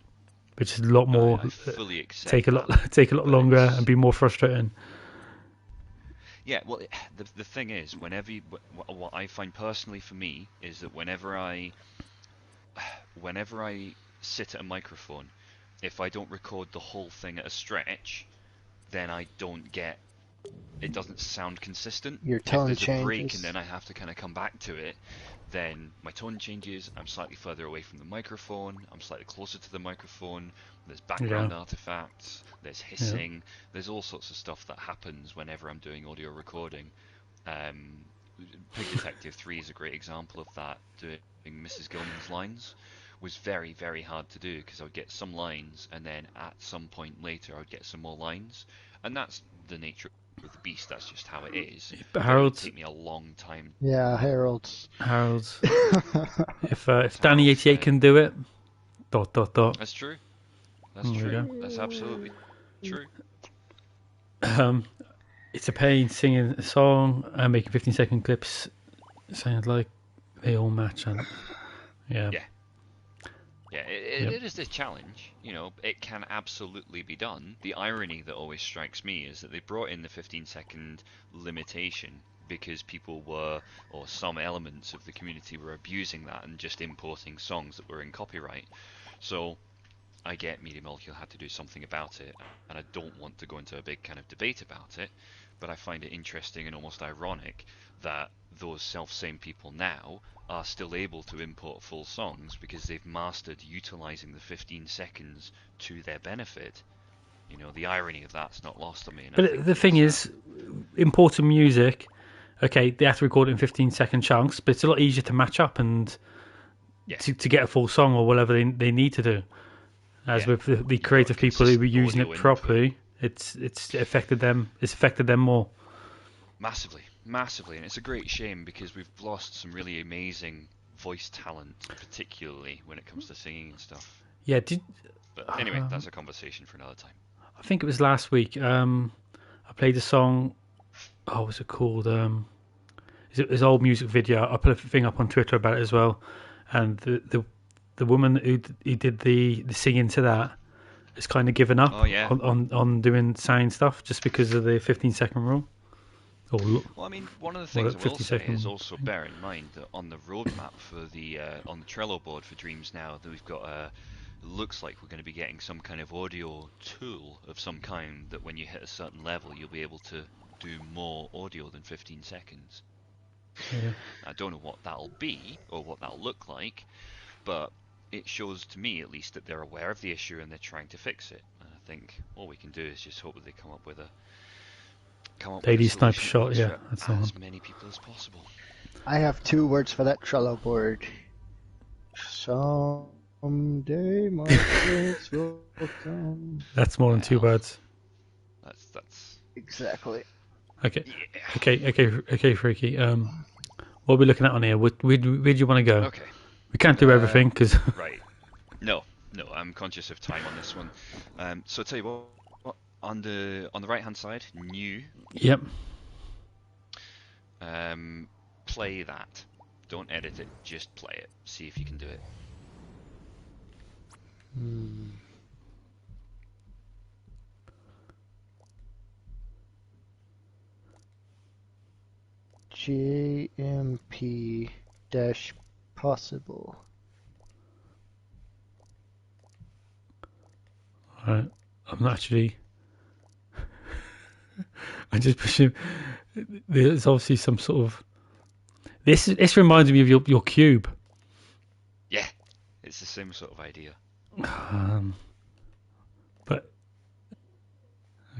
which is a lot more I fully accept take a that, lot but longer it's- and be more frustrating. Yeah, well, the thing is, what I find personally for me is that whenever I sit at a microphone, if I don't record the whole thing at a stretch, then I don't get. It doesn't sound consistent. Your If tone there's a break changes. and then I have to kind of come back to it, then my tone changes. I'm slightly further away from the microphone. I'm slightly closer to the microphone. There's background artifacts. There's hissing. There's all sorts of stuff that happens whenever I'm doing audio recording. Pig Detective 3 is a great example of that. Doing Mrs. Gilman's lines was very, very hard to do because I would get some lines and then at some point later I would get some more lines, and that's the nature of the beast. That's just how it is. But It would Harold's take me a long time. Yeah, Harold's. if Danny88 can do it, ... That's true. That's There we true. go. That's absolutely true. It's a pain singing a song and making 15-second clips. Sounds like they all match, and yeah. Yeah, it is a challenge. You know, it can absolutely be done. The irony that always strikes me is that they brought in the 15-second limitation because people were, or some elements of the community were abusing that and just importing songs that were in copyright. So I get Media Molecule had to do something about it, and I don't want to go into a big kind of debate about it, but I find it interesting and almost ironic that those self-same people now are still able to import full songs because they've mastered utilizing the 15 seconds to their benefit. You know, the irony of that's not lost on me. And But the thing is, importing music, okay, they have to record it in 15-second chunks, but it's a lot easier to match up and to get a full song or whatever they need to do. As with the creative people who were using it properly, it's affected them. It's affected them more. Massively, and it's a great shame because we've lost some really amazing voice talent, particularly when it comes to singing and stuff. Yeah, but anyway, that's a conversation for another time. I think it was last week. I played a song. Oh, what's it called? It's an old music video. I put a thing up on Twitter about it as well. And the woman who did the singing to that has kind of given up on doing sound stuff just because of the 15-second rule. Well, I mean, one of the things I will say is also bear in mind that on the roadmap for the on the Trello board for Dreams now, that we've got looks like we're going to be getting some kind of audio tool of some kind that when you hit a certain level, you'll be able to do more audio than 15 seconds. Yeah. I don't know what that'll be or what that'll look like, but it shows to me at least that they're aware of the issue and they're trying to fix it. And I think all we can do is just hope that they come up with a sniper shot, yeah. That's the one. As many people as possible. I have 2 words for that Trello board. Someday my prince will come. That's more than 2 words. That's exactly. Okay, Phreaky. What are we looking at on here? Where do you want to go? Okay. We can't do everything because. Right. No, I'm conscious of time on this one. So I'll tell you what. On the right hand side, new. Yep. Play that. Don't edit it. Just play it. See if you can do it. JMP dash possible. Alright. I'm not actually. I just presume there's obviously some sort of. This reminds me of your cube. Yeah, it's the same sort of idea. But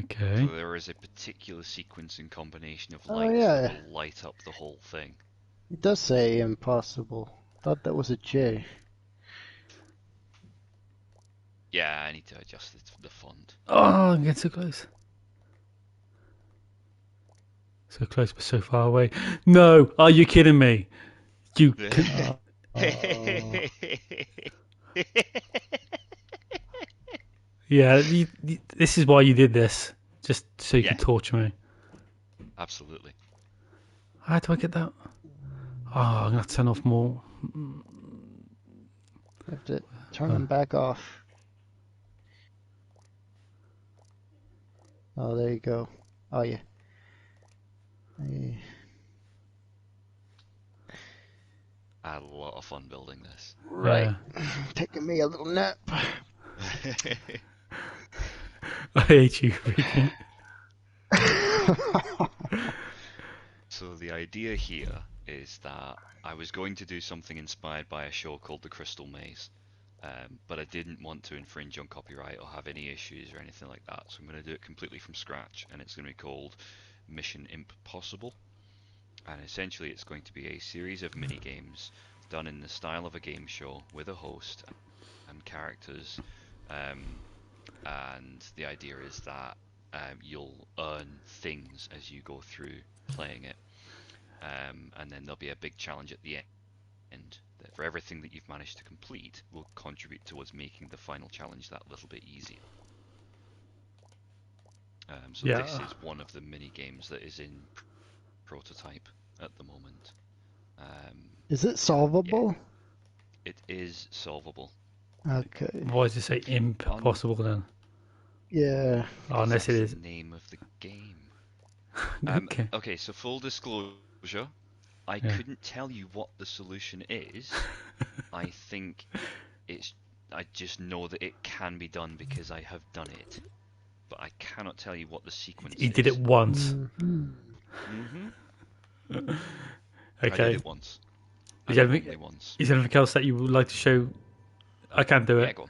okay. So there is a particular sequence and combination of lights that will light up the whole thing. It does say impossible. Thought that was a J. Yeah, I need to adjust the font. Oh, I'm getting so close. So close, but so far away. No, are you kidding me? You can... Yeah, this is why you did this, just so you Yeah. can torture me. Absolutely. How do I get that? Oh, I'm gonna have to turn off more. You have to turn them back off. Oh, there you go. Oh, yeah. I had a lot of fun building this. Right. Taking me a little nap. I hate you, Phreaky. So the idea here is that I was going to do something inspired by a show called The Crystal Maze, but I didn't want to infringe on copyright or have any issues or anything like that, so I'm going to do it completely from scratch, and it's going to be called Mission Impossible. And essentially it's going to be a series of mini-games done in the style of a game show with a host and characters, and the idea is that you'll earn things as you go through playing it, and then there'll be a big challenge at the end that for everything that you've managed to complete will contribute towards making the final challenge that little bit easier. So this is one of the mini-games that is in prototype at the moment. Is it solvable? Yeah, it is solvable. Okay. Why does it say impossible then? Yeah. Oh, unless it is the name of the game. Okay. So full disclosure, I couldn't tell you what the solution is. I think I just know that it can be done because I have done it, but I cannot tell you what the sequence is. He did it once. Okay. I did it once. Is there anything else that you would like to show? I can't do it. Yeah, go on.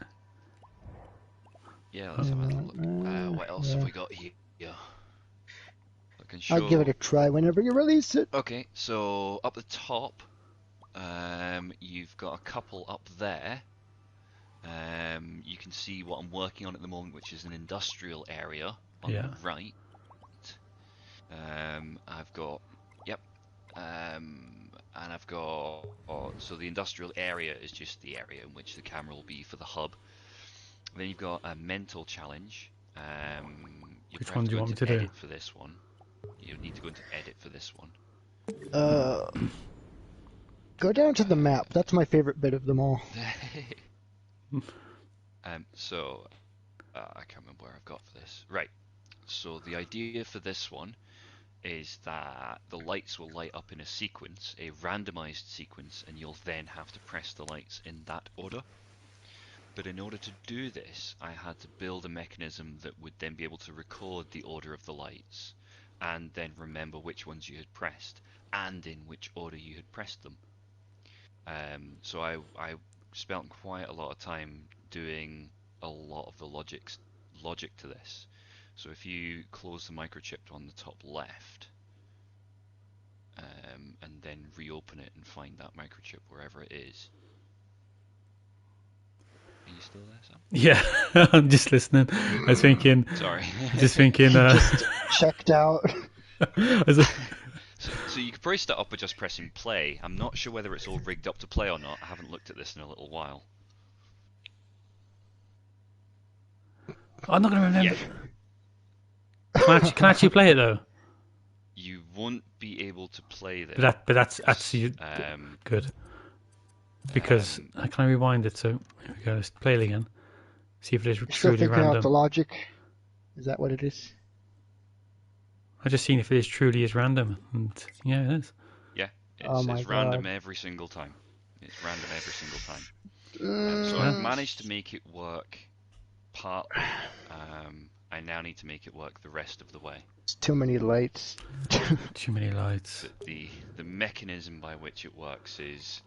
Yeah, let's have a look. What else have we got here? I'll give it a try whenever you release it. Okay, so up the top, you've got a couple up there. You can see what I'm working on at the moment, which is an industrial area on the right. I've got, and I've got, so the industrial area is just the area in which the camera will be for the hub. Then you've got a mental challenge. Which one do you want me to do? Edit for this one. You need to go into edit for this one. Go down to the map. That's my favorite bit of them all. So I can't remember where I've got for this. Right. So the idea for this one is that the lights will light up in a sequence, a randomized sequence, and you'll then have to press the lights in that order. But in order to do this, I had to build a mechanism that would then be able to record the order of the lights, and then remember which ones you had pressed, and in which order you had pressed them. So I spent quite a lot of time doing a lot of the logic to this. So if you close the microchip on the top left, and then reopen it and find that microchip wherever it is. Are you still there, Sam? Yeah, I'm just listening. I was thinking. Sorry. Just thinking. Just checked out. So you could probably start up with just pressing play. I'm not sure whether it's all rigged up to play or not. I haven't looked at this in a little while. I'm not going to remember. Yeah. Can I actually play it though? You won't be able to play this. But that's actually good. Because can I rewind it? So here we go. Let's play it again. See if it is Still truly figuring random. out the logic. Is that what it is? I just seen if it is truly is random, and yeah, it is. Yeah, it's random every single time. It's random every single time. So I've managed to make it work partly. I now need to make it work the rest of the way. It's too many lights. Too many lights. But the mechanism by which it works is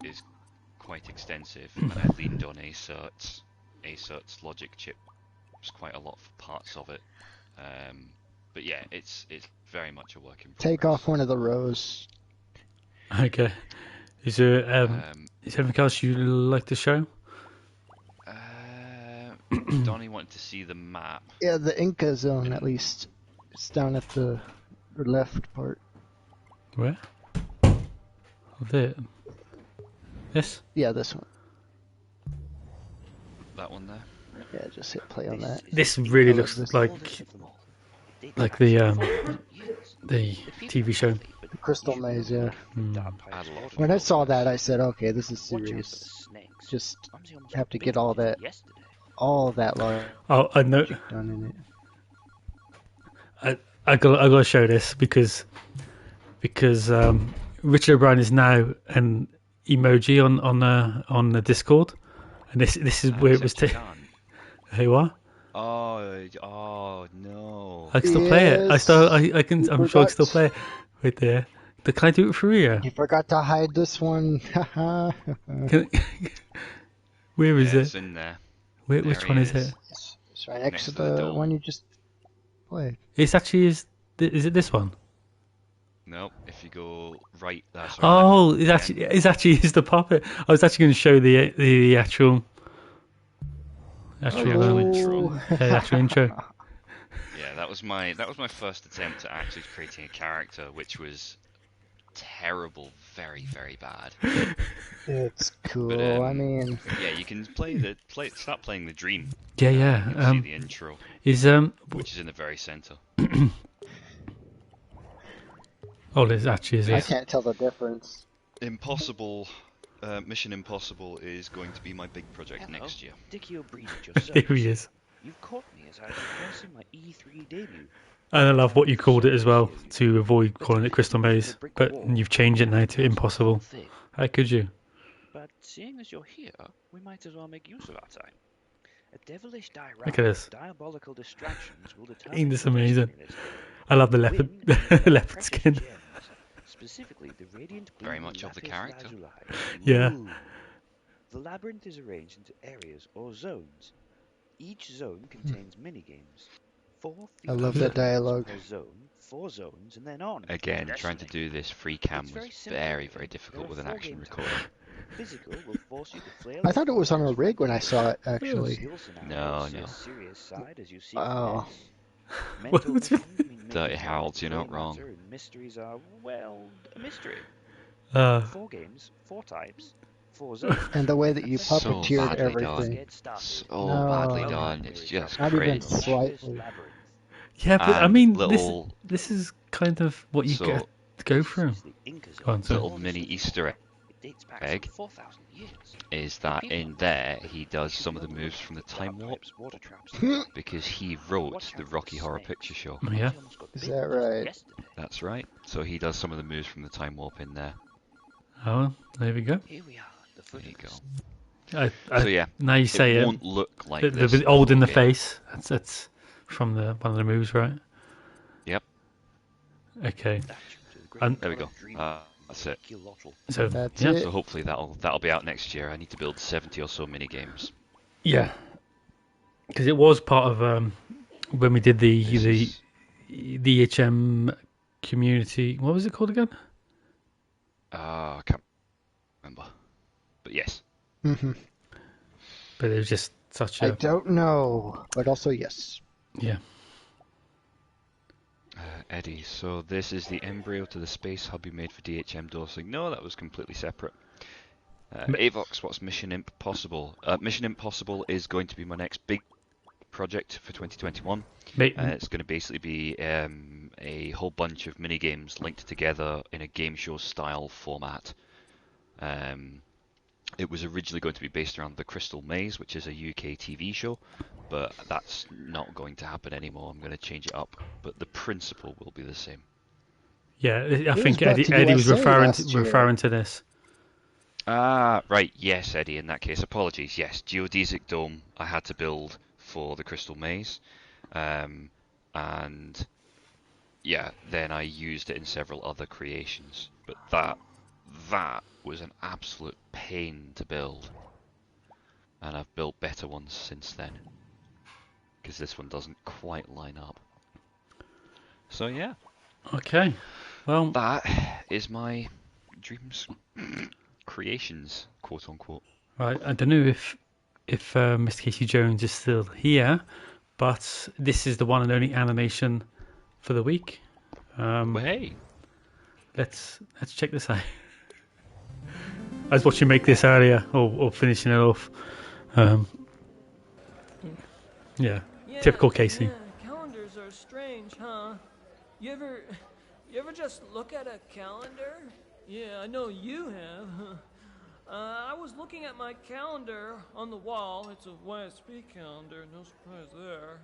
quite extensive, and I leaned on Aecert's logic chips quite a lot for parts of it. But yeah, it's very much a work in progress. Take off one of the rows. Okay. Is there anything else you'd like to show? Donny wanted to see the map. Yeah, the Inca zone at least. It's down at the left part. Where? This? Yeah, this one. That one there? Yeah, just hit play on that. This really looks this. like the TV show. The Crystal Maze, yeah. Add a lot of When I saw improvements. that, I said, okay, this is serious. Just have to get all that logic Oh, I know. done in it. I gotta show this because Richard O'Brien is now an emoji on the Discord, and this is where it was taken. Hey, what? Oh no! I can still play it. Yes. I can. I'm sure I can still play it right there. But can I do it for you? You forgot to hide this one. Where is It's it? in there. Which one is it? It's right next to to the the dome. one you just played. It's actually is it this one? Nope. If you go right, that's right. Oh, it's actually is the puppet. I was actually going to show the actual Hello. actual intro. Yeah, that was my first attempt at actually creating a character, which was terrible, very very bad. It's cool. But, I mean, yeah, you can start playing the dream. Yeah, You yeah. can see the intro, Is which is in the very center. Oh, there's actually is I it? can't tell the difference. Impossible. Mission Impossible is going to be my big project next year. Dickie O'Brien at your service. There he is. You've caught me as I was rehearsing my E3 debut. And I love what you called it as well, to avoid calling it Crystal Maze. But you've changed it now to Impossible. How could you? But seeing as you're here, we might as well make use of our time. A devilish die Look at this. diabolical distractions will determine Ain't this your amazing? destiny list. I love the leopard, Win and leopard precious skin. gems, specifically the radiant blue Very much of the lapis character. lazuli. Yeah. Ooh. The labyrinth is arranged into areas or zones. Each zone contains mini-games. 4 I love that dialogue. per zone, 4 zones, and then on. Again, to trying to destiny. do this free cam It's was very simple. very very difficult There with are an 4 action game recorder. types. Physical will force you to flail. I thought it was on a rig when I saw it, actually. No, no. Serious side as you see Oh. Mental What's missions mean making DirtyHarolds, sense you're of not gray wrong. matter, and mysteries are, well, a mystery. 4 games, 4 types, 4 zones. And the way that you So puppeteered badly everything. Get started. So No. badly done. It's just Not even cringe. slightly. Labyrinth. Yeah, but I And mean, little- this is kind of what you So- get to go through. The Inca Go on, zone. so- Little mini Easter egg It dates back egg. some 4,000 years. is that in there he does some of the moves from the time warp Pipes, water traps. because he wrote the Rocky Horror Picture Show. Oh, yeah. Is that right? Yesterday. That's right. So he does some of the moves from the time warp in there. Oh, there we go. Here we are, the There foot you of go. the So yeah, Now you say it it. won't look like The this. bit old in the Okay. face. That's from the one of the moves, right? Yep. Okay. There we go. That's it. So That's yeah, it. So hopefully that'll be out next year. I need to build 70 or so mini games. yeah. Because it was part of when we did the EHM community. What was it called again? I can't remember. But yes. Mhm. But it was just such I a don't know, but also yes. yeah. Eddie, so this is the embryo to the space hub you made for DHM dosing. No, that was completely separate. Avox, what's Mission Impossible? Mission Impossible is going to be my next big project for 2021. It's going to basically be a whole bunch of mini games linked together in a game show style format. It was originally going to be based around the Crystal Maze, which is a UK TV show, but that's not going to happen anymore. I'm going to change it up, but the principle will be the same. Yeah, I was think brought to Eddie was USA referring last year. to this. Ah, right, yes, Eddie, in that case, apologies, yes, Geodesic Dome I had to build for the Crystal Maze, and yeah, then I used it in several other creations, but that was an absolute pain to build, and I've built better ones since then, because this one doesn't quite line up. So yeah. Okay, well, that is my dreams creations, quote unquote. right. I don't know if MrCaseyJones is still here, but this is the one and only animation for the week. Well, hey, Let's check this out. I was watching you make this earlier, or finishing it off. Yeah, typical Casey. Yeah, calendars are strange, huh? You ever just look at a calendar? Yeah, I know you have. I was looking at my calendar on the wall. It's a YSP calendar, no surprise there.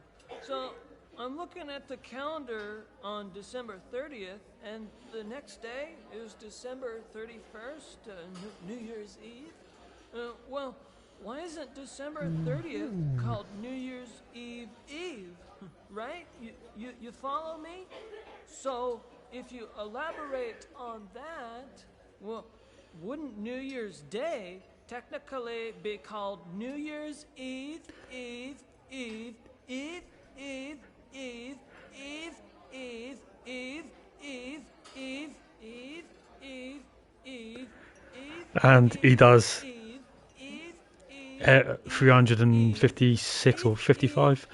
So, I'm looking at the calendar on December 30th, and the next day is December 31st, New Year's Eve. Well, why isn't December 30th called New Year's Eve Eve? Right? You follow me? So, if you elaborate on that, well, wouldn't New Year's Day technically be called New Year's Eve, Eve, Eve, Eve, Eve, Eve, Eve, Eve, Eve, Eve, Eve, Eve, Eve, Eve, And he does 356 or 55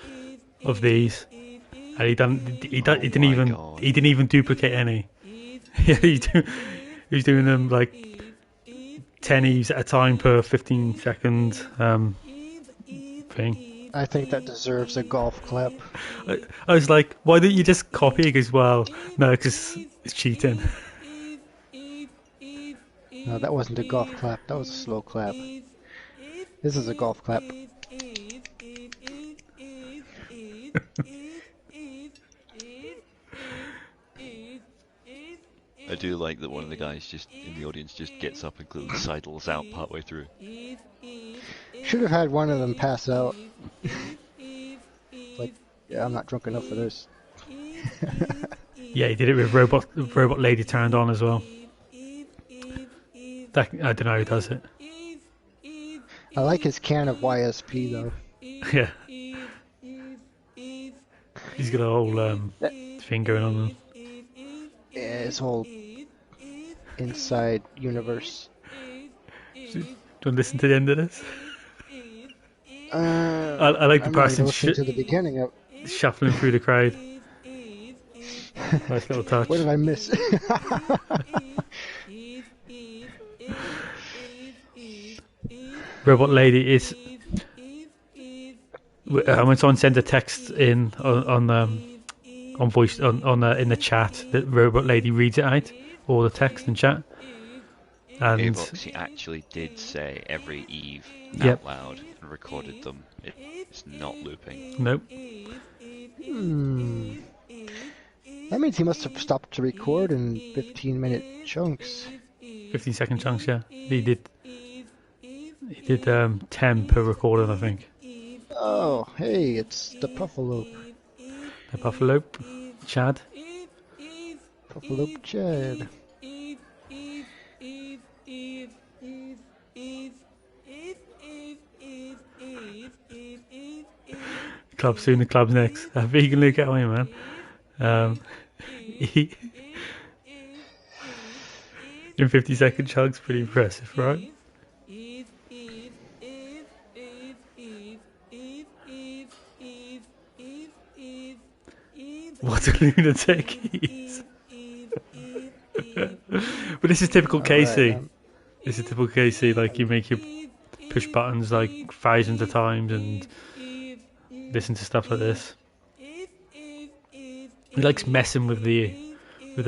of these, and he didn't even duplicate any. Yeah, he's doing them like 10 Eves at a time per 15-second thing. I think that deserves a golf clap. I was like, why don't you just copy it as well? No, because it's cheating. No, that wasn't a golf clap. That was a slow clap. This is a golf clap. I do like that one of the guys just in the audience just gets up and clearly sidles out partway through. Should have had one of them pass out. Like, yeah, I'm not drunk enough for this. Yeah, he did it with Robot Lady turned on as well. I don't know who does it. I like his can of YSP though. Yeah. He's got a whole thing going on. Yeah, his whole inside universe. Do you want to listen to the end of this? I like the person to the beginning of shuffling through the crowd. Nice little touch. What did I miss? Robot Lady is. When someone sends a text in on voice in the chat, the Robot Lady reads it out, all the text in chat. And he actually did say every Eve Yep. out loud and recorded them. It's not looping. Nope. That means he must have stopped to record in 15-minute chunks. 15-second chunks, yeah. He did 10 per recording, I think. Oh, hey, it's the Puffalope. The Puffalope, Chad. Puffalope Chad. Club soon, the club's next. Vegan Luke, get away, man. In 50-second chunks, pretty impressive, right? What a lunatic he is. But this is typical Casey. This is typical Casey, like you make your push buttons like thousands of times and listen to stuff like this. He likes messing with the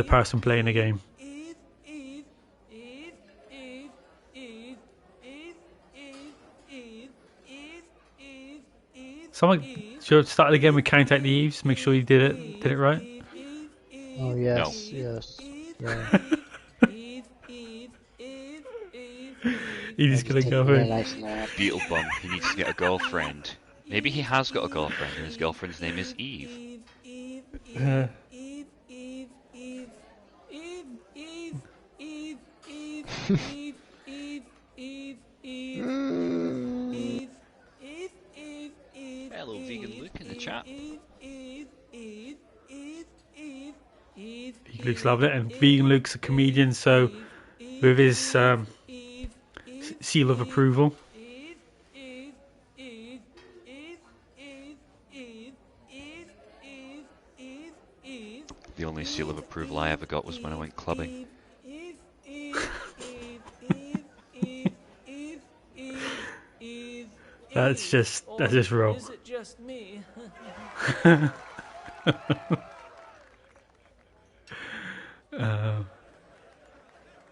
person playing the game. Someone should start again with Count Out the Eves. Make sure you did it right. Oh yes, No. yes. Yeah. He's gonna go in. Beetlebum, he needs to get a girlfriend. Maybe he has got a girlfriend and his girlfriend's name is Eve. Hello, Vegan Luke in the chat. Luke's loving it, and Vegan Luke's a comedian, so with his seal of approval. The only seal of approval I ever got was when I went clubbing. That's just wrong. Is it just me?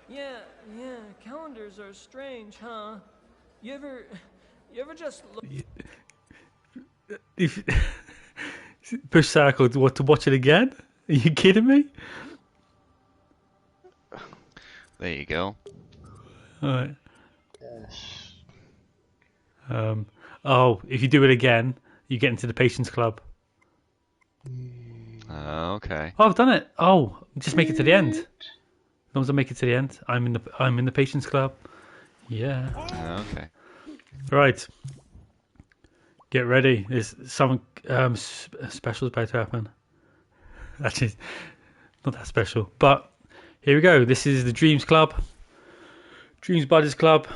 Yeah, calendars are strange, huh? You ever just look... Push circle to watch it again? Are you kidding me? There you go. Alright. Yes. If you do it again, you get into the Patience Club. Okay. Oh, I've done it. Oh, just make it to the end. As long as I make it to the end, I'm in the Patience Club. Yeah. Okay. Right. Get ready. There's some special about to happen. Actually, not that special. But here we go. This is the Dreams Club. Dreams Buddies Club.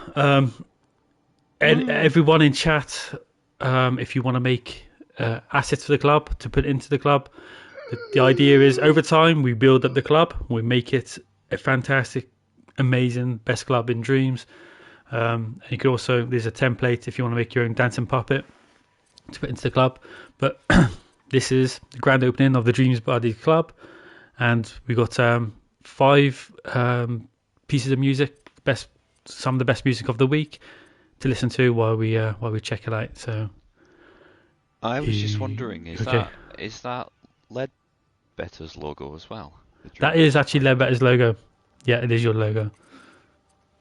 Everyone in chat, if you want to make assets for the club to put into the club, the idea is over time we build up the club. We make it a fantastic, amazing, best club in Dreams. And you could also, there's a template if you want to make your own dancing puppet to put into the club. But this is the grand opening of the Dreams Buddies Club, and we got 5 pieces of music, some of the best music of the week to listen to while we check it out. So I was just wondering, is that Ledbetter's logo as well? That is actually Ledbetter's logo. Yeah, it is your logo.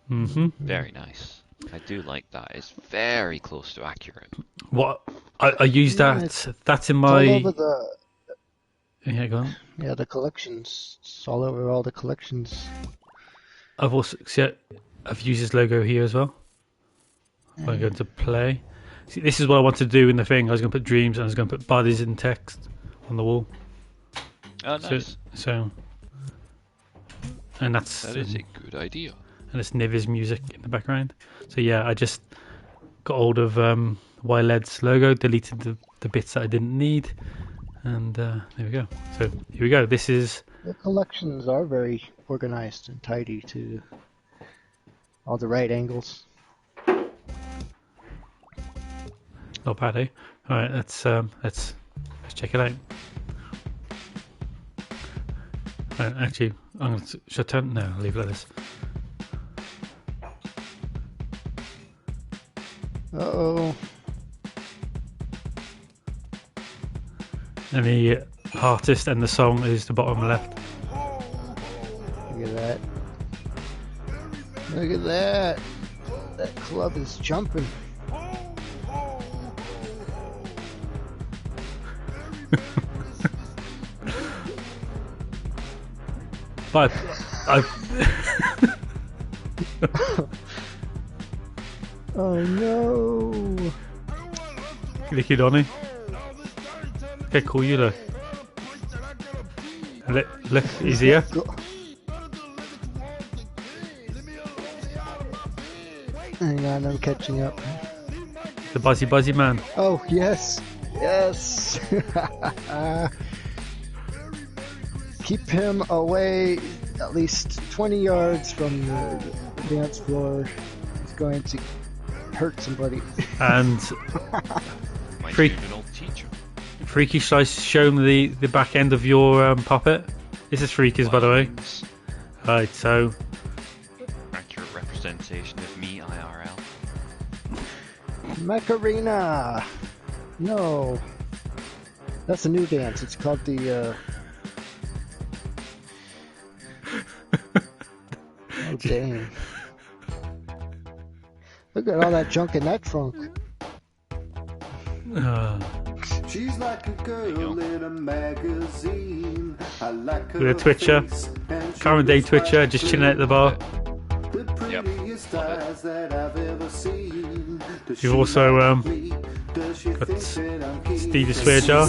Very nice. I do like that. It's very close to accurate. What I use that. That's in my. All over the... Yeah, go on. Yeah, the collections. It's all over all the collections. I've used his logo here as well. I'm going to play. See, this is what I want to do in the thing. I was going to put Dreams and I was going to put Buddies in text on the wall. Oh, nice. So and that is a good idea. And it's Nivi's music in the background. So yeah, I just got hold of YLED's logo, deleted the bits that I didn't need, and there we go. So here we go. This is... The collections are very organized and tidy to all the right angles. Not bad, eh? All right, let's check it out. Actually, I'm going to shut down. No, I'll leave it like this. Uh-oh. And the artist and the song is the bottom left. Look at that. Look at that. That club is jumping. But Oh no! Look at Donny. Okay, cool, you look. Look, he's here. Hang on, I'm catching up. The buzzy man. Oh, yes! Yes! Keep him away at least 20 yards from the dance floor. He's going to hurt somebody. And Phreaky, should I show him the back end of your puppet? This is Phreaky's, by the way. Right, so accurate representation of me IRL. Macarena! No. That's a new dance. It's called the oh dang. Look at all that junk in that trunk. She's like a girl in a magazine. I like her with a Twitcher. Current day Twitcher, just chilling at the bar. Yep. You've also got Steve the Swear Jar.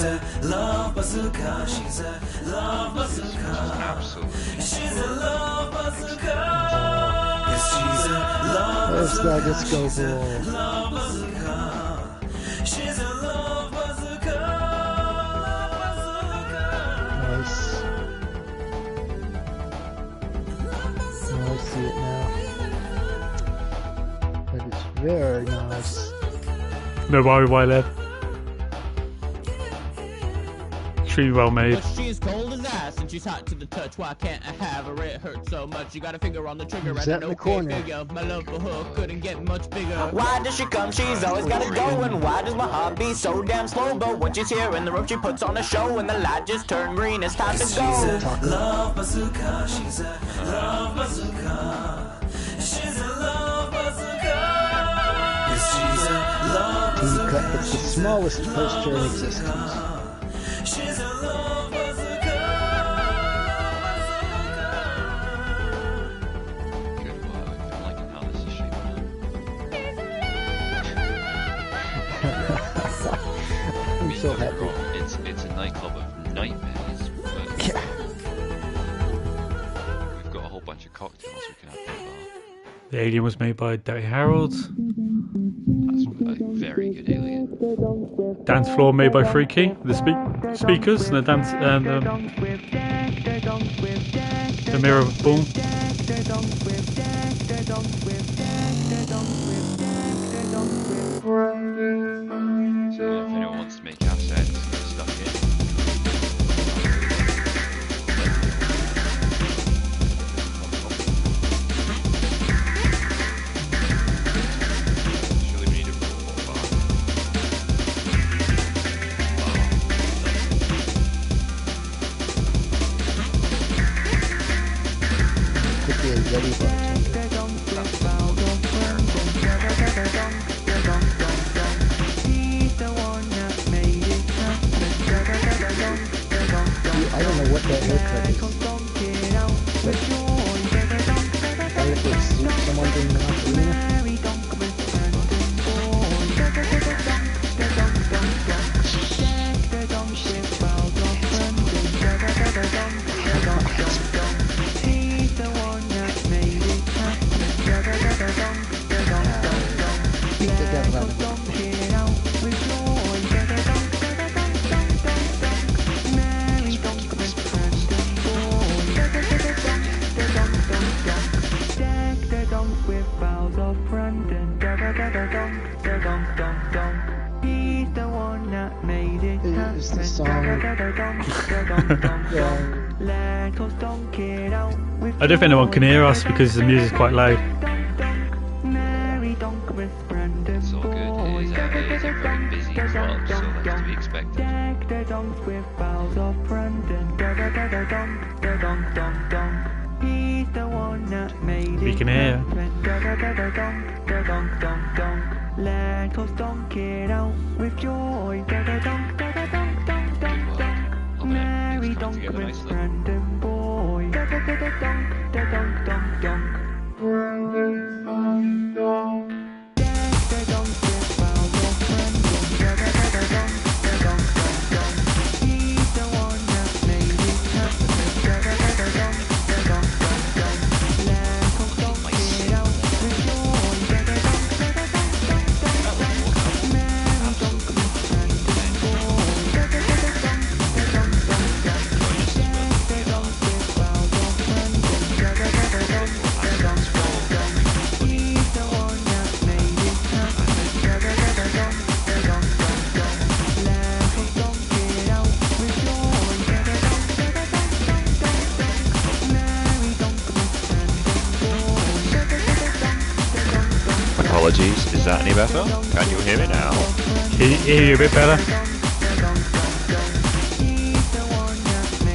Where's that disco ball? Nice. Oh, I see it now. That is very nice. No worry, YLED. extremely well made. But she's cold as ice and she's hot to the touch. Why can't I have her? It hurts so much. You got a finger on the trigger Who's and that an in the okay corner? figure. My love for her couldn't get much bigger. Why does she come? She's always gotta go. And why does my heart beat so damn slow? But when she's here in the room, she puts on a show. And the light just turned green. It's time to go. She's a love bazooka. She's a love bazooka. She's a love bazooka. Yes, she's a love bazooka. Cut is the smallest poster in existence. She's a love bazooka. Good work. I'm liking how this is shaping up. I'm so happy. It's a nightclub of nightmares, but we've got a whole bunch of cocktails we can have in the bar. The alien was made by DirtyHarolds. That's a very good alien. Dance floor made by Phreaky. The speakers and the dance and the mirror boom. So if anyone wants to make assets, get stuck in. Surely we need a bar. Could be a Yeti bartender. I don't know what that haircut is. But I if it's someone doing the arena. Beat the devil out of it. Is the song I don't think anyone can hear us because the music's quite loud. It's all good. It is a very busy club, so that's to be expected. We can hear. It's coming together nicely. Apologies, is that any better? Can you hear me now? Can you hear you a bit better?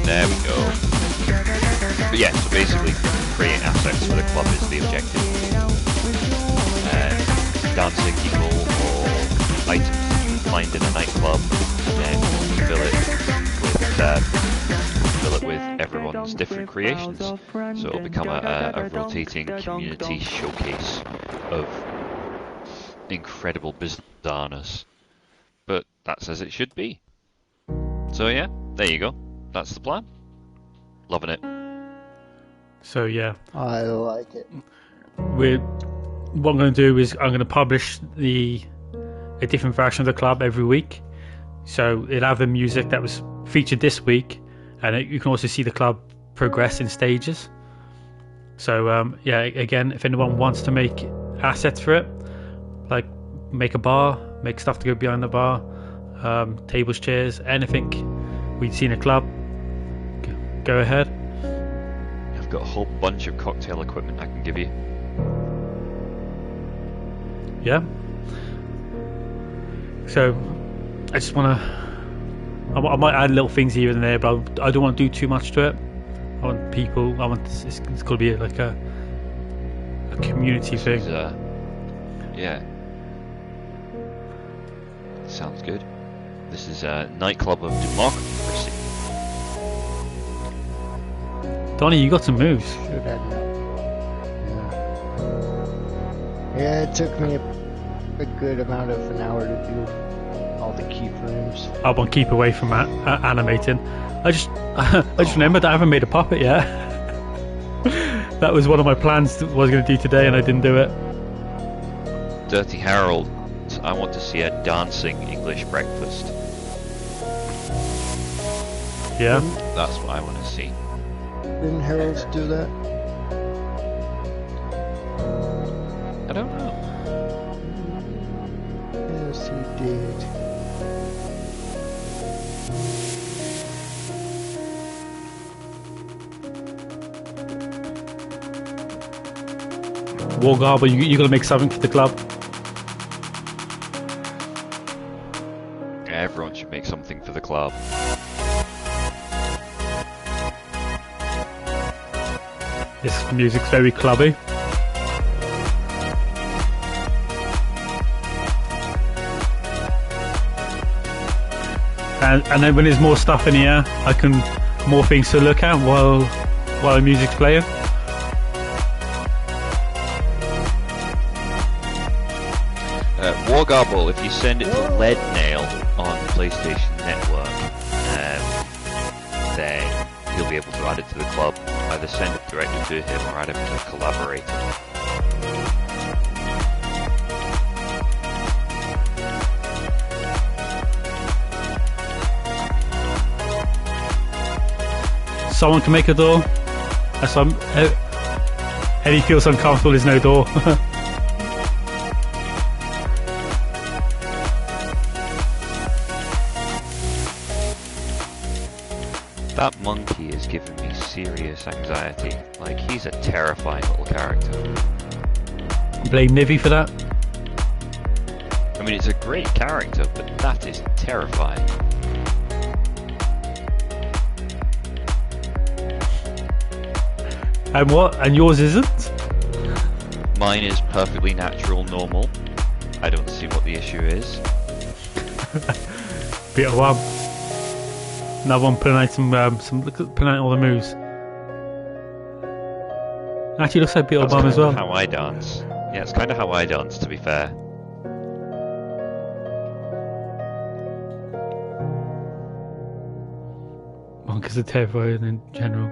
There we go. But yeah, so basically creating assets for the club is the objective. Dancing people or items that you find in a nightclub, and then fill it with everyone's different creations. So it'll become a rotating community showcase of incredible bizarreness. But that's as it should be. So yeah, there you go. That's the plan. Loving it. So yeah, I like it. What I'm going to do is I'm going to publish a different version of the club every week. So it'll have the music that was featured this week, and you can also see the club progress in stages. So yeah, again, if anyone wants to make assets for it, like make a bar, make stuff to go behind the bar, tables, chairs, anything we'd seen a club. Go ahead. I've got a whole bunch of cocktail equipment I can give you. Yeah. So, I just want to. I might add little things here and there, but I don't want to do too much to it. I want people. It's got to be like a community thing. Yeah. Sounds good. This is a nightclub of democracy. Donny, you got some moves. Yeah, it took me a good amount of an hour to do all the keyframes. I want to keep away from animating. I just remembered I haven't made a puppet yet. That was one of my plans that I was going to do today, and I didn't do it. DirtyHarolds, I want to see a dancing English breakfast. Yeah? That's what I want to see. Didn't Heralds do that? I don't know. Yes, he did. Wargarble, you got to make something for the club. Everyone should make something for the club. This music's very clubby. And then when there's more stuff in here, I can more things to look at while the music's playing. Wargarble, if you send it to Lead Nail on PlayStation Network, then he'll be able to add it to the club. Either send it directly to him or add him as a collaborator. Someone can make a door. That's why Eddie feels uncomfortable. There's no door. That monkey is giving me serious anxiety. Like, he's a terrifying little character. Blame Nivi for that. I mean, it's a great character, but that is terrifying. And what? And yours isn't? Mine is perfectly natural, normal. I don't see what the issue is. Bit of one. Another one putting out putting out all the moves. Actually, looks like Beetle Bomb as well. How I dance. Yeah, it's kind of how I dance, to be fair. Monkeys are terrifying in general.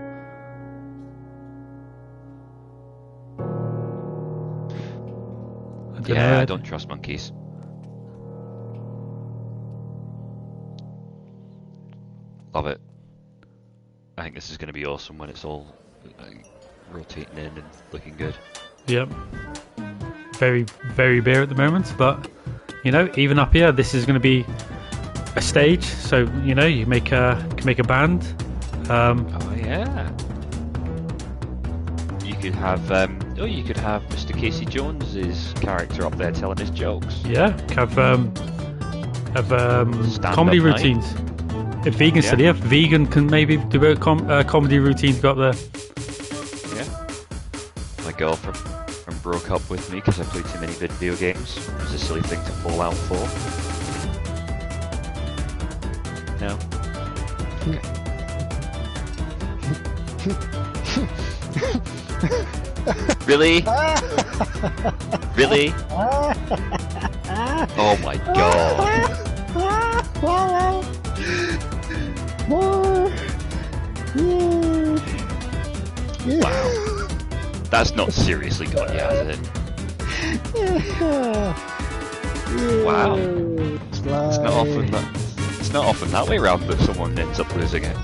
I don't trust monkeys. Love it. I think this is going to be awesome when it's all rotating in and looking good. Yep. Very, very bare at the moment, but you know, even up here, this is going to be a stage. So you know, you can make a band. Oh yeah. You could have MrCaseyJones' character up there telling his jokes. Yeah, have comedy routines. If Vegan's still here, Vegan can maybe do a comedy routine to go up there. Yeah. My girlfriend broke up with me because I played too many video games. It was a silly thing to fall out for. No? Really? Really? Oh my god. Wow. That's not seriously got you, has it? Wow. It's not often that way round that someone ends up losing it.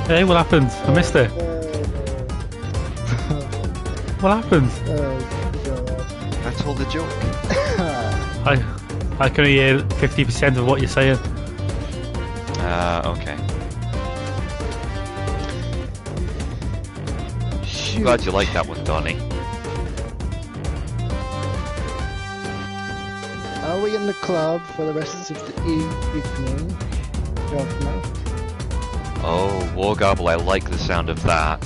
Hey, what happened? I missed it. What happened? I told a joke. I can only hear 50% of what you're saying. Okay. I'm glad you like that one, Donny. Are we in the club for the rest of the evening? Don't know. Oh, Wargobble, I like the sound of that.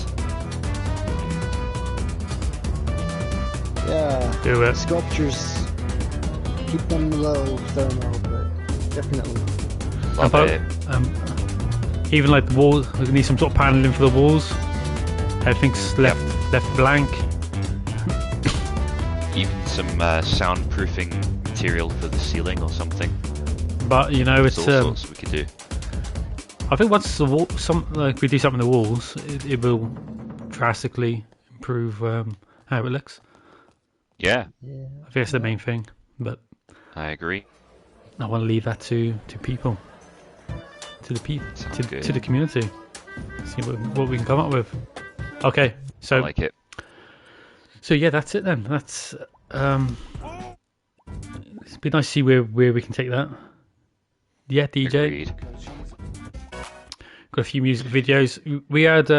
Yeah. Do it. Sculptures. Keep them low thermal, but definitely. Love it. Even like the walls, we need some sort of paneling for the walls. Everything's left blank. Even some soundproofing material for the ceiling or something. But you know, it's all sorts we could do. I think once the wall, we do something in the walls, it will drastically improve how it looks. Yeah. I think that's the main thing. But I agree. I want to leave that to people, to the community. See what we can come up with. Okay, so I like it. So yeah, that's it then. That's it'd be nice to see where we can take that. Yeah, DJ. Agreed. Got a few music videos. We had we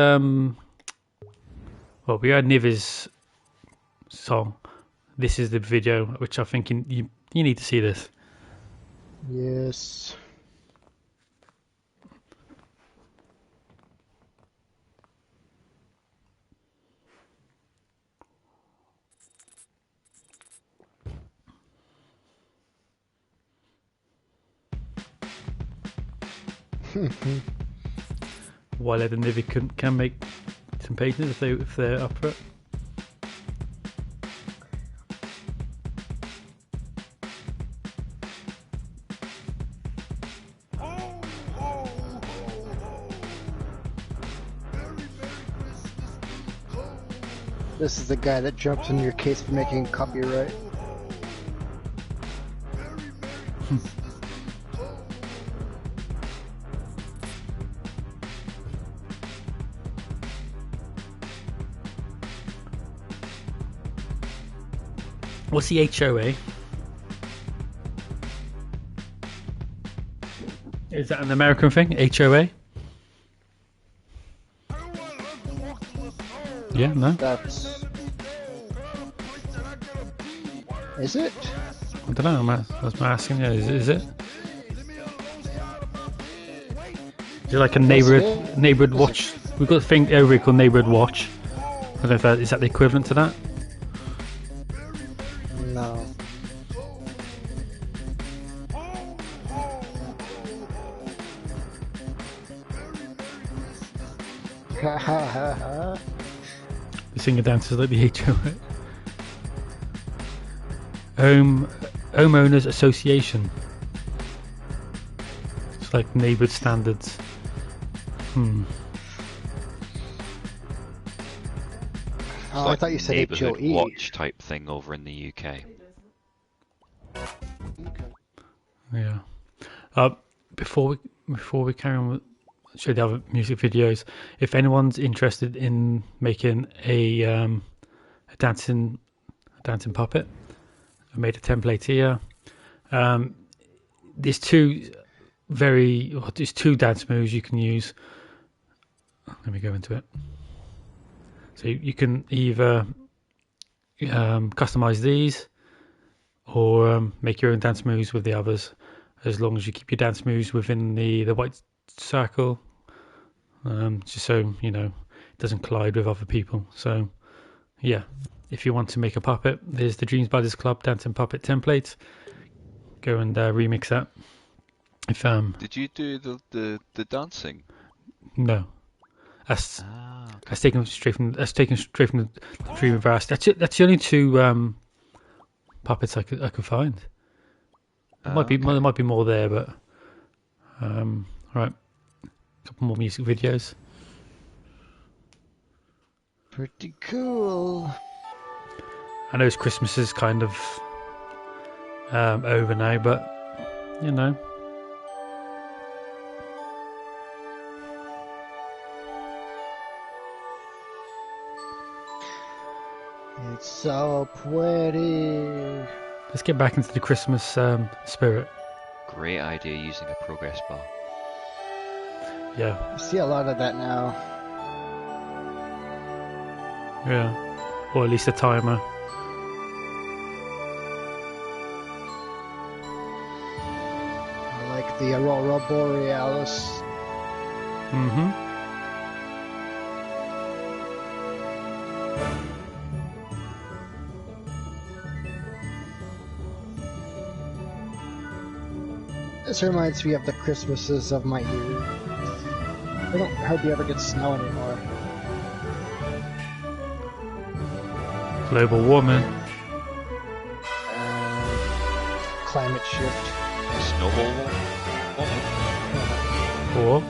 had Nivi's song. This is the video, which I think you need to see this. Yes. While the Nivi can make some paintings if they're up for it. This is the guy that jumps in your case for making copyright. What's the HOA? Is that an American thing? HOA? Yeah, no. That's. Is it? I don't know. That's my asking. Yeah, is it? Is it like a neighborhood watch? We've got a thing over here called neighborhood watch. I don't know if that is that the equivalent to that. No. Ha ha ha ha. The singer dances like the HOA. Homeowners Association. It's like neighbourhood standards. Oh, I thought you said neighbourhood HOE. watch type thing over in the UK. Yeah. Before we carry on with show the other music videos, if anyone's interested in making a dancing puppet, I made a template here. There's two dance moves you can use. Let me go into it. So you can either customize these or make your own dance moves with the others, as long as you keep your dance moves within the white circle, just so you know it doesn't collide with other people. So yeah, if you want to make a puppet, there's the Dreams Buddies Club dancing puppet template. Go and remix that. If did you do the dancing? No. That's taken straight from the Dream-Artist. That's the only two puppets I could find. There might be more there, but right. A couple more music videos. Pretty cool. I know Christmas is kind of over now, but you know. It's so pretty. Let's get back into the Christmas spirit. Great idea using a progress bar. Yeah. I see a lot of that now. Yeah. Or at least a timer. I like the Aurora Borealis. Mm-hmm. This reminds me of the Christmases of my youth. I don't hardly ever get snow anymore. Global warming. Climate shift. Snowball. Or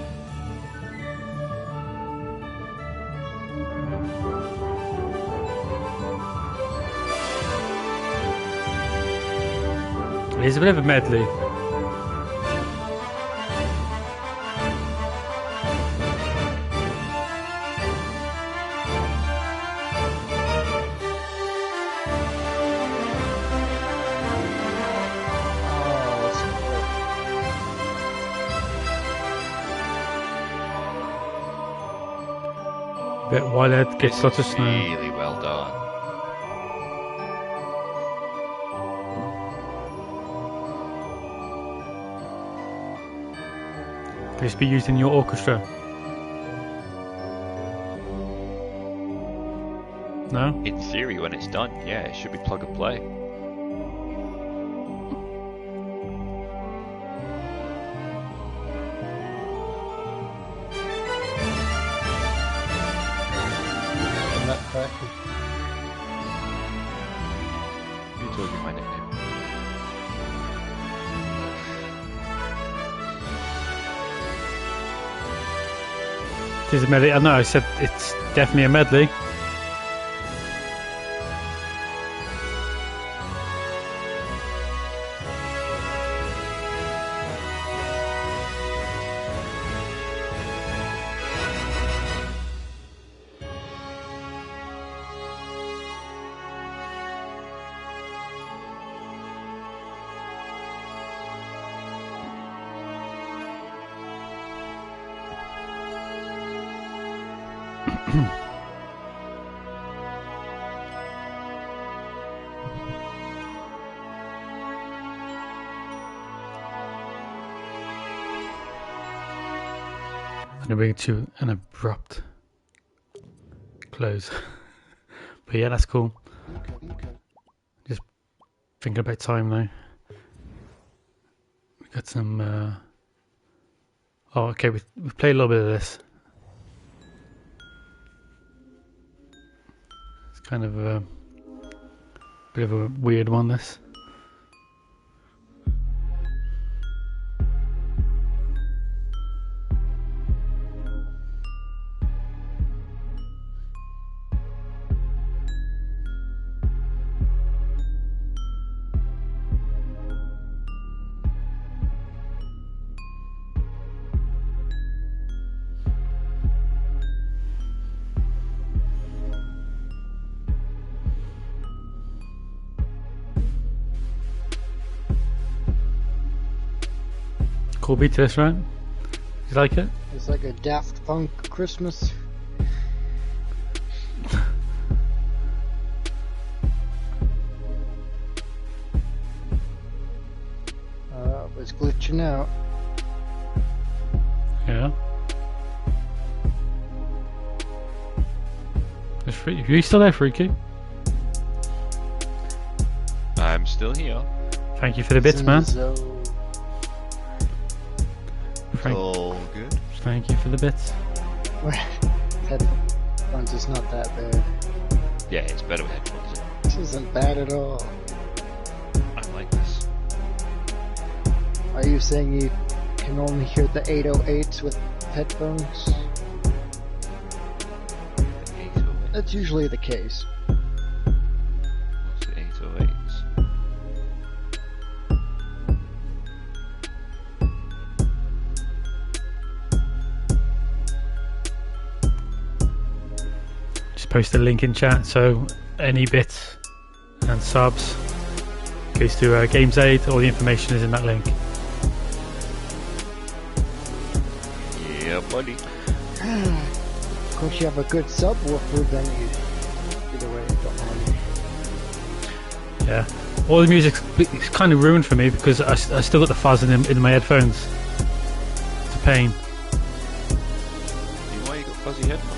it's a bit of a medley. Bit wild, gets lots of snow. Really well done. Could this be used in your orchestra? No? In theory, when it's done, yeah, it should be plug and play. Who told you my nickname? It is a medley. I know, I said it's definitely a medley. And bring it to an abrupt close. But yeah, that's cool. Just thinking about time now. We got some. Oh, okay. We played a little bit of this. It's kind of a bit of a weird one. This. Cool beat to this, right? You like it? It's like a Daft Punk Christmas. It's glitching out. Yeah. Are you still there, Phreaky? I'm still here. Thank you for the bits, man. All good. Thank you for the bits. Headphones is not that bad. Yeah, it's better with headphones. This isn't bad at all. I like this. Are you saying you can only hear the 808s with headphones? 808? That's usually the case. What's the 808s? Post a link in chat, so any bits and subs goes to Games Aid. All the information is in that link. Yep. Yeah, buddy. Of course, you have a good subwoofer, then you either way don't mind. Yeah, all the music's kind of ruined for me because I still got the fuzz in my headphones. It's a pain. Why you got fuzzy headphones?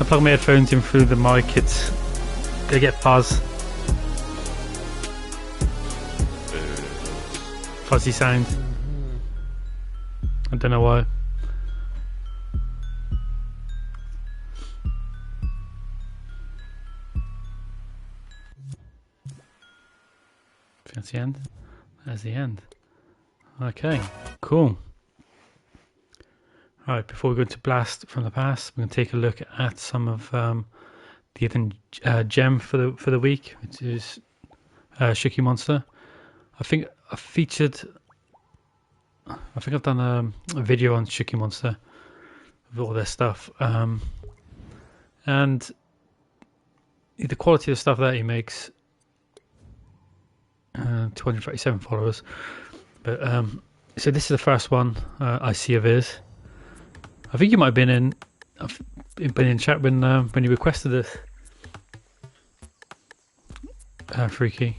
I plug my headphones in through the mic. It's gonna get fuzz. Fuzzy sound. I don't know why. That's the end. That's the end. Okay, cool. Alright, before we go into Blast from the Past, we're going to take a look at some of the hidden gem for the week, which is Shooky Monster. I think I've done a video on Shooky Monster with all their stuff, and the quality of stuff that he makes. 237 followers, but so this is the first one I see of his. I think you might have been in chat when you requested this, Phreaky.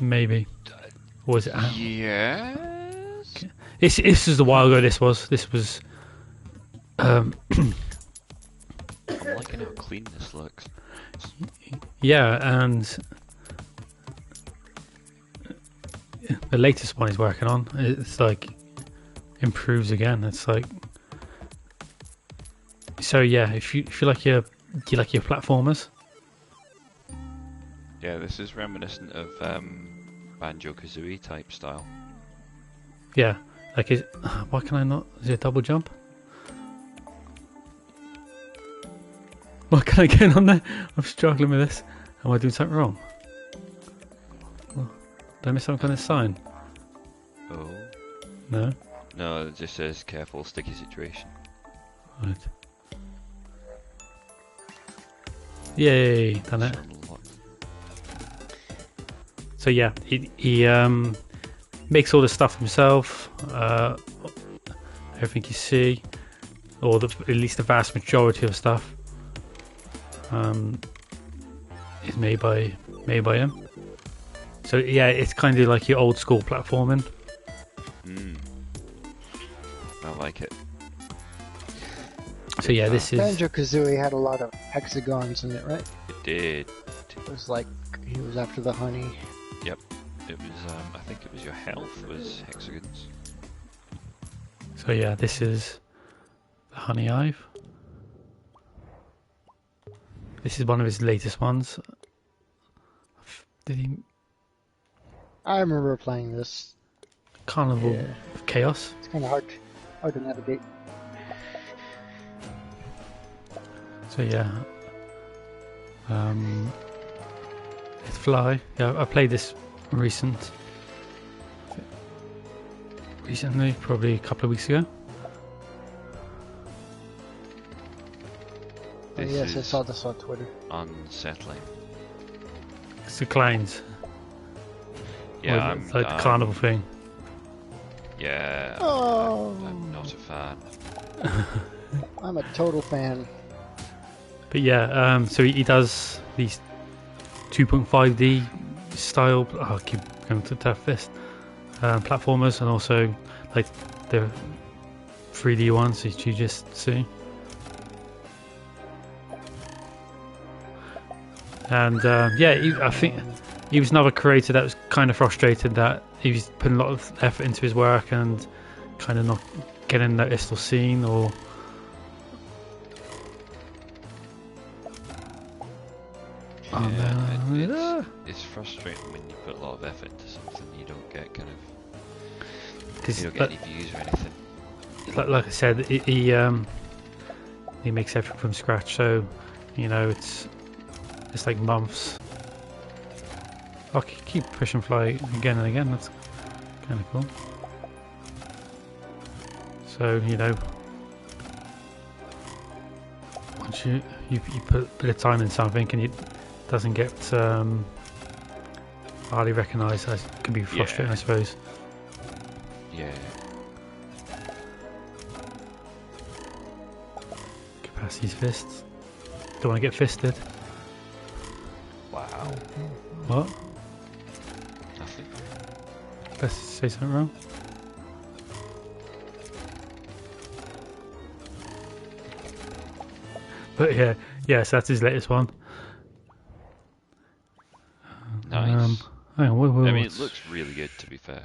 Maybe, or was it? Yes. Okay. This is a while ago. This was. I'm liking how clean this looks. Yeah, and the latest one he's working on, it's like improves again. It's like, so yeah, if you like your platformers. Yeah, this is reminiscent of Banjo-Kazooie type style. Yeah, like why can I not? Is it a double jump? Why can I get on there? I'm struggling with this. Am I doing something wrong? Did I miss some kind of sign? Oh. No? No, it just says careful, sticky situation. Right. Yay, done it. So yeah, he makes all the stuff himself. Everything you see, or at least the vast majority of stuff, is made by him. So yeah, it's kind of like your old school platforming. I like it. So yeah, this is Banjo-Kazooie had a lot of hexagons in it, right? It did. It was like he was after the honey. Yep. It was. I think it was your health was hexagons. So yeah, this is the Honey Hive. This is one of his latest ones. Did he? I remember playing this. Carnival of Chaos. It's kind of hard to navigate. So yeah, it's Fly. Yeah, I played this recently, probably a couple of weeks ago. Yes, I saw this on Twitter. Unsettling. It's the clowns. Yeah, it's like the carnival thing. Yeah, Oh. I'm not a fan. I'm a total fan. But yeah, so he does these 2.5D style. I keep going to tough fist platformers, and also like the 3D ones that you just see. And yeah, I think he was another creator that was kind of frustrated that he was putting a lot of effort into his work and kind of not getting noticed or seen, or it's frustrating when you put a lot of effort into something you don't get kind of you don't get any views or anything. Like I said, he makes everything from scratch, so you know it's like months. I keep push and fly again and again. That's kind of cool. So you know, once you put a bit of time in something and it doesn't get hardly recognised, that can be frustrating, I suppose. Yeah. Get past these fists. Don't want to get fisted. Wow. What? Nothing. Did I say something wrong? But yeah, so that's his latest one. Nice. Hang on, I mean, it looks really good, to be fair.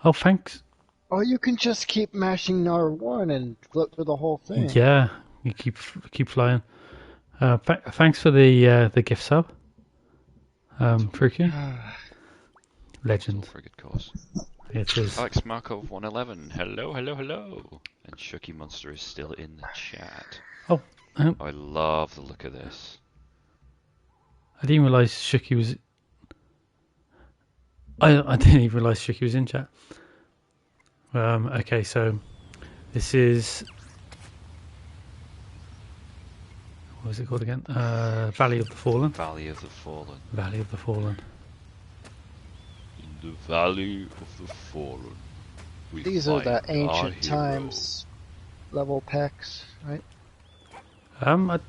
Oh, thanks. Or you can just keep mashing R1 and flip through the whole thing. Yeah, you keep flying. Thanks for the gift sub, Phreaky. Legend. For a good cause. It is. Alex Markov 111. Hello, hello, hello. And Shucky Monster is still in the chat. Oh. I love the look of this. I didn't realise Shucky was. I didn't even realise Shucky was in chat. Okay, so this is. What was it called again? Valley of the Fallen. Valley of the Fallen. Valley of the Fallen. In the Valley of the Fallen. These are the ancient times level packs, right? I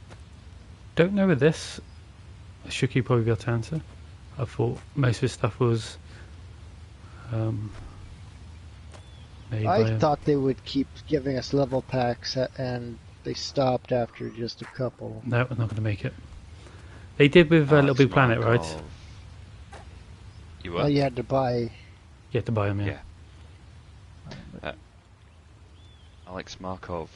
don't know with this. Shucky probably be able to answer. I thought most of his stuff was made by I thought they would keep giving us level packs, and they stopped after just a couple. No, I'm not going to make it. They did with Little Big Planet, right? You were? Well, you had to buy. You had to buy them, yeah. Alex Markov,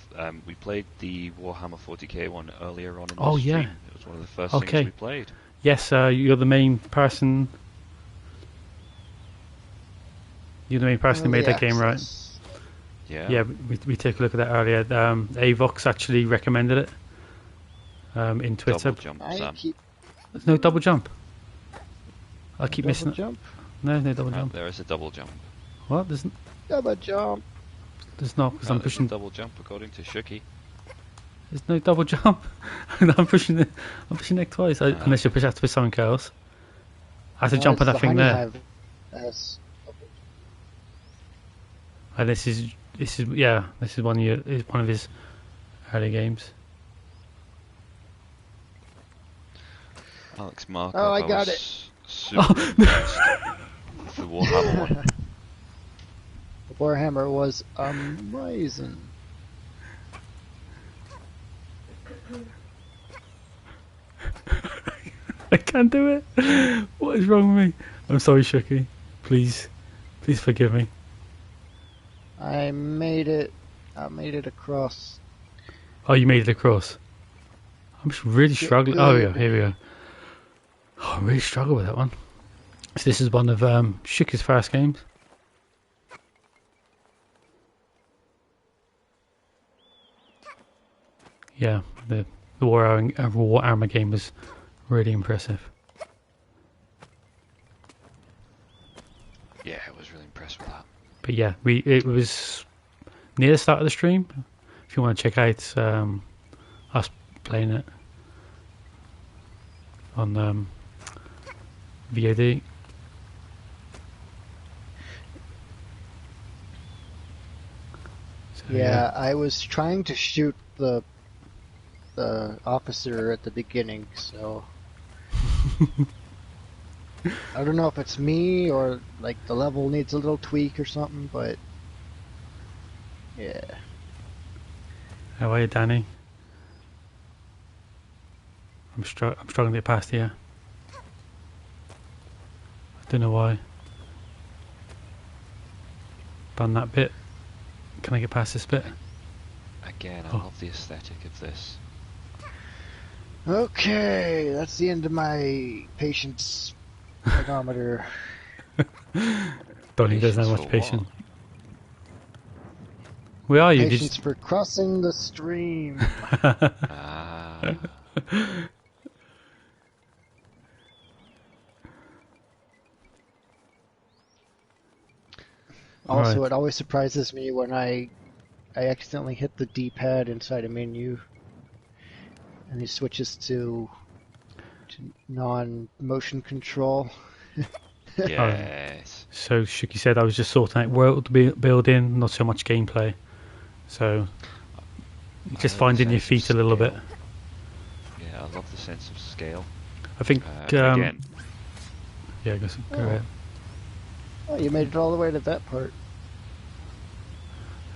we played the Warhammer 40k one earlier on in the Oh, stream. yeah. It was one of the first things we played. Yes, you're the main person. You're the main person who made that game, right? Yeah. Yeah, we took a look at that earlier. Avox actually recommended it in Twitter. Double jump, Sam. There's no double jump. I keep missing jump? it. No double jump. There is a double jump. What? There's double jump. There's not, because I'm pushing. Double jump according to Shucky. There's no double jump. I'm pushing it. I'm pushing it twice. Unless you have to push something else. I have to jump on that thing there. And this is one of his early games. Alex Markov. Oh, I got it. Super impressed with the Warhammer one. The Warhammer was amazing. I can't do it. What is wrong with me? I'm sorry, Shucky. Please forgive me. I made it across. Oh, you made it across. I'm just really struggling. Oh yeah, here we go. Oh, I really struggle with that one. So this is one of Shucky's first games. Yeah, the War Armor game was really impressive. Yeah, I was really impressed with that. But yeah, it was near the start of the stream. If you want to check out us playing it on VOD. So, yeah, I was trying to shoot the officer at the beginning, so I don't know if it's me or like the level needs a little tweak or something, but yeah. How are you, Danny? I'm struggling to get past here. I don't know why. Done that bit. Can I get past this bit? Again, I love the aesthetic of this. Okay, that's the end of my patience manometer. Donny doesn't have much patience. Where are you? Patience for crossing the stream. Also, it always surprises me when I accidentally hit the D-pad inside a menu, and it switches to non-motion control. Yes. So Shuki said I was just sorting out world building, not so much gameplay. So just finding your feet a little bit. Yeah, I love the sense of scale. I think again. Yeah, go ahead. Oh, you made it all the way to that part.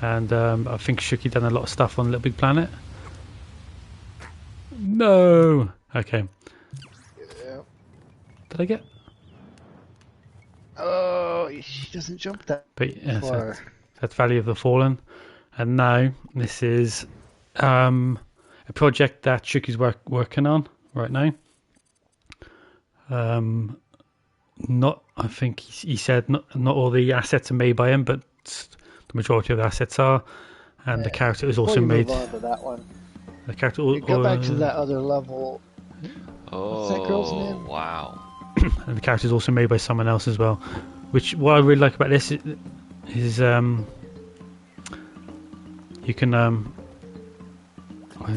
And I think Shuki done a lot of stuff on Little Big Planet. No. Okay. Yeah. Did I get? Oh, she doesn't jump that But yeah, far. that's Valley of the Fallen, and now this is a project that Shuki's working on right now. Not, I think he said not all the assets are made by him, but the majority of the assets are, and the character is also made. Move on to that one. The character. Go back to that other level. Oh, What's that girl's name? Wow. And the character is also made by someone else as well. Which what I really like about this is you can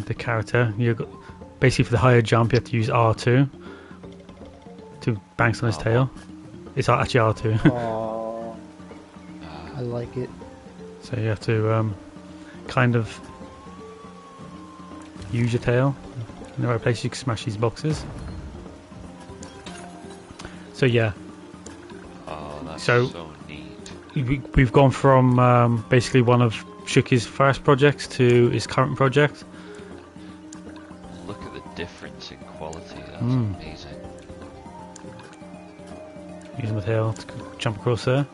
the character basically for the higher jump you have to use R2 to bounce on his tail. It's actually R2. Oh, I like it. So you have to kind of use your tail in the right place. You can smash these boxes. So yeah. Oh, that's so neat. We've gone from basically one of Shuki's first projects to his current project. Look at the difference in quality. That's amazing. Use my tail to jump across there.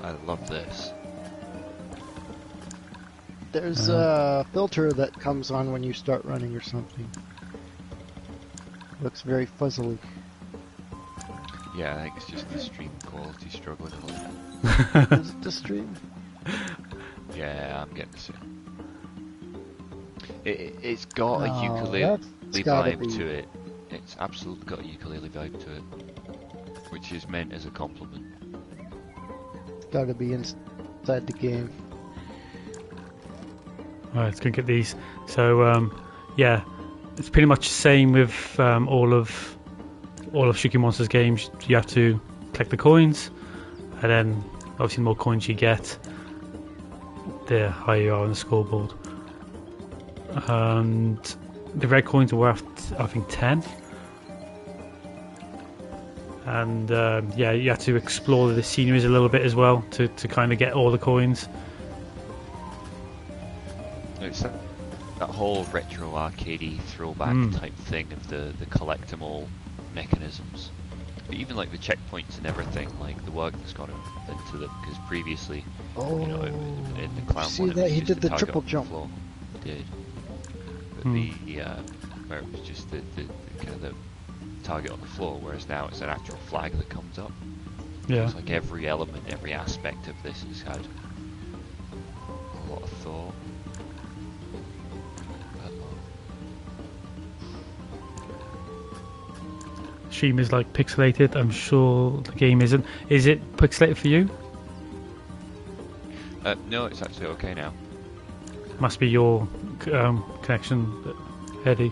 I love this. There's a filter that comes on when you start running or something. Looks very fuzzily. Yeah, I think it's just the stream quality struggling a little. Is it the stream? Yeah, I'm getting it. It's got a ukulele vibe to it. It's absolutely got a ukulele vibe to it, which is meant as a compliment. Gotta be inside the game. Alright, let's go get these. So, yeah, it's pretty much the same with all of Shuki Monsters games. You have to collect the coins, and then obviously the more coins you get, the higher you are on the scoreboard. And the red coins are worth, I think, 10. And yeah, you have to explore the sceneries a little bit as well to kind of get all the coins. It's that whole retro arcadey throwback type thing of the collect 'em all mechanisms. But even like the checkpoints and everything, like the work that's gone into them, because previously, you know, in the clown see one, it that was he just did the target triple on jump. floor. It did. But where it was just the kind of the target on the floor, whereas now it's an actual flag that comes up. Yeah. It's like every element, every aspect of this has had a lot of thought. Stream is like pixelated. I'm sure the game isn't. Is it pixelated for you? No, it's actually okay now. Must be your connection, Eddie.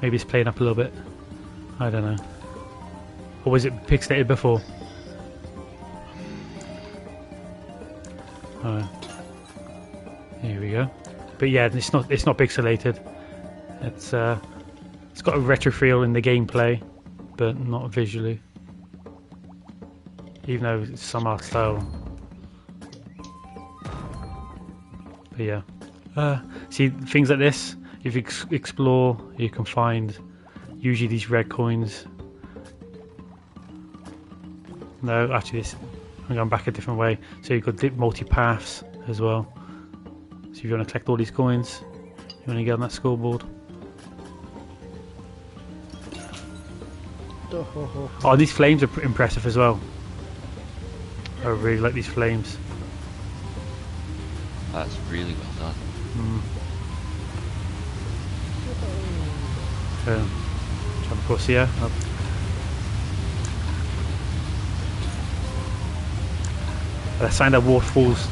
Maybe it's playing up a little bit. I don't know. Or was it pixelated before? Here we go. But yeah, it's not pixelated. It's got a retro feel in the gameplay, but not visually. Even though it's some art style. But yeah. See, things like this, if you explore, you can find usually these red coins. No, actually I'm going back a different way. So you've got multi-paths as well. So if you want to collect all these coins, you want to get on that scoreboard. Oh, these flames are impressive as well. I really like these flames. That's really well done. So, jump across here. Up. I find that waterfalls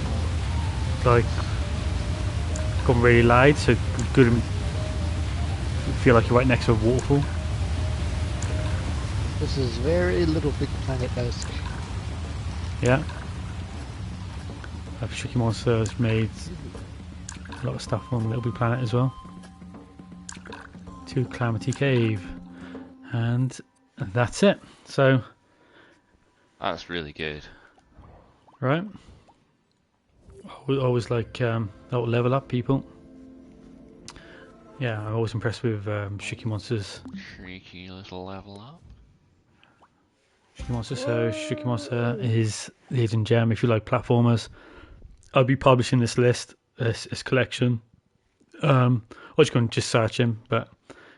like gone really loud, so good. Feel like you're right next to a waterfall. This is very Little Big Planet-esque. Yeah. Phreaky Monster has made a lot of stuff on Little Big Planet as well. To Calamity Cave. And that's it. So... That's really good. Right. Always like that will level up people. Yeah, I'm always impressed with Phreaky Monsters. Freaky little level up. Phreaky Monster. So Phreaky Monster is the hidden gem if you like platformers. I'll be publishing this list, this collection. Or you can just search him. But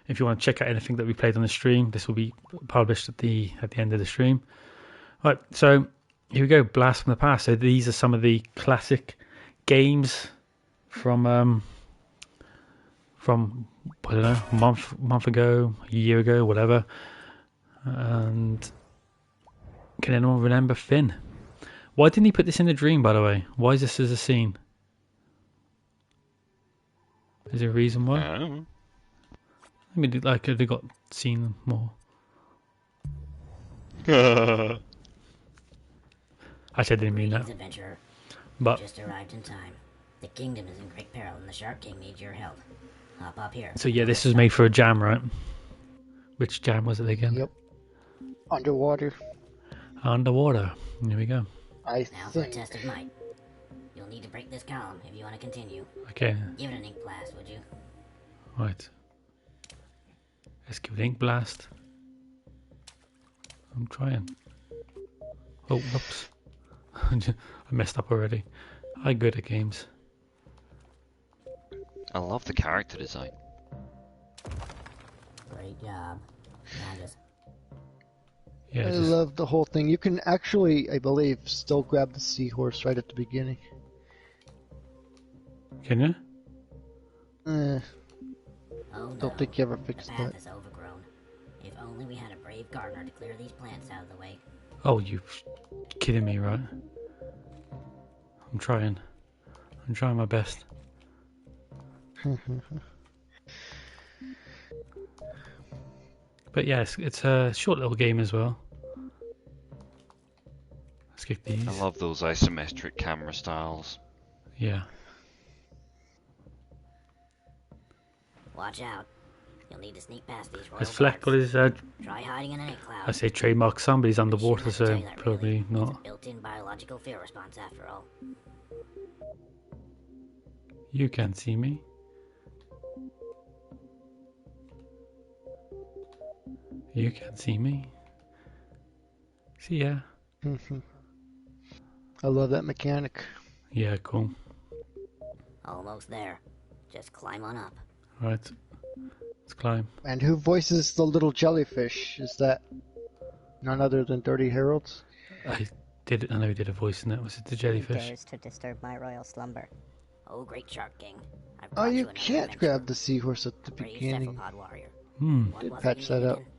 if you want to check out anything that we played on the stream, this will be published at the end of the stream. Right. So here we go. Blast from the past. So these are some of the classic games from I don't know, a month ago, a year ago, whatever. And can anyone remember Finn? Why didn't he put this in the dream, by the way? Why is this as a scene? Is there a reason why? I don't know. I mean, like, could have got seen more. Actually, I didn't mean that. Adventurer. But Just arrived in time. The kingdom is in great peril, and the Shark King needs your help. Hop up here. so yeah, this was made for a jam, right? Which jam was it again? Yep. Underwater. Underwater. Here we go. Now for a test of might. You'll need to break this column if you want to continue. Okay. Give it an ink blast, would you? Right. Let's give it ink blast. I'm trying. Oh, whoops. I messed up already. I'm good at games. I love the character design. Great job. Now just Yeah, I love the whole thing. You can actually, I believe, still grab the seahorse right at the beginning. Can you? Oh, Don't think you ever fixed the path that. is overgrown. If only we had a brave gardener to clear these plants out of the way. Oh, you kidding me, right? I'm trying. I'm trying my best. But yeah, it's a short little game as well. Let's get these. I love those isometric camera styles. Yeah. Watch out. You'll need to sneak past these royal Has Fleck got his, Try hiding in an ink cloud. I say trademark somebody's underwater, so probably not. Built-in biological fear response after all. You can't see me. You can't see me. See ya. I love that mechanic. Yeah, cool. Almost there. Just climb on up. Right. Let's climb. And who voices the little jellyfish? Is that none other than DirtyHarolds? I know he did a voice in that. Was it the jellyfish? Dares to disturb my royal slumber. Oh, great Shark King. I've Oh, brought you an can't adventure. grab the seahorse at the Brave beginning. cephalopod warrior. Did was it patch you that up. needed?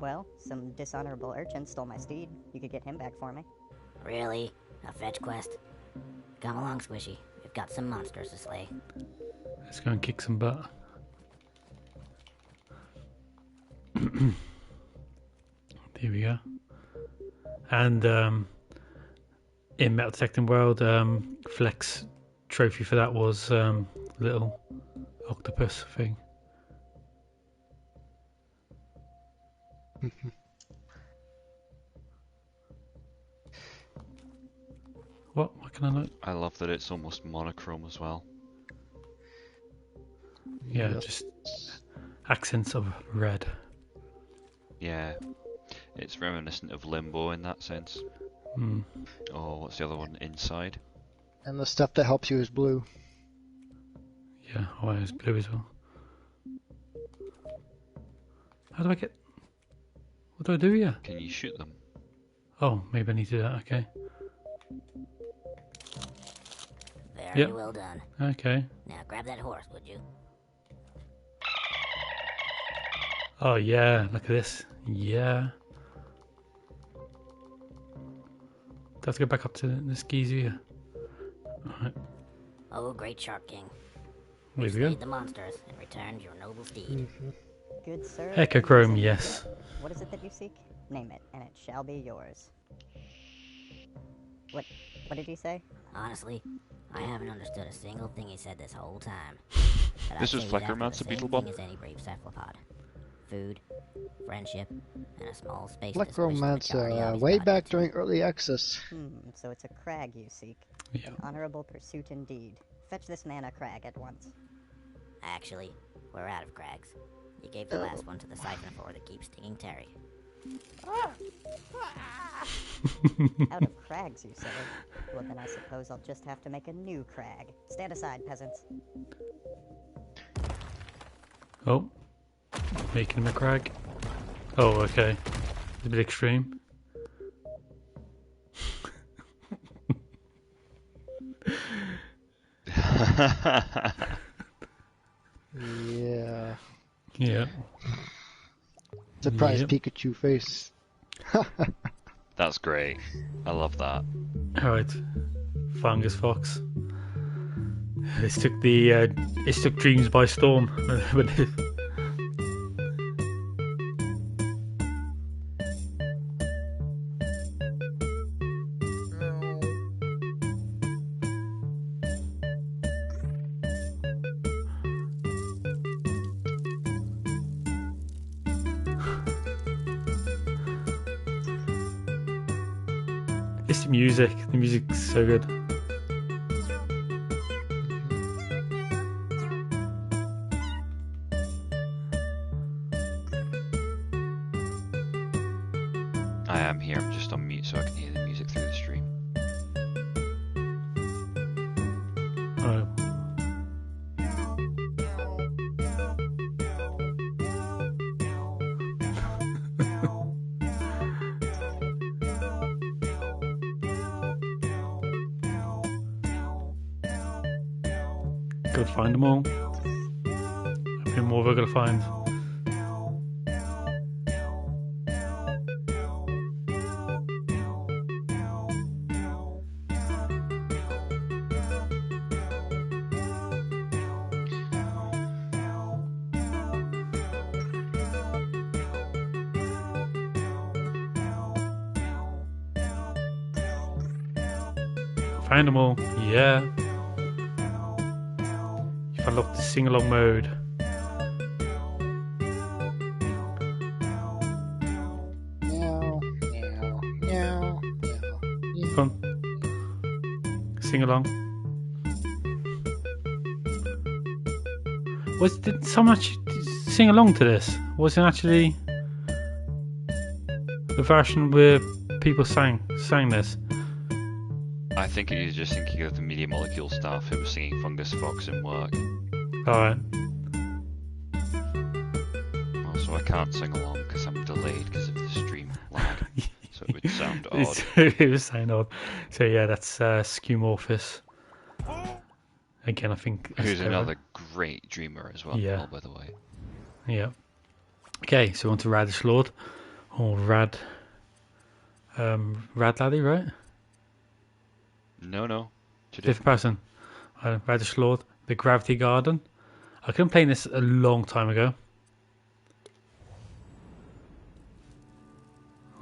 Well, some dishonorable urchin stole my steed. You could get him back for me. Really? A fetch quest? Come along, Squishy. We've got some monsters to slay. Let's go and kick some butt. Here we go. And in Metal Detecting World, Fleck's trophy for that was little octopus thing. What can I look? I love that it's almost monochrome as well. Yeah, just accents of red. Yeah, it's reminiscent of Limbo in that sense. Oh, what's the other one? Inside. And the stuff that helps you is blue. Yeah, oh, it's blue as well. How do I get... What do I do here? Can you shoot them? Oh, maybe I need to do that, okay. Very well done. Okay. Now grab that horse, would you? Oh yeah, look at this. Yeah. Do I have to go back up to the skis here? Alright. Oh, great Shark King. There we Slay go. the monsters and returned your noble steed. Good sir. Echochrome, yes. What is it that you seek? Name it, and it shall be yours. What did he say? Honestly, I haven't understood a single thing he said this whole time. But This I'd was say he's after Fleckermancer the same Beetlebomb? thing as any brave cephalopod. Food, friendship, and a small space to squish the majority Necromancer, of his way body back into. during early access. So it's a crag you seek. Yeah. An honorable pursuit indeed. Fetch this man a crag at once. Actually, we're out of crags. You gave the last one to the siphon that keeps stinging Terry. Out of crags, you say? Well, then I suppose I'll just have to make a new crag. Stand aside, peasants. Oh. Making him a crag. Oh, okay. It's a bit extreme. Yeah. Yeah. Surprise Yep. Pikachu face. That's great. I love that. Alright. Fungus Fox. This took the it took Dreams by storm. When it- It's the music. The music's so good. I am here, I'm just on mute so I can hear the music through the stream. Oh. Gotta find them all. How many more have I gotta find? Find them all. Yeah. If I look the sing along mode. Meow, meow, meow, meow. Come on. Sing along. Did someone actually sing along to this? Was it actually the version where people sang this? I think you're just thinking of the Media Molecule stuff. It was singing Fungus Fox in work. Alright. Also, I can't sing along because I'm delayed because of the stream lag. So it would sound odd. It was saying odd. So yeah, that's Skewmorphus. Again, I think. Who's another great dreamer as well, Yeah. by the way. Yeah. Okay, so on to Radish Lord. Or Rad Laddie, right? No. Different person. Radish Lord, the Gravity Garden. I couldn't play this a long time ago.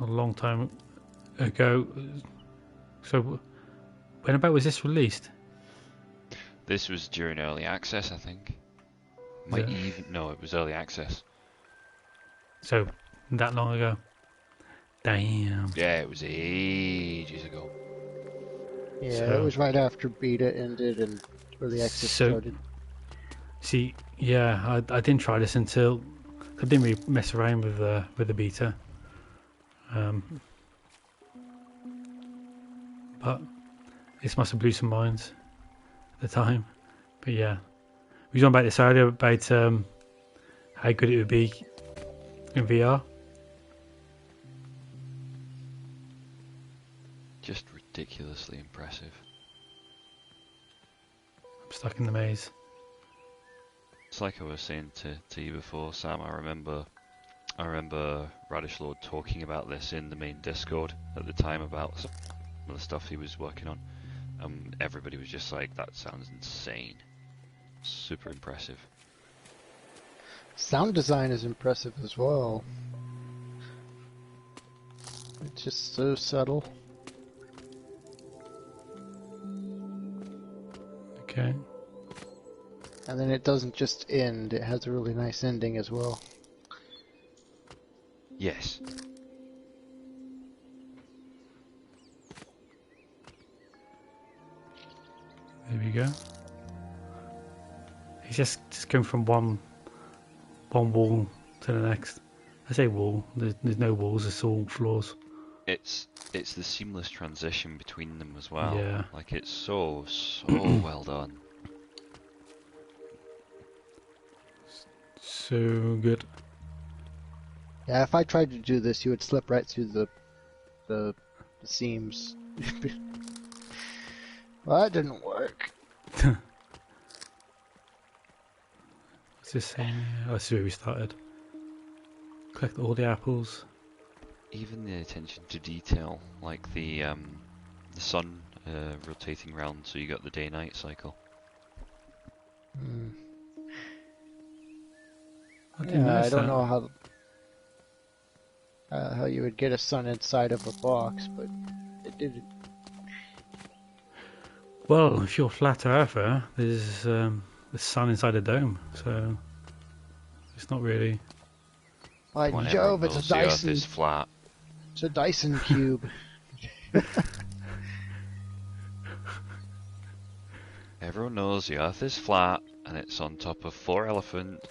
A long time ago. So, when about was this released? This was during early access, I think. Might Yeah. even no, it was early access. So, that long ago. Damn. Yeah, it was ages ago. Yeah, So- it was right after beta ended and early access started. See, yeah, I didn't try this until I didn't really mess around with the beta. But this must have blew some minds at the time. But yeah, we was on about this earlier about how good it would be in VR. Just ridiculously impressive. I'm stuck in the maze. It's like I was saying to you before, Sam. I remember Radish Lord talking about this in the main Discord at the time about some of the stuff he was working on. Everybody was just like, "That sounds insane." Super impressive. Sound design is impressive as well. It's just so subtle. Okay. And then it doesn't just end, it has a really nice ending as well. Yes. There we go. He's just going from one wall to the next. I say wall. There's no walls. It's all floors. It's the seamless transition between them as well. Yeah. Like it's so well done. So good. Yeah, if I tried to do this, you would slip right through the seams. Well, that didn't work. What's this saying? Oh, this is where we started. Collect all the apples. Even the attention to detail, like the sun rotating round, so you got the day-night cycle. Yeah, I don't know how you would get a sun inside of a box, but it didn't. Well, if you're a flat earther, there's the sun inside a dome, so it's not really. By Jove, it's a Dyson. Earth is flat. It's a Dyson cube. Everyone knows the Earth is flat, and it's on top of 4 elephants,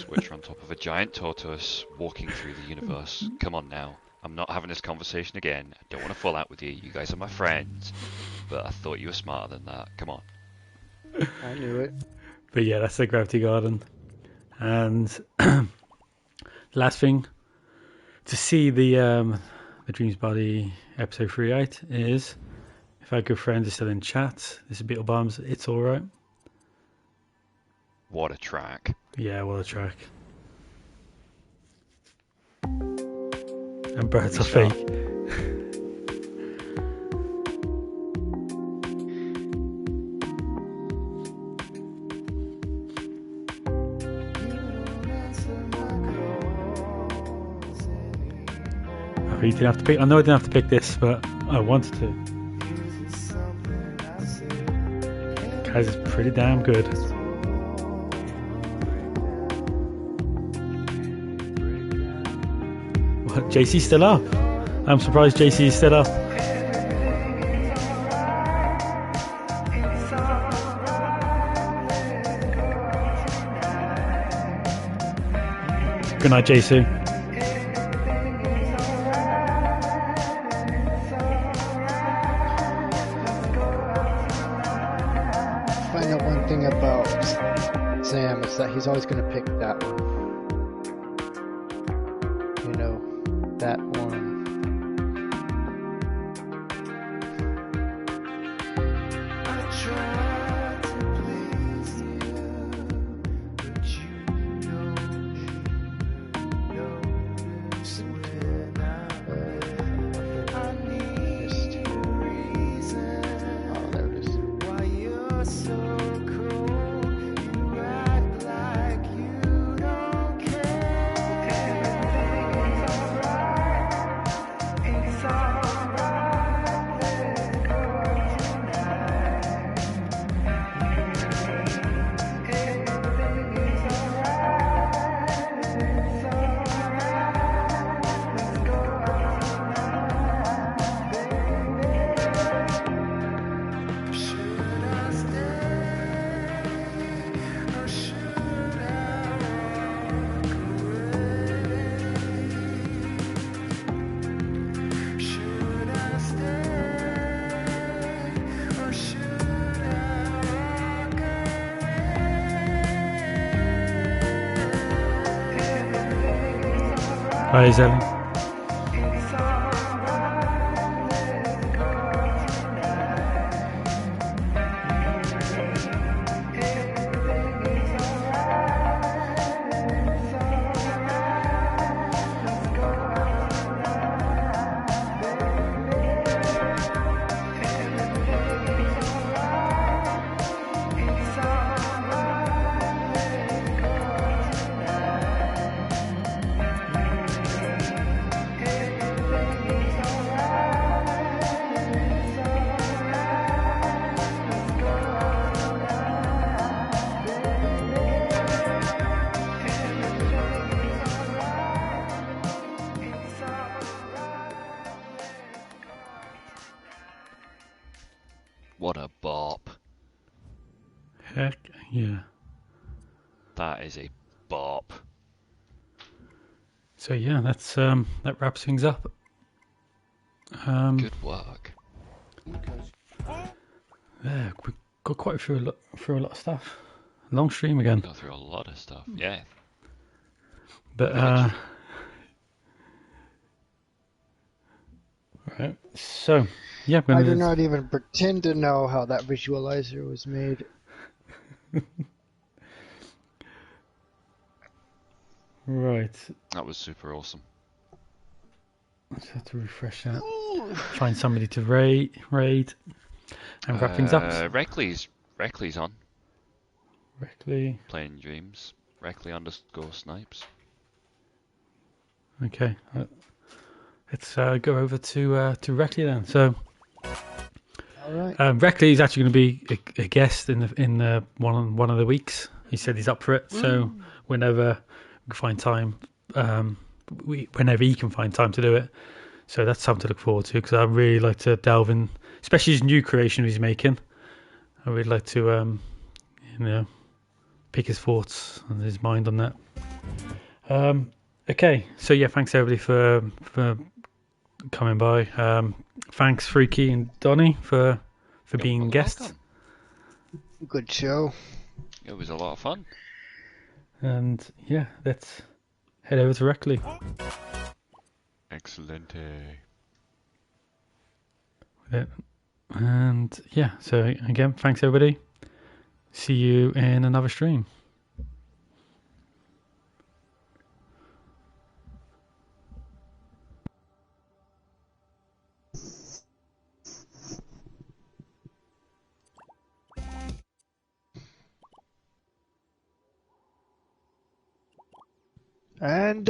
which are on top of a giant tortoise walking through the universe. Come on now. I'm not having this conversation again. I don't want to fall out with you. You guys are my friends. But I thought you were smarter than that. Come on. I knew it. But yeah, that's the Gravity Garden. And last thing, to see the Dreams Body episode 38 is, if our good friends are still in chat, this is Beetlebums, It's Alright. What a track. Yeah, what a track. And birds are fake. You didn't have to pick. I know I didn't have to pick this, but I wanted to. Guys, it's pretty damn good. What? JC's still up? I'm surprised JC is still up. Good night, JC. That he's always going to pick that one. You know, that one. I tried to please you, but you don't notice when I need a reason why you're so cold. Hi, Evan. Yeah. That is a bop. So yeah, that's that wraps things up. Good work. Yeah, we got quite through a lot of stuff. Long stream again. Got through a lot of stuff. Yeah. But right. So yeah, I do not even pretend to know how that visualizer was made. Right. That was super awesome. Let's have to refresh that. Find somebody to raid, and wrap things up. Reckley's on. Reckley. Playing Dreams. Reckley_snipes. Okay. Let's go over to Reckley then. So. All right. Reckley is actually going to be a guest in one of the weeks. He said he's up for it. So whenever we find time, whenever he can find time to do it. So that's something to look forward to, because I really like to delve in, especially his new creation he's making. I would like to, pick his thoughts and his mind on that. Okay, so yeah, thanks everybody for coming by. Thanks Phreaky and Donny for being guests. Welcome. Good show. It was a lot of fun. And yeah, let's head over to Reckley. Excellent. And yeah, so again, thanks everybody. See you in another stream. And